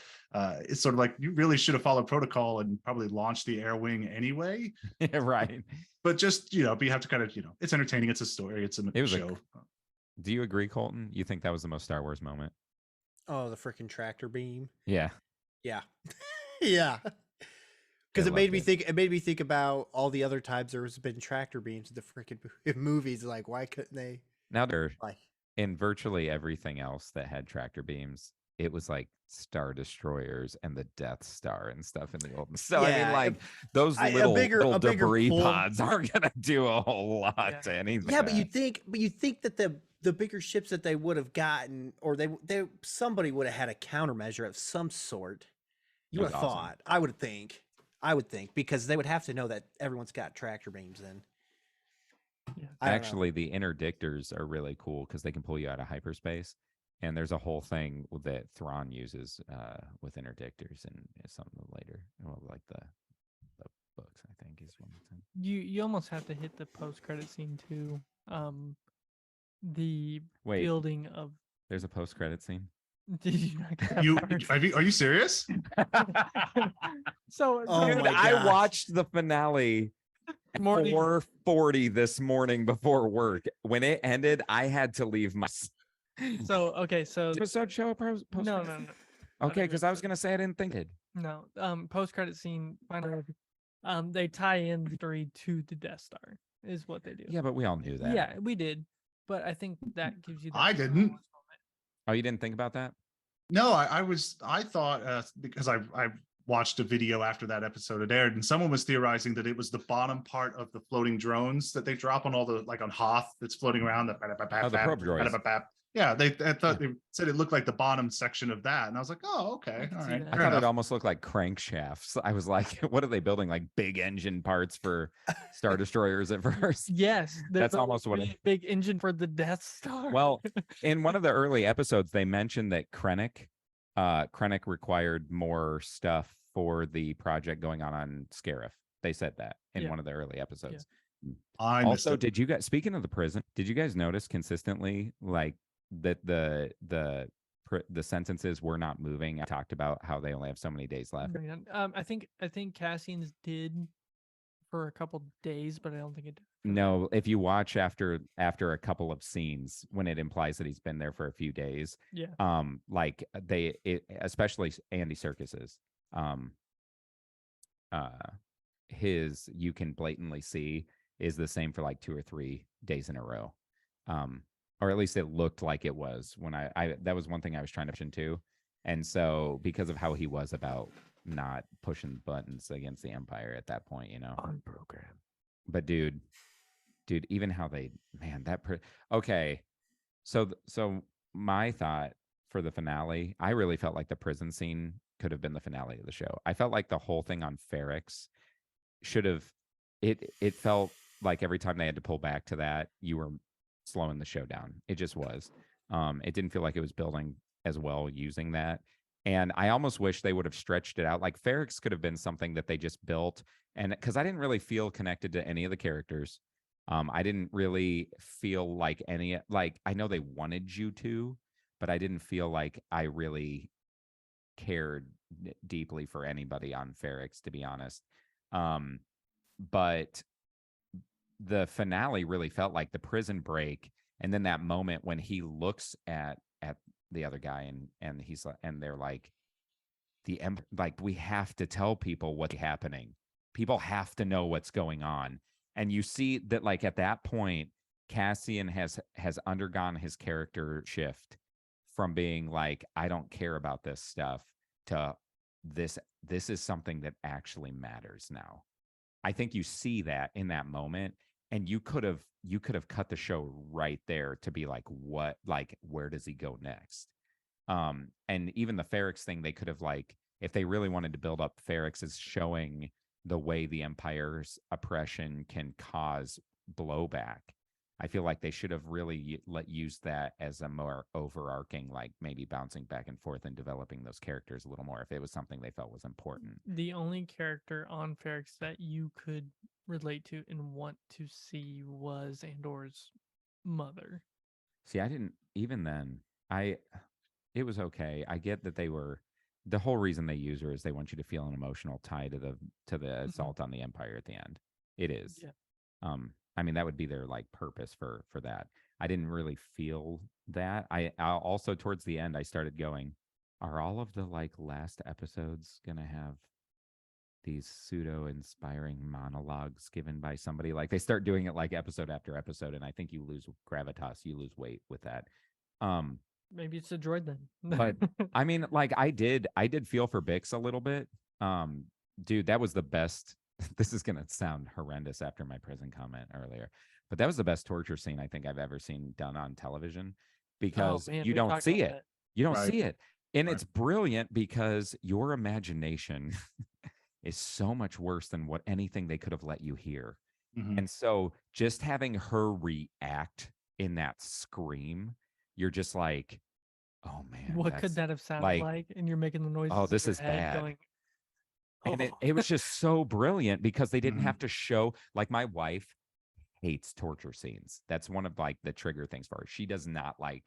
Speaker 6: it's sort of like, you really should have followed protocol and probably launched the air wing anyway.
Speaker 4: Right.
Speaker 6: But just, you have to kind of, it's entertaining. It's a story. It's a show.
Speaker 4: Do you agree, Colton? You think that was the most Star Wars moment?
Speaker 1: Oh, the freaking tractor beam.
Speaker 4: Yeah.
Speaker 1: Yeah. Yeah. Because
Speaker 4: I
Speaker 1: it made
Speaker 4: loved
Speaker 1: me
Speaker 4: it.
Speaker 1: think. It made me think about all the other times there has been tractor beams in the freaking movies. Like, why couldn't they?
Speaker 4: Now they're
Speaker 1: Like,
Speaker 4: in virtually everything else that had tractor beams. It was like Star Destroyers and the Death Star and stuff in the old. So I mean,
Speaker 1: Yeah,
Speaker 4: like those
Speaker 1: a
Speaker 4: little
Speaker 1: bigger
Speaker 4: debris
Speaker 1: pull.
Speaker 4: pods aren't gonna do a whole lot
Speaker 2: Yeah.
Speaker 4: to anything.
Speaker 1: yeah, but you think that the bigger ships that they would have gotten, or they somebody would have had a countermeasure of some sort. You would
Speaker 4: That's
Speaker 1: have
Speaker 4: awesome.
Speaker 1: thought. I would think because they would have to know that everyone's got tractor beams in.
Speaker 2: Yeah.
Speaker 1: I don't know.
Speaker 4: Actually, the interdictors are really cool because they can pull you out of hyperspace. And there's a whole thing that Thrawn uses with interdictors and something later. Well, like the books, I think, is one of them.
Speaker 2: You almost have to hit the post credit scene too. The
Speaker 4: Wait,
Speaker 2: building of
Speaker 4: there's a post-credit scene.
Speaker 2: did you not get that part?
Speaker 6: Are you serious?
Speaker 2: So
Speaker 1: Oh
Speaker 4: Dude,
Speaker 1: my
Speaker 4: I
Speaker 1: gosh.
Speaker 4: watched the finale at
Speaker 2: Morning.
Speaker 4: 4:40 this morning before work. When it ended, I had to leave my
Speaker 2: so okay, so
Speaker 4: episode show a post.
Speaker 2: no.
Speaker 4: Okay, because I was gonna say I didn't think it.
Speaker 2: No, post credit scene. They tie in the story to the Death Star is what they do.
Speaker 4: Yeah, but we all knew that.
Speaker 2: Yeah, we did, but I think that gives you. That
Speaker 6: I
Speaker 2: Star
Speaker 6: didn't.
Speaker 2: Wars
Speaker 4: Oh, you didn't think about that?
Speaker 6: No, I thought because I watched a video after that episode had aired, and someone was theorizing that it was the bottom part of the floating drones that they drop on all the, like on Hoth that's floating around.
Speaker 4: Oh, the probe droids.
Speaker 6: Yeah, I thought they said it looked like the bottom section of that, and I was like, oh, okay,
Speaker 2: I can
Speaker 6: all
Speaker 2: see
Speaker 6: right.
Speaker 2: that.
Speaker 4: I
Speaker 6: fair
Speaker 4: thought it
Speaker 6: enough.
Speaker 4: almost looked like crankshafts. I was like, what are they building? Like big engine parts for Star Destroyers at first?
Speaker 2: Yes,
Speaker 4: That's
Speaker 2: there's a
Speaker 4: almost what
Speaker 2: really big engine for the Death Star.
Speaker 4: Well, in one of the early episodes, they mentioned that Krennic required more stuff for the project going on Scarif. They said that in
Speaker 2: Yeah.
Speaker 4: one of the early episodes.
Speaker 6: I missed
Speaker 4: Also,
Speaker 6: it.
Speaker 4: did you guys, speaking of the prison, did you guys notice consistently like that the sentences were not moving? I talked about how they only have so many days left.
Speaker 2: I think Cassian's did for a couple days, but I don't think it did.
Speaker 4: No, if you watch after a couple of scenes when it implies that he's been there for a few days,
Speaker 2: Yeah.
Speaker 4: like especially Andy Serkis's, his you can blatantly see is the same for like 2 or 3 days in a row, or at least it looked like it was when I that was one thing I was trying to mention too, and so because of how he was about not pushing buttons against the Empire at that point,
Speaker 3: On program.
Speaker 4: but dude, even how they, man, okay. So my thought for the finale, I really felt like the prison scene could have been the finale of the show. I felt like the whole thing on Ferrex should have it felt like every time they had to pull back to that, you were slowing the show down. It just was. It didn't feel like it was building as well using that. And I almost wish they would have stretched it out. Like Ferrex could have been something that they just built. And because I didn't really feel connected to any of the characters. I didn't really feel like I know they wanted you to, but I didn't feel like I really cared deeply for anybody on Ferrex, to be honest. But the finale really felt like the prison break, and then that moment when he looks at the other guy and he's and they're like, like, we have to tell people what's happening. People have to know what's going on. And you see that, like, at that point, Cassian has undergone his character shift from being like, I don't care about this stuff, to this is something that actually matters now. I think you see that in that moment, and you could have cut the show right there to be like, what, like, where does he go next? And even the Ferrex thing, they could have, like, if they really wanted to build up Ferrex as showing the way the Empire's oppression can cause blowback, I feel like they should have really used that as a more overarching, like, maybe bouncing back and forth and developing those characters a little more if it was something they felt was important.
Speaker 2: The only character on Ferrex that you could relate to and want to see was Andor's mother.
Speaker 4: See, I didn't, even then, it was okay. I get that the whole reason they use her is they want you to feel an emotional tie to the assault on the Empire at the end. It is. Yeah. I mean, that would be their, like, purpose for that. I didn't really feel that. I also, towards the end, I started going, are all of the, like, last episodes going to have these pseudo inspiring monologues given by somebody? Like, they start doing it like episode after episode, and I think you lose gravitas, you lose weight with that.
Speaker 2: Maybe it's a droid then.
Speaker 4: But I mean, like, I did feel for Bix a little bit. Dude, that was the best. This is going to sound horrendous after my prison comment earlier, but that was the best torture scene I think I've ever seen done on television, because you don't see it. You don't see it. And it's brilliant because your imagination is so much worse than what anything they could have let you hear.
Speaker 6: Mhm.
Speaker 4: And so just having her react in that scream, you're just like, oh man,
Speaker 2: what could that have sounded like? And you're making the noises.
Speaker 4: Oh, this
Speaker 2: in your
Speaker 4: is
Speaker 2: head
Speaker 4: bad.
Speaker 2: Going,
Speaker 4: and it was just so brilliant because they didn't have to show, like, my wife hates torture scenes. That's one of, like, the trigger things for her. She does not like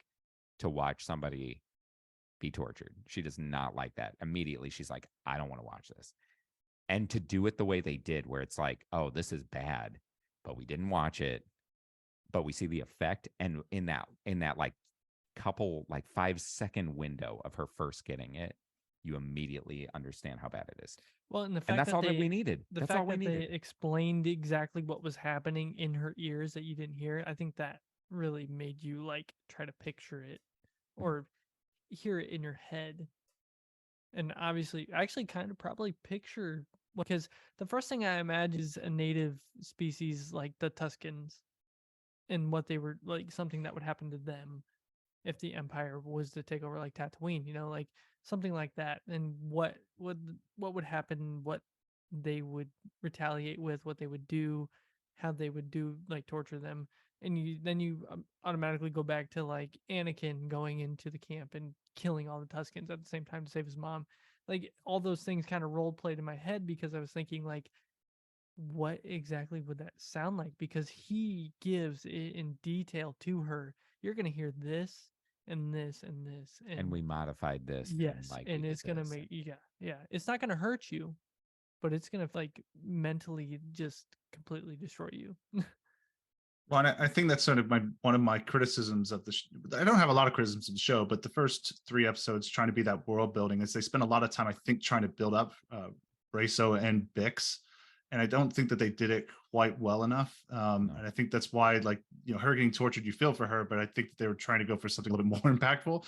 Speaker 4: to watch somebody be tortured. She does not like that. Immediately she's like, I don't want to watch this. And to do it the way they did, where it's like, oh, this is bad, but we didn't watch it, but we see the effect. And in that like couple, like, 5-second window of her first getting it, you immediately understand how bad it is.
Speaker 2: Well, and the fact
Speaker 4: that's
Speaker 2: that
Speaker 4: all that we needed.
Speaker 2: The
Speaker 4: That's
Speaker 2: fact
Speaker 4: all we
Speaker 2: that
Speaker 4: needed.
Speaker 2: they explained exactly what was happening in her ears that you didn't hear, I think that really made you, like, try to picture it or hear it in your head. And obviously, actually, kind of probably picture, because the first thing I imagine is a native species like the Tuscans, and what they were like, something that would happen to them if the Empire was to take over, like Tatooine, like something like that. And what would happen, what they would retaliate with, what they would do, how they would do, like, torture them. And you automatically go back to, like, Anakin going into the camp and killing all the Tuscans at the same time to save his mom. Like, all those things kind of role played in my head, because I was thinking, like, what exactly would that sound like? Because he gives it in detail to her. You're going to hear this and this and this.
Speaker 4: And we modified this.
Speaker 2: Yes. And it's going to make, yeah. It's not going to hurt you, but it's going to, like, mentally just completely destroy you.
Speaker 6: Well, I think that's sort of one of my criticisms of the I don't have a lot of criticisms of the show, but the first 3 episodes trying to be that world building is they spend a lot of time, I think, trying to build up Brasso and Bix. And I don't think that they did it quite well enough. And I think that's why, like, her getting tortured, you feel for her, but I think that they were trying to go for something a little bit more impactful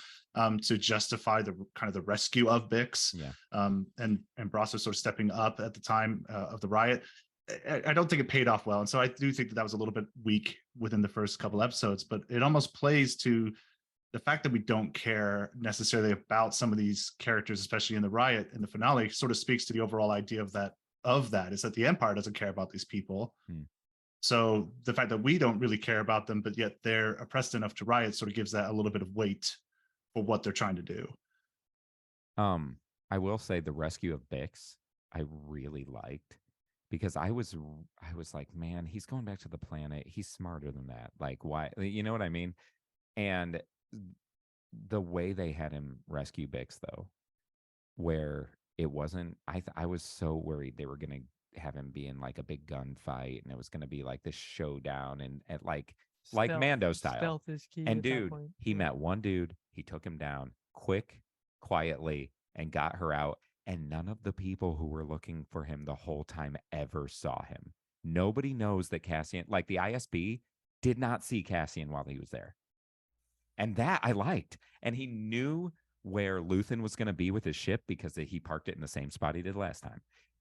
Speaker 6: to justify the kind of the rescue of Bix.
Speaker 4: Yeah.
Speaker 6: And Brasso sort of stepping up at the time of the riot. I don't think it paid off well. And so I do think that that was a little bit weak within the first couple episodes, but it almost plays to the fact that we don't care necessarily about some of these characters, especially in the riot in the finale, sort of speaks to the overall idea of that is that the Empire doesn't care about these people. So the fact that we don't really care about them, but yet they're oppressed enough to riot sort of gives that a little bit of weight for what they're trying to do.
Speaker 4: I will say the rescue of Bix, I really liked, because I was like, man, he's going back to the planet. He's smarter than that. Like, why? You know what I mean? And the way they had him rescue Bix, though, where it wasn't, I was so worried they were going to have him be in like a big gunfight, and it was going to be like this showdown and like Mando style.
Speaker 2: Stealth is key.
Speaker 4: And
Speaker 2: at that
Speaker 4: dude,
Speaker 2: point.
Speaker 4: he met one dude, he took him down quick, quietly, and got her out. And none of the people who were looking for him the whole time ever saw him. Nobody knows that Cassian, like the ISB, did not see Cassian while he was there. And that I liked. And he knew where Luthen was going to be with his ship because he parked it in the same spot he did last time.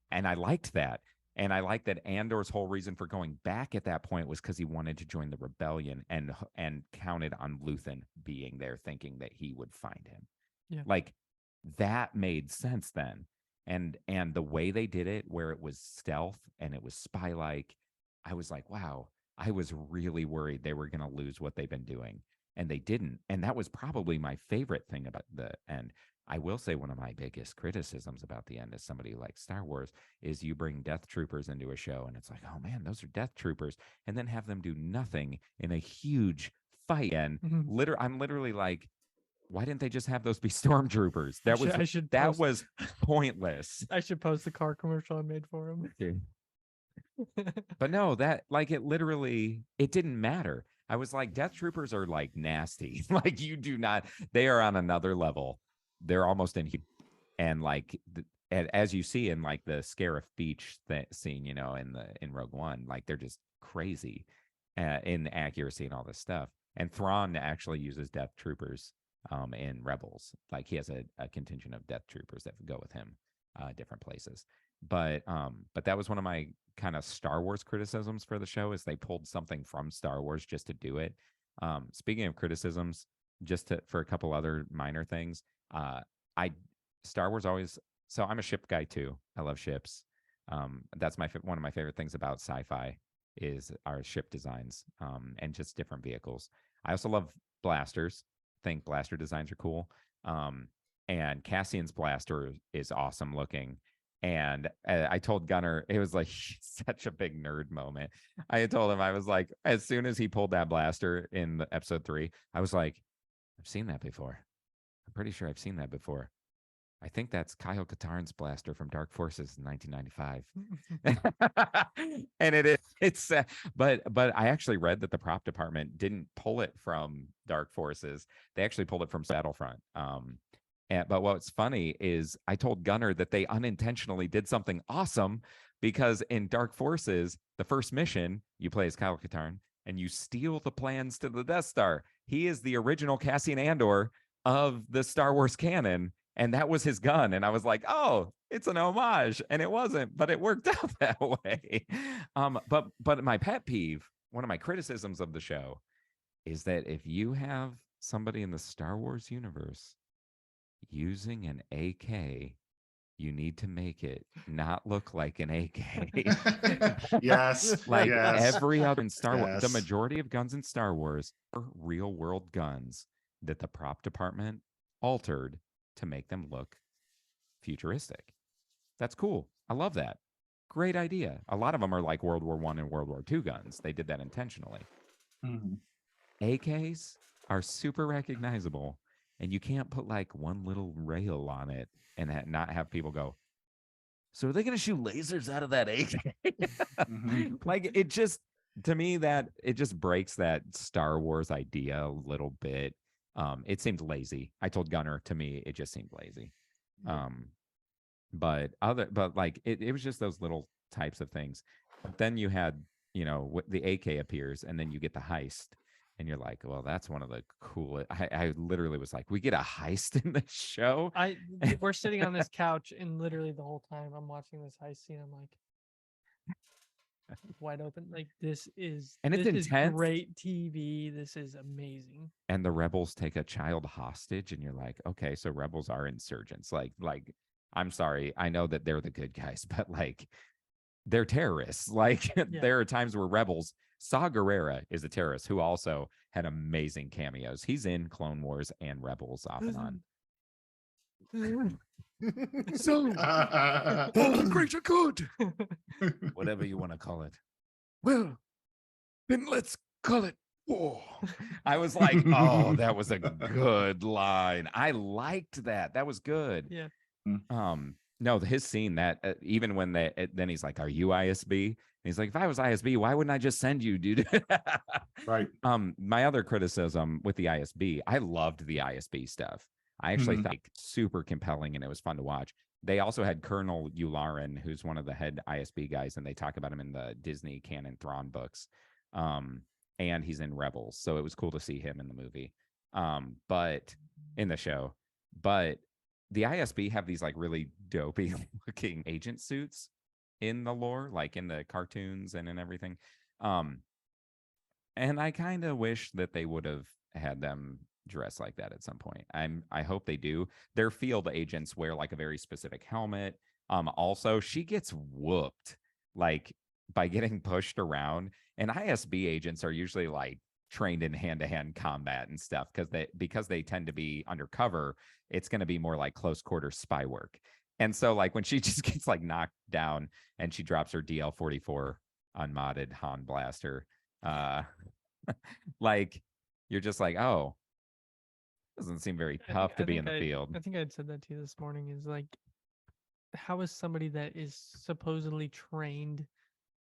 Speaker 4: And I liked that. And I liked that Andor's whole reason for going back at that point was because he wanted to join the rebellion and counted on Luthen being there, thinking that he would find him.
Speaker 2: Yeah.
Speaker 4: Like, that made sense then. And the way they did it, where it was stealth and it was spy-like, I was like, wow, I was really worried they were going to lose what they've been doing. And they didn't. And that was probably my favorite thing about the end. I will say one of my biggest criticisms about the end, as somebody who likes Star Wars, is you bring Death Troopers into a show and it's like, oh man, those are Death Troopers, and then have them do nothing in a huge fight. And I'm literally like, why didn't they just have those be stormtroopers? That was pointless.
Speaker 2: I should post the car commercial I made for him.
Speaker 4: But no, that, like, it didn't matter. I was like, Death Troopers are like nasty. Like, they are on another level. They're almost inhuman. And like, as you see in like the Scarif Beach scene, you know, in Rogue One, like, they're just crazy in accuracy and all this stuff. And Thrawn actually uses Death Troopers in Rebels. Like, he has a contingent of Death Troopers that go with him different places. But that was one of my kind of Star Wars criticisms for the show, is they pulled something from Star Wars just to do it. Speaking of criticisms, for a couple other minor things, Star Wars always. So I'm a ship guy too. I love ships. That's one of my favorite things about sci-fi is our ship designs and just different vehicles. I also love blasters. I think blaster designs are cool. And Cassian's blaster is awesome looking. And I told Gunnar, it was like such a big nerd moment. I had told him, I was like, as soon as he pulled that blaster in episode 3, I was like, I've seen that before. I'm pretty sure I've seen that before. I think that's Kyle Katarn's blaster from Dark Forces in 1995. And it's but I actually read that the prop department didn't pull it from Dark Forces. They actually pulled it from Battlefront. But what's funny is I told Gunnar that they unintentionally did something awesome, because in Dark Forces, the first mission, you play as Kyle Katarn and you steal the plans to the Death Star. He is the original Cassian Andor of the Star Wars canon, and that was his gun. And I was like, oh, it's an homage. And it wasn't, but it worked out that way. But my pet peeve, one of my criticisms of the show, is that if you have somebody in the Star Wars universe using an AK, you need to make it not look like an AK.
Speaker 6: Yes.
Speaker 4: Like
Speaker 6: yes.
Speaker 4: every other in Star Wars, the
Speaker 6: Yes.
Speaker 4: majority of guns in Star Wars are real world guns that the prop department altered to make them look futuristic. That's cool. I love that. Great idea. A lot of them are like World War I and World War II guns. They did that intentionally. AKs are super recognizable, and you can't put like one little rail on it and not have people go, so are they going to shoot lasers out of that AK? Like, it just, to me, that it just breaks that Star Wars idea a little bit. It seemed lazy. I told Gunnar, to me, it just seemed lazy. But like it was just those little types of things. But then you had, you know, the AK appears, and then you get the heist. And you're like, well, that's one of the coolest. I literally was like, we get a heist in the show.
Speaker 2: We're sitting on this couch, and literally the whole time I'm watching this heist scene, I'm like, wide open. Like this is
Speaker 4: And it's
Speaker 2: this is
Speaker 4: intense.
Speaker 2: great TV. This is amazing.
Speaker 4: And the rebels take a child hostage, and you're like, okay, so rebels are insurgents. Like, I'm sorry, I know that they're the good guys, but like, they're terrorists. Like, there are times where rebels. Saw Gerrera is a terrorist who also had amazing cameos. He's in Clone Wars and Rebels off and on.
Speaker 3: So, all the greater good.
Speaker 4: Whatever you want to call it.
Speaker 3: Well, then let's call it war.
Speaker 4: I was like, oh, that was a good line. I liked that. That was good.
Speaker 2: Yeah.
Speaker 4: No, his scene that even when then he's like, "Are you ISB?" And he's like, "If I was ISB, why wouldn't I just send you, dude?"
Speaker 6: Right.
Speaker 4: My other criticism with the ISB, I loved the ISB stuff. I actually thought super compelling, and it was fun to watch. They also had Colonel Yularen, who's one of the head ISB guys, and they talk about him in the Disney canon Thrawn books. And he's in Rebels, so it was cool to see him in the movie. But in the show, but the ISB have these like really dopey looking agent suits in the lore, like in the cartoons and in everything. And I kind of wish that they would have had them dress like that at some point. I hope they do. Their field agents wear like a very specific helmet. Also, she gets whooped like by getting pushed around. And ISB agents are usually like trained in hand-to-hand combat and stuff because they tend to be undercover. It's going to be more like close quarter spy work. And so like when she just gets like knocked down and she drops her DL-44 unmodded Han blaster, like you're just like, oh, doesn't seem very tough to be in the field.
Speaker 2: I think I'd said that to you this morning. Is like, how is somebody that is supposedly trained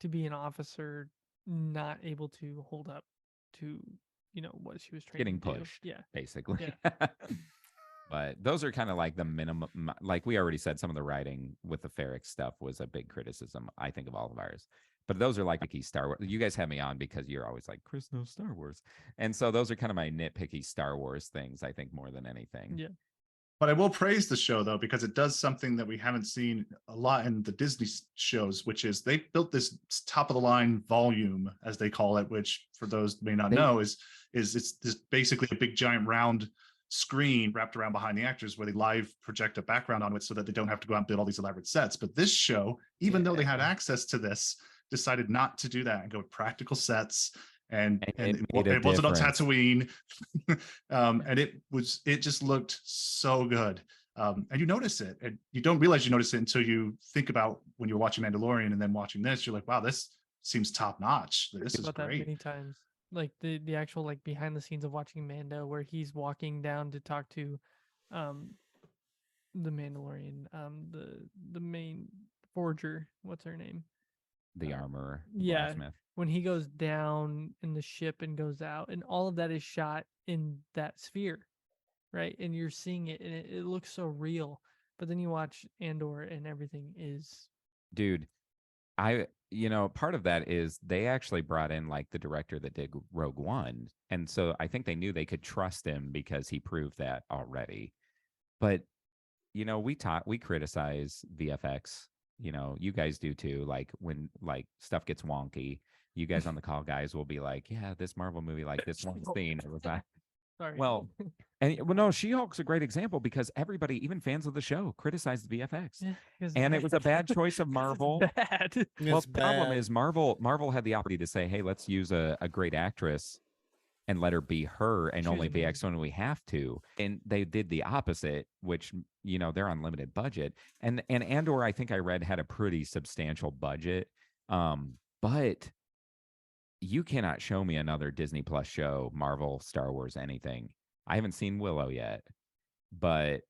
Speaker 2: to be an officer not able to hold up to what she was trained
Speaker 4: Getting
Speaker 2: to do?
Speaker 4: pushed,
Speaker 2: Yeah,
Speaker 4: basically. But those are kind of like the minimum. Like we already said, some of the writing with the Ferric stuff was a big criticism, I think, of all of ours. But those are like picky Star Wars. You guys have me on because you're always like, Chris knows Star Wars. And so those are kind of my nitpicky Star Wars things, I think, more than anything.
Speaker 2: Yeah.
Speaker 6: But I will praise the show, though, because it does something that we haven't seen a lot in the Disney shows, which is they built this top of the line volume, as they call it, which for those who may not know is it's this basically a big giant round screen wrapped around behind the actors where they live project a background on it so that they don't have to go out and build all these elaborate sets. But this show, even though they had access to this, decided not to do that and go with practical sets. And it wasn't on Tatooine. And it just looked so good. And you notice it, and you don't realize you notice it until you think about when you're watching Mandalorian and then watching this, you're like, wow, this seems top notch. This is great.
Speaker 2: That many times. Like the actual like behind the scenes of watching Mando, where he's walking down to talk to the Mandalorian, the main forger, what's her name?
Speaker 4: The armor,
Speaker 2: yeah,
Speaker 4: blacksmith.
Speaker 2: When he goes down in the ship and goes out, and all of that is shot in that sphere, right? And you're seeing it, and it looks so real. But then you watch Andor, and everything is,
Speaker 4: dude. Part of that is they actually brought in like the director that did Rogue One. And so I think they knew they could trust him because he proved that already. But, we criticize VFX, you guys do too. Like when like stuff gets wonky, you guys on the call guys will be like, yeah, this Marvel movie, like this one scene, it was that.
Speaker 2: sorry.
Speaker 4: Well, no, She-Hulk's a great example because everybody, even fans of the show, criticized the VFX.
Speaker 2: Yeah,
Speaker 4: and it was a bad choice of Marvel.
Speaker 2: Bad.
Speaker 4: Well, the problem is Marvel had the opportunity to say, hey, let's use a great actress and let her be her and only be X when we have to. And they did the opposite, which, they're on limited budget. And Andor, I think I read, had a pretty substantial budget. But you cannot show me another Disney Plus show, Marvel, Star Wars, anything. I haven't seen Willow yet, but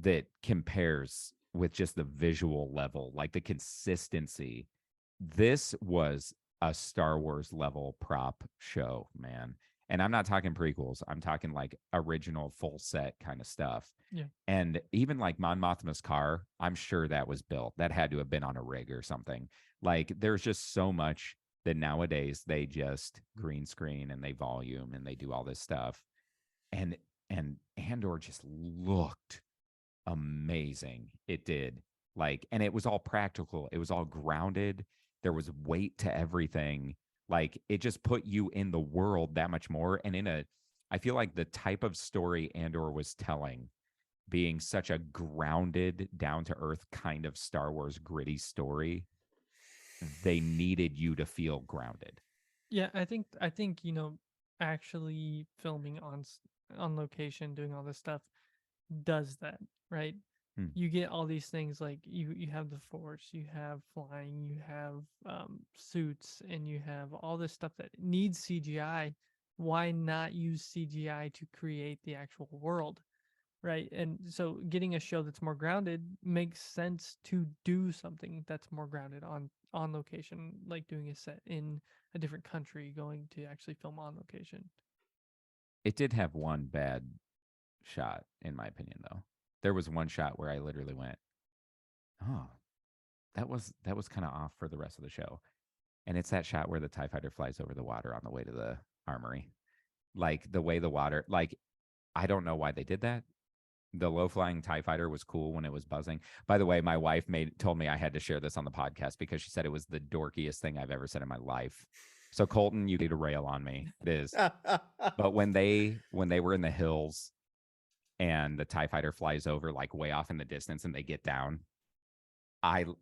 Speaker 4: that compares with just the visual level, like the consistency. This was a Star Wars level prop show, man. And I'm not talking prequels. I'm talking like original full set kind of stuff.
Speaker 2: Yeah.
Speaker 4: And even like Mon Mothma's car, I'm sure that was built. That had to have been on a rig or something. Like there's just so much that nowadays they just green screen and they volume and they do all this stuff. And Andor just looked amazing. It did. Like, and it was all practical. It was all grounded. There was weight to everything. Like it just put you in the world that much more. And I feel like the type of story Andor was telling, being such a grounded, down to earth kind of Star Wars gritty story, they needed you to feel grounded.
Speaker 2: Yeah, I think actually filming on location, doing all this stuff does that, right? You get all these things like you have the Force, you have flying, you have suits, and you have all this stuff that needs CGI. Why not use CGI to create the actual world, right? And so getting a show that's more grounded makes sense to do something that's more grounded on location, like doing a set in a different country, going to actually film on location.
Speaker 4: It did have one bad shot, in my opinion, though. There was one shot where I literally went, "Oh, that was kind of off for the rest of the show." And it's that shot where the TIE fighter flies over the water on the way to the armory. Like the way the water, like I don't know why they did that. The low flying TIE fighter was cool when it was buzzing. By the way, my wife told me I had to share this on the podcast because she said it was the dorkiest thing I've ever said in my life. So Colton, you need to rail on me. It is. But when they were in the hills and the TIE fighter flies over like way off in the distance and they get down, I'm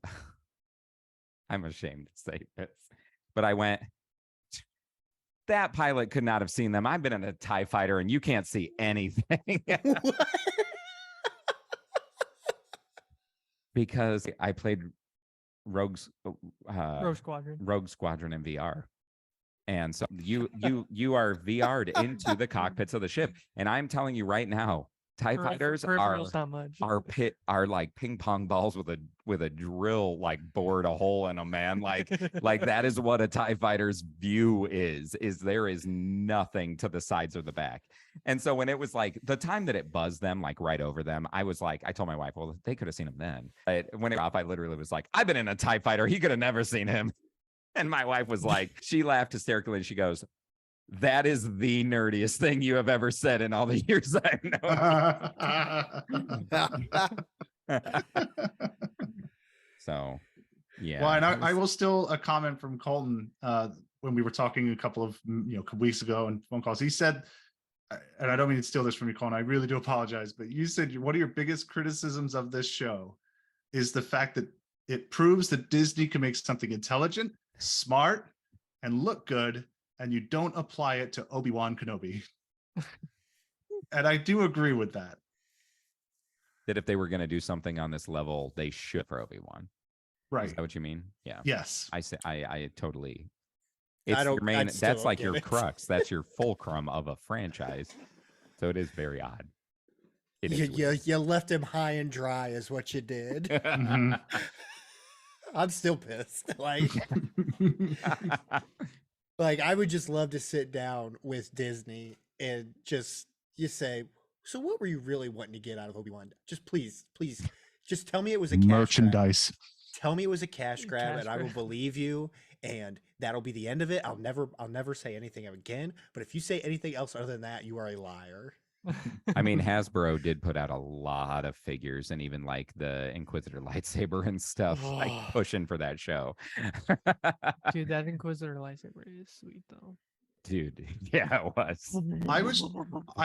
Speaker 4: ashamed to say this, but I went, that pilot could not have seen them. I've been in a TIE fighter and you can't see anything. Because I played Rogue Squadron in VR. And so you are VR'd into the cockpits of the ship. And I'm telling you right now, TIE fighters are like ping pong balls with a drill, like bored a hole in them, man. Like that is what a TIE fighter's view is there is nothing to the sides or the back. And so when it was like the time that it buzzed them like right over them, I was like, I told my wife, well, they could have seen him then. But when it off, I literally was like, I've been in a TIE fighter. He could have never seen him. And my wife was like, she laughed hysterically and she goes, that is the nerdiest thing you have ever said in all the years I've known. So, yeah.
Speaker 6: Well, and I will still a comment from Colton when we were talking a couple of weeks ago and phone calls. He said, and I don't mean to steal this from you, Colton, I really do apologize, but you said one of your biggest criticisms of this show is the fact that it proves that Disney can make something intelligent, smart, and look good, and you don't apply it to Obi-Wan Kenobi. And I do agree with that.
Speaker 4: That if they were going to do something on this level, they should for Obi-Wan.
Speaker 6: Right.
Speaker 4: Is that what you mean? Yeah.
Speaker 6: Yes.
Speaker 4: I totally. It's your main. That's like your crux. That's your fulcrum of a franchise. So it is very odd.
Speaker 1: You left him high and dry, is what you did.
Speaker 6: Mm-hmm.
Speaker 1: I'm still pissed. Like I would just love to sit down with Disney and you say, so what were you really wanting to get out of Obi-Wan? Just please, just tell me it was a
Speaker 6: merchandise.
Speaker 1: Tell me it was a cash grab and I will believe you. And that'll be the end of it. I'll never say anything again. But if you say anything else other than that, you are a liar.
Speaker 4: I mean, Hasbro did put out a lot of figures and even like the Inquisitor lightsaber and stuff, like pushing for that show.
Speaker 2: Dude, that Inquisitor lightsaber is sweet though.
Speaker 4: Dude, yeah, it was.
Speaker 6: I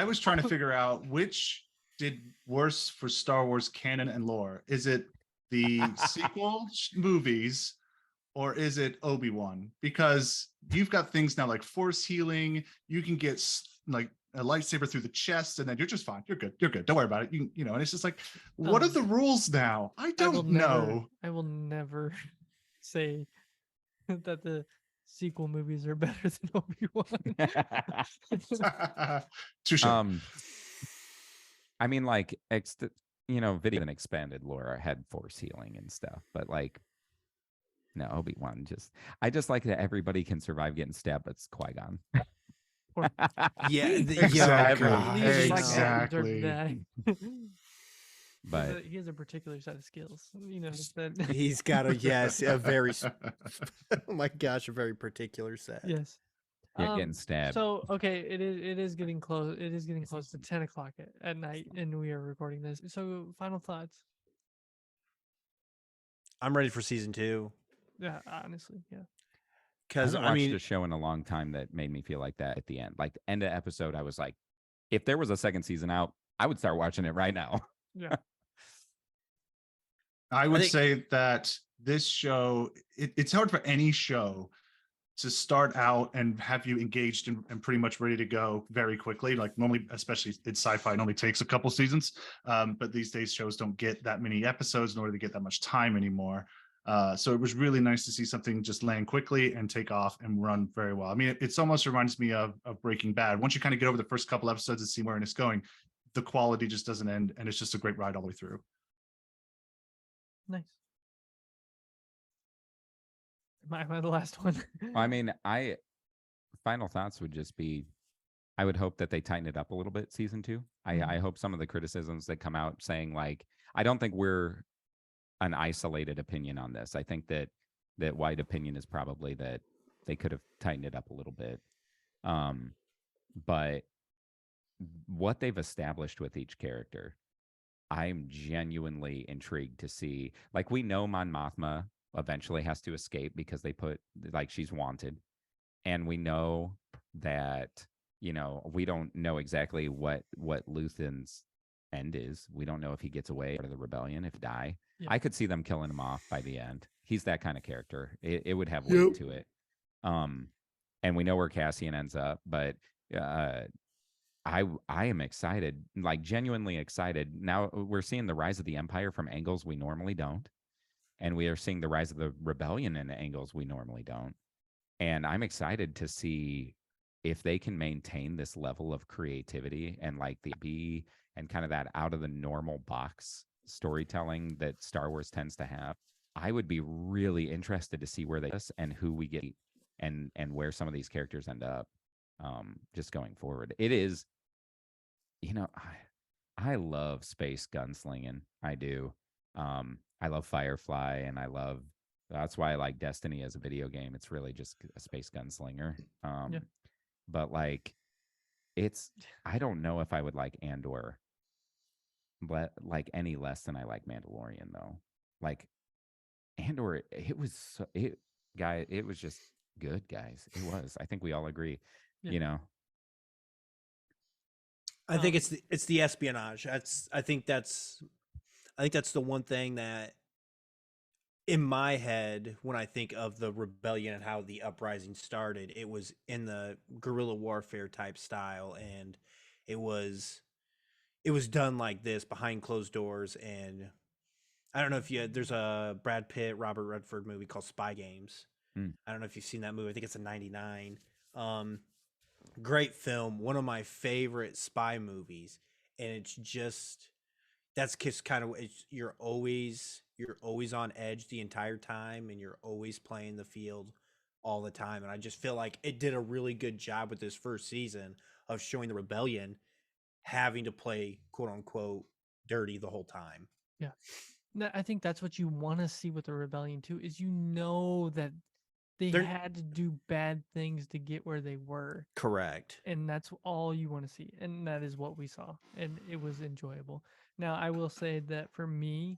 Speaker 6: was trying to figure out which did worse for Star Wars canon and lore. Is it the sequel movies or is it Obi-Wan? Because you've got things now like force healing. You can get like a lightsaber through the chest and then you're just fine. You're good. Don't worry about it. You know, and it's just like, what are the rules now? I don't know.
Speaker 2: I will never say that the sequel movies are better than Obi-Wan.
Speaker 6: Touche.
Speaker 4: I mean, like, video and expanded lore had force healing and stuff, but like, no, Obi-Wan I just like that everybody can survive getting stabbed, but it's Qui-Gon.
Speaker 6: Exactly.
Speaker 4: But
Speaker 2: he has a particular set of skills, that
Speaker 1: he's got a very oh my gosh, a very particular set.
Speaker 2: Yes.
Speaker 4: Yeah, getting stabbed.
Speaker 2: So okay, it is getting close. It is getting close to 10 o'clock at night, and we are recording this. So final thoughts.
Speaker 1: I'm ready for season 2.
Speaker 2: Yeah, honestly, yeah.
Speaker 4: I
Speaker 1: Because
Speaker 4: haven't
Speaker 1: I
Speaker 4: watched
Speaker 1: mean,
Speaker 4: a show in a long time that made me feel like that at the end. Like the end of episode, I was like, if there was a second season out, I would start watching it right now.
Speaker 2: Yeah.
Speaker 6: I would
Speaker 1: think-
Speaker 6: say that this show, it's hard for any show to start out and have you engaged and pretty much ready to go very quickly. Like normally, especially in sci-fi, it normally takes a couple seasons. But these days shows don't get that many episodes in order to get that much time anymore. So it was really nice to see something just land quickly and take off and run very well. I mean, it's almost reminds me of Breaking Bad. Once you kind of get over the first couple episodes and see where it's going, the quality just doesn't end, and it's just a great ride all the way through.
Speaker 2: Nice. Am I the last one?
Speaker 4: I mean, final thoughts would just be, I would hope that they tighten it up a little bit season 2. I hope some of the criticisms that come out saying like, I don't think we're an isolated opinion on this. I think that wide opinion is probably that they could have tightened it up a little bit. But what they've established with each character, I'm genuinely intrigued to see. Like, we know Mon Mothma eventually has to escape because they put, like, she's wanted. And we know that, you know, we don't know exactly what Luthen's end is. We don't know if he gets away out of the rebellion, if he die.
Speaker 2: Yeah.
Speaker 4: I could see them killing him off by the end. He's that kind of character. It would have weight to it. And we know where Cassian ends up, but I am excited, like genuinely excited. Now we're seeing the rise of the Empire from angles we normally don't. And we are seeing the rise of the rebellion in angles we normally don't. And I'm excited to see if they can maintain this level of creativity and like the B and kind of that out of the normal box storytelling that Star Wars tends to have. I would be really interested to see where they and who we get and where some of these characters end up just going forward. It is, you know, I love space gunslinging. I do. I love Firefly, and that's why I like Destiny as a video game. It's really just a space gunslinger.
Speaker 2: Yeah.
Speaker 4: But like, I don't know if I would like Andor, but like any less than I like Mandalorian though. Like Andor, it was just good, guys. It was. I think we all agree.
Speaker 2: Yeah.
Speaker 4: You know.
Speaker 1: I think it's the espionage. I think that's the one thing that in my head, when I think of the rebellion and how the uprising started, it was in the guerrilla warfare type style, and it was done like this behind closed doors. And I don't know if there's a Brad Pitt, Robert Redford movie called Spy Games. I don't know if you've seen that movie. I think it's a '99. Great film, one of my favorite spy movies, and it's just that's just kind of you're always on edge the entire time, and you're always playing the field all the time. And I just feel like it did a really good job with this first season of showing the rebellion having to play quote unquote dirty the whole time.
Speaker 2: Yeah. I think that's what you want to see with the rebellion too, is that they had to do bad things to get where they were.
Speaker 1: Correct.
Speaker 2: And that's all you want to see. And that is what we saw. And it was enjoyable. Now, I will say that for me,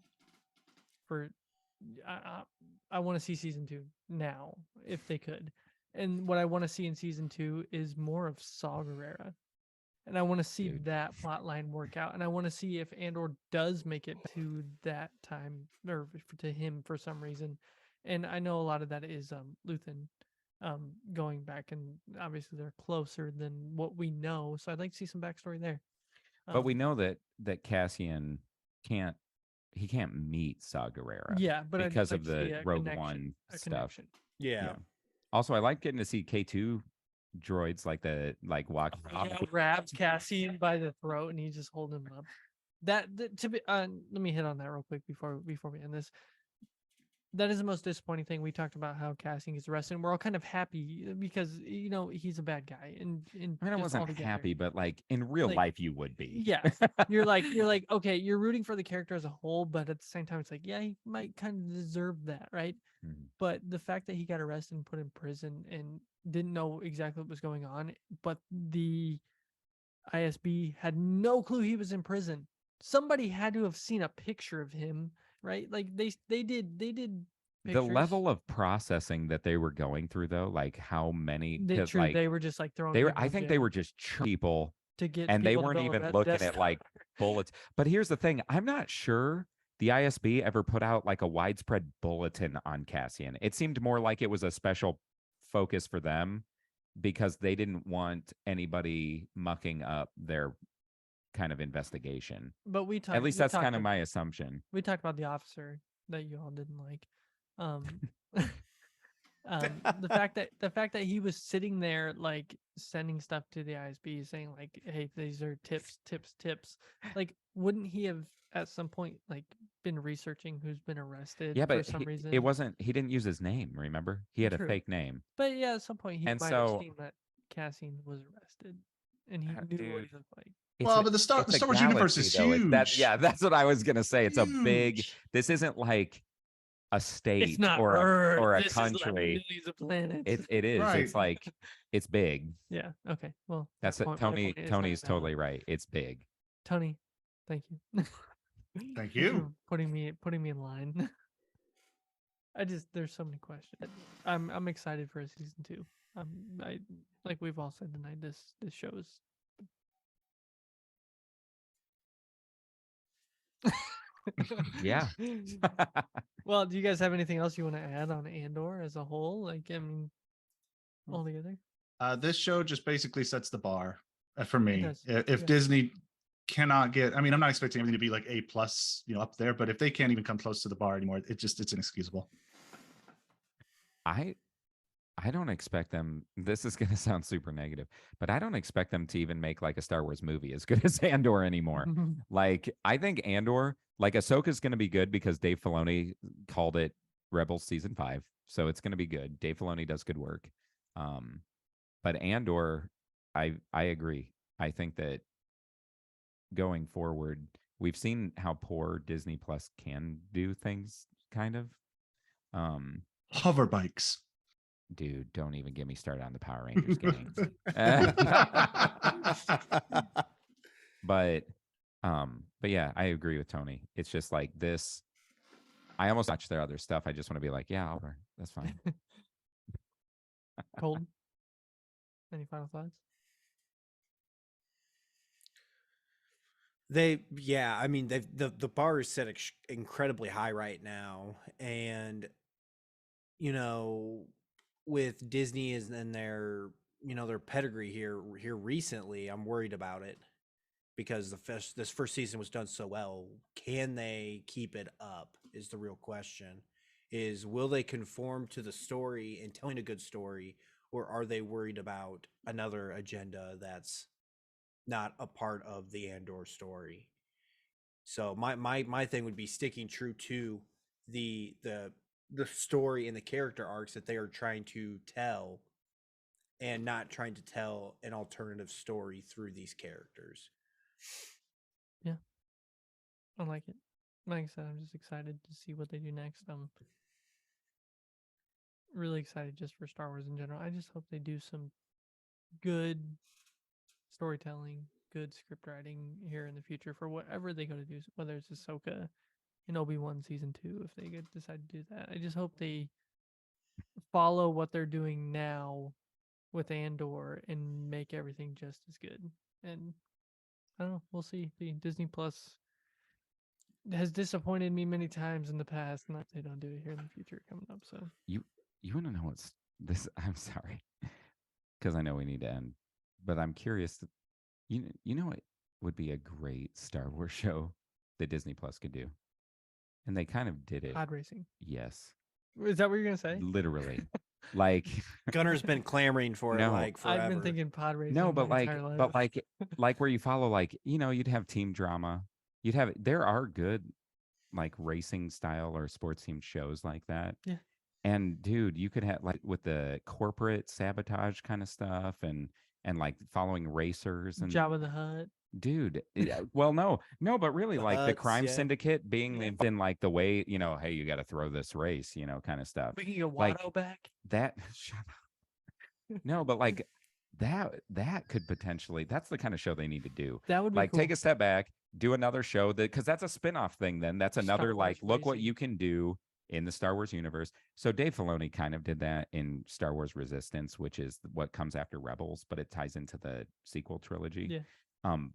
Speaker 2: I want to see season 2 now, if they could. And what I want to see in season 2 is more of Saw Gerrera. And I want to see that plot line work out. And I want to see if Andor does make it to that time, or to him for some reason. And I know a lot of that is Luthen going back, and obviously they're closer than what we know. So I'd like to see some backstory there.
Speaker 4: But we know that Cassian can't meet Saw Gerrera.
Speaker 2: Yeah, but
Speaker 4: because
Speaker 2: I'd
Speaker 4: of
Speaker 2: like to see
Speaker 4: the
Speaker 2: a
Speaker 4: Rogue
Speaker 2: connection-
Speaker 4: One
Speaker 2: a
Speaker 4: stuff.
Speaker 2: connection.
Speaker 1: Yeah.
Speaker 4: Also, I like getting to see K2 droids walk.
Speaker 2: He grabs Cassian by the throat and he's just holding him up. Let me hit on that real quick before we end this. That is the most disappointing thing. We talked about how Cassian gets arrested, and we're all kind of happy because he's a bad guy. And
Speaker 4: I mean, I wasn't
Speaker 2: altogether.
Speaker 4: happy, but like in real life, you would be.
Speaker 2: Yeah, you're like okay, you're rooting for the character as a whole, but at the same time, it's like, yeah, he might kind of deserve that, right?
Speaker 4: Mhm.
Speaker 2: But the fact that he got arrested and put in prison and didn't know exactly what was going on, but the ISB had no clue he was in prison. Somebody had to have seen a picture of him, right? Like they did
Speaker 4: the
Speaker 2: pictures.
Speaker 4: level of processing that they were going through, though, like how many, because
Speaker 2: True,
Speaker 4: like
Speaker 2: they were just like throwing.
Speaker 4: they were,
Speaker 2: people
Speaker 4: I
Speaker 2: in
Speaker 4: think they
Speaker 2: jail
Speaker 4: were just people,
Speaker 2: to get,
Speaker 4: and they
Speaker 2: people to
Speaker 4: weren't
Speaker 2: build
Speaker 4: even
Speaker 2: a
Speaker 4: looking
Speaker 2: Death
Speaker 4: at like
Speaker 2: Star.
Speaker 4: bullets. But here's the thing: I'm not sure the ISB ever put out like a widespread bulletin on Cassian. It seemed more like it was a special focus for them because they didn't want anybody mucking up their kind of investigation.
Speaker 2: But we talked.
Speaker 4: At least that's kind of my assumption.
Speaker 2: We talked about the officer that you all didn't like. The fact that he was sitting there like sending stuff to the ISB saying like, hey, these are tips. Like, wouldn't he have at some point like been researching who's been arrested
Speaker 4: Yeah,
Speaker 2: for
Speaker 4: but
Speaker 2: some reason?
Speaker 4: it wasn't. He didn't use his name. Remember, he had a
Speaker 2: True.
Speaker 4: fake name.
Speaker 2: But yeah, at some point he
Speaker 4: And
Speaker 2: might
Speaker 4: so-
Speaker 2: have seen that Cassian was arrested, and he knew what
Speaker 4: dude.
Speaker 2: he looked like.
Speaker 6: Well, but the Star Wars universe is
Speaker 4: though.
Speaker 6: huge.
Speaker 4: That's what I was gonna say. It's a big.
Speaker 6: Huge.
Speaker 4: This isn't like a state
Speaker 2: It's not
Speaker 4: or
Speaker 2: Earth.
Speaker 4: or a
Speaker 2: This is like
Speaker 4: country.
Speaker 2: millions of planets.
Speaker 4: It is.
Speaker 6: Right.
Speaker 4: It's like it's big.
Speaker 2: Yeah. Okay. Well,
Speaker 4: That's it.
Speaker 2: my
Speaker 4: Tony.
Speaker 2: point is
Speaker 4: Tony's
Speaker 2: very valid.
Speaker 4: totally right. It's big.
Speaker 2: Tony, thank you.
Speaker 6: Thank
Speaker 2: Thanks
Speaker 6: you.
Speaker 2: for putting me in line. There's so many questions. I'm excited for a season 2. I like we've all said tonight. This show is.
Speaker 4: Yeah.
Speaker 2: Well, do you guys have anything else you want to add on Andor as a whole? Like, I mean, all together.
Speaker 6: This show just basically sets the bar for me.
Speaker 2: does,
Speaker 6: If
Speaker 2: yeah.
Speaker 6: Disney cannot get, I mean, I'm not expecting everything to be like A+, up there, but if they can't even come close to the bar anymore, it's inexcusable.
Speaker 4: I don't expect them. This is going to sound super negative, but I don't expect them to even make like a Star Wars movie as good as Andor anymore. Like, I think Andor, like Ahsoka's going to be good because Dave Filoni called it Rebels season 5, so it's going to be good. Dave Filoni does good work. But Andor, I agree. I think that going forward, we've seen how poor Disney Plus can do things, kind of.
Speaker 6: Hover bikes.
Speaker 4: Dude, don't even get me started on the Power Rangers gang. But yeah, I agree with Tony. It's just like this. I almost watch their other stuff. I just want to be like, yeah, Oliver, that's fine.
Speaker 2: Cold. Any final thoughts?
Speaker 1: I mean, the bar is set incredibly high right now, and you know, with Disney and their their pedigree here recently, I'm worried about it because this first season was done so well. Can they keep it up? Is the real question. Will they conform to the story and telling a good story, or are they worried about another agenda that's not a part of the Andor story? So my thing would be sticking true to the story and the character arcs that they are trying to tell, and not trying to tell an alternative story through these characters.
Speaker 2: Yeah, I like it. Like I said, I'm just excited to see what they do next. I'm really excited just for Star Wars in general. I just hope they do some good storytelling, good script writing here in the future for whatever they go to do, whether it's Ahsoka in Obi-Wan season 2, if they decide to do that. I just hope they follow what they're doing now with Andor and make everything just as good. And I don't know, we'll see. The Disney Plus has disappointed me many times in the past, and they don't do it here in the future coming up. So
Speaker 4: You want to know what's this? I'm sorry, because I know we need to end, but I'm curious. You know what would be a great Star Wars show that Disney Plus could do, and they kind of did it.
Speaker 2: pod racing.
Speaker 4: Yes,
Speaker 2: Is that what you're gonna say?
Speaker 4: literally. Like
Speaker 1: Gunner's been clamoring for it
Speaker 4: No.
Speaker 1: like forever.
Speaker 2: I've been thinking pod racing.
Speaker 4: no, but
Speaker 2: my
Speaker 4: like,
Speaker 2: entire
Speaker 4: but
Speaker 2: life.
Speaker 4: like where you follow, like, you'd have team drama. There are good like racing style or sports themed shows like that.
Speaker 2: Yeah.
Speaker 4: And dude, you could have like with the corporate sabotage kind of stuff and like following racers and
Speaker 2: Jabba the Hutt.
Speaker 4: dude. Well, no, but really
Speaker 1: The
Speaker 4: like the
Speaker 1: Hutts,
Speaker 4: crime
Speaker 1: yeah.
Speaker 4: syndicate being in like the way, hey, you got to throw this race, kind of stuff.
Speaker 2: We can get
Speaker 4: like,
Speaker 2: Watto back.
Speaker 4: That shut up. No, but like that could potentially, that's the kind of show they need to do.
Speaker 2: That would be
Speaker 4: Like
Speaker 2: cool.
Speaker 4: take a step back, do another show because that's a spin-off thing. Then that's
Speaker 2: Star
Speaker 4: another
Speaker 2: Wars
Speaker 4: like, look what
Speaker 2: racing.
Speaker 4: you can do in the Star Wars universe. So Dave Filoni kind of did that in Star Wars Resistance, which is what comes after Rebels, but it ties into the sequel trilogy.
Speaker 2: Yeah.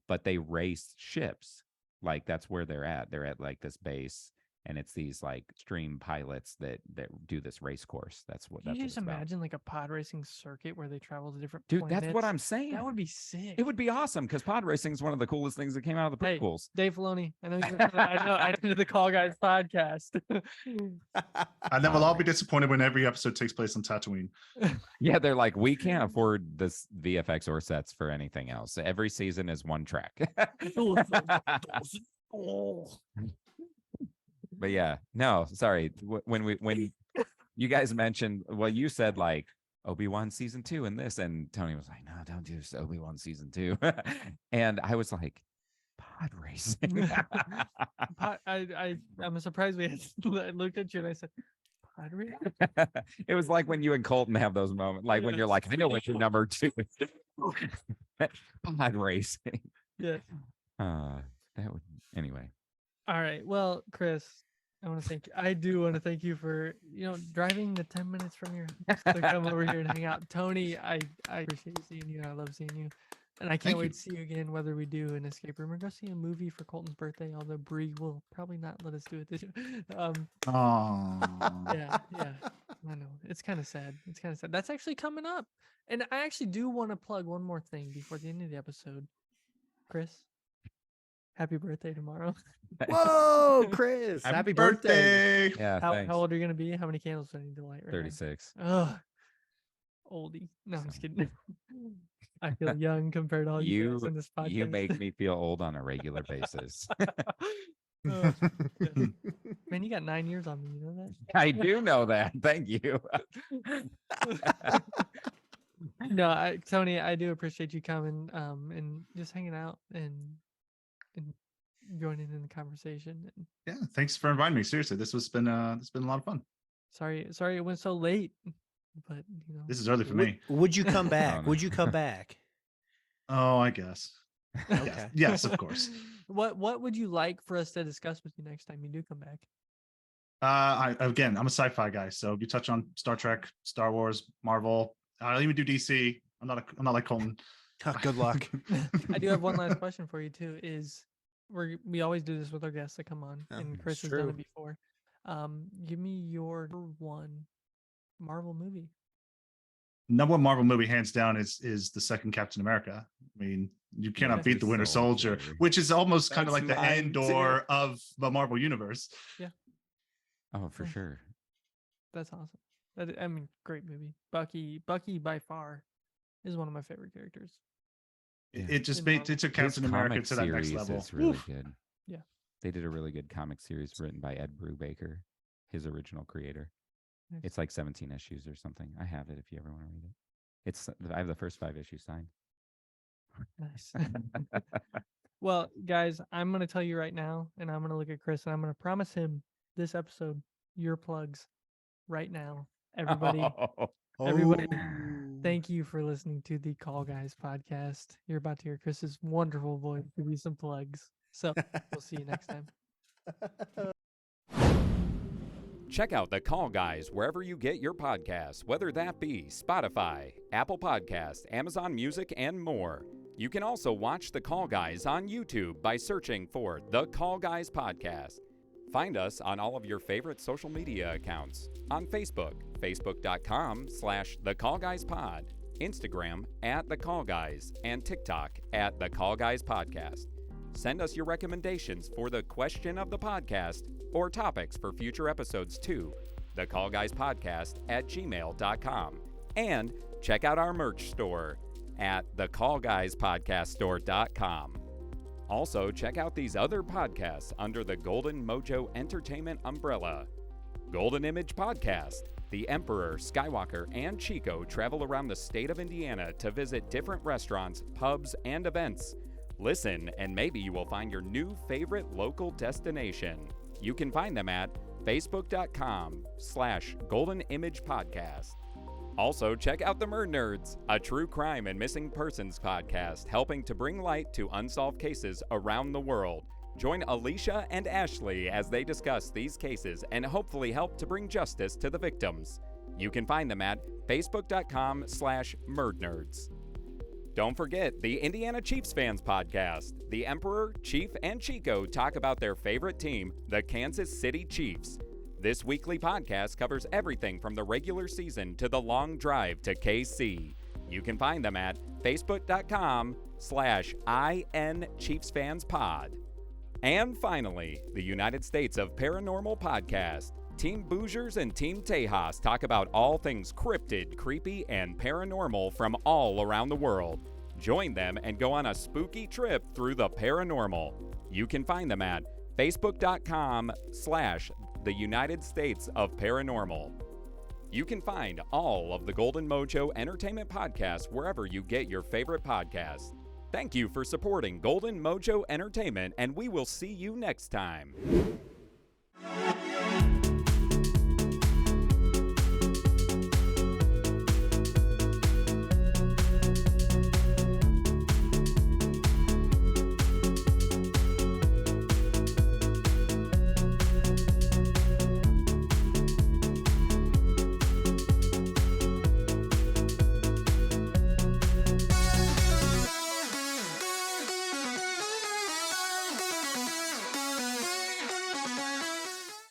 Speaker 4: But they race ships. Like that's where they're at. They're at like this base, and it's these like stream pilots that do this race course. That's what.
Speaker 2: Can
Speaker 4: That's
Speaker 2: you
Speaker 4: what
Speaker 2: just
Speaker 4: it's about.
Speaker 2: imagine like a pod racing circuit where they travel to different
Speaker 4: Dude,
Speaker 2: planets?
Speaker 4: that's what I'm saying.
Speaker 2: That would be sick.
Speaker 4: It would be awesome because pod racing is one of the coolest things that came out of the
Speaker 2: Hey,
Speaker 4: prequels.
Speaker 2: Dave Filoni, I know I know the Call Guys podcast.
Speaker 6: And then we'll all be disappointed when every episode takes place on Tatooine.
Speaker 4: Yeah, they're like, we can't afford this VFX or sets for anything else. Every season is one track. But yeah, no, sorry. When you guys mentioned, well, you said like Obi-Wan season 2 and this, and Tony was like, no, don't do Obi-Wan season 2. And I was like, pod racing.
Speaker 2: I'm surprised we had, I looked at you and I said, pod racing?
Speaker 4: It was like when you and Colton have those moments, like when you're like, I know what your number 2 is. Pod racing.
Speaker 2: Yeah.
Speaker 4: That would anyway.
Speaker 2: All right. Well, Chris, I do want to thank you for, driving the 10 minutes from your house to come over here and hang out. Tony, I appreciate seeing you. I love seeing you. And I can't wait to see you again, whether we do an escape room or go see a movie for Colton's birthday, although Bree will probably not let us do it this year. Yeah. I know. It's kind of sad. That's actually coming up. And I actually do want to plug one more thing before the end of the episode. Chris, happy birthday tomorrow.
Speaker 1: Whoa, Chris! Happy birthday!
Speaker 4: Yeah, thanks.
Speaker 2: How old are you gonna be? How many candles do I need to light? Right
Speaker 4: 36.
Speaker 2: now? Ugh, oldie. No, I'm just kidding. I feel young compared to all you guys in this podcast.
Speaker 4: You make me feel old on a regular basis.
Speaker 2: Oh, yeah. Man, you got 9 years on me. You know that?
Speaker 4: I do know that. Thank you.
Speaker 2: No, Tony, I do appreciate you coming and just hanging out and joining in the conversation. And
Speaker 6: Yeah, thanks for inviting me. Seriously, it's been a lot of fun.
Speaker 2: sorry it went so late, but
Speaker 6: This is early for me.
Speaker 1: Would you come back?
Speaker 4: no.
Speaker 1: Would you come back?
Speaker 6: Oh, I guess.
Speaker 1: Okay.
Speaker 6: Yes, of course.
Speaker 2: What would you like for us to discuss with you next time you do come back?
Speaker 6: I'm a sci-fi guy, so if you touch on Star Trek, Star Wars, Marvel, I'll even do DC. I'm not like Colton.
Speaker 1: Oh, good luck.
Speaker 2: I do have one last question for you too. Is we always do this with our guests that come on,
Speaker 1: Oh,
Speaker 2: and Chris
Speaker 1: it's
Speaker 2: has done
Speaker 1: true.
Speaker 2: it before. Give me your number one Marvel movie.
Speaker 6: Number one Marvel movie, hands down, is the second Captain America. I mean, you cannot
Speaker 2: Winter
Speaker 6: beat the Winter Soldier,
Speaker 4: Soldier.
Speaker 6: which is almost kind of
Speaker 4: That's
Speaker 6: like the
Speaker 4: my
Speaker 6: Andor of the Marvel universe.
Speaker 4: Oh, for sure.
Speaker 2: That's awesome. Great movie. Bucky by far is one of my favorite characters.
Speaker 6: It
Speaker 4: Yeah.
Speaker 6: just
Speaker 2: In
Speaker 6: made
Speaker 2: Marvel.
Speaker 6: it took Captain America
Speaker 4: comic
Speaker 6: to that next
Speaker 4: series
Speaker 6: level.
Speaker 4: is really
Speaker 2: Oof.
Speaker 4: good.
Speaker 2: Yeah.
Speaker 4: They did a really good comic series written by Ed Brubaker, his original creator.
Speaker 2: Nice.
Speaker 4: It's like 17 issues or something. I have it if you ever want to read it. I have the first 5 issues signed.
Speaker 2: Nice. Well, guys, I'm going to tell you right now, and I'm going to look at Chris, and I'm going to promise him this episode, your plugs right now. Everybody, Everybody, thank you for listening to the Call Guys podcast. You're about to hear Chris's wonderful voice give you some plugs. So we'll see you next time.
Speaker 7: Check out The Call Guys wherever you get your podcasts, whether that be Spotify, Apple Podcasts, Amazon Music, and more. You can also watch The Call Guys on YouTube by searching for The Call Guys Podcast. Find us on all of your favorite social media accounts. On Facebook, facebook.com/thecallguyspod, Instagram @thecallguys, and TikTok @thecallguyspodcast. Send us your recommendations for the question of the podcast or topics for future episodes to thecallguyspodcast@gmail.com. And check out our merch store at thecallguyspodcaststore.com. Also, check out these other podcasts under the Golden Mojo Entertainment umbrella. Golden Image Podcast. The Emperor, Skywalker, and Chico travel around the state of Indiana to visit different restaurants, pubs, and events. Listen, and maybe you will find your new favorite local destination. You can find them at facebook.com/Golden Image Podcast. Also, check out the Murdnerds, a true crime and missing persons podcast helping to bring light to unsolved cases around the world. Join Alicia and Ashley as they discuss these cases and hopefully help to bring justice to the victims. You can find them at facebook.com/Murdnerds. Don't forget the Indiana Chiefs Fans Podcast. The Emperor, Chief, and Chico talk about their favorite team, the Kansas City Chiefs. This weekly podcast covers everything from the regular season to the long drive to KC. You can find them at facebook.com/IN Chiefs Fans Pod. And finally, the United States of Paranormal Podcast. Team Boogers and Team Tejas talk about all things cryptid, creepy, and paranormal from all around the world. Join them and go on a spooky trip through the paranormal. You can find them at facebook.com/the United States of Paranormal. You can find all of the Golden Mojo Entertainment podcasts wherever you get your favorite podcasts. Thank you for supporting Golden Mojo Entertainment, and we will see you next time.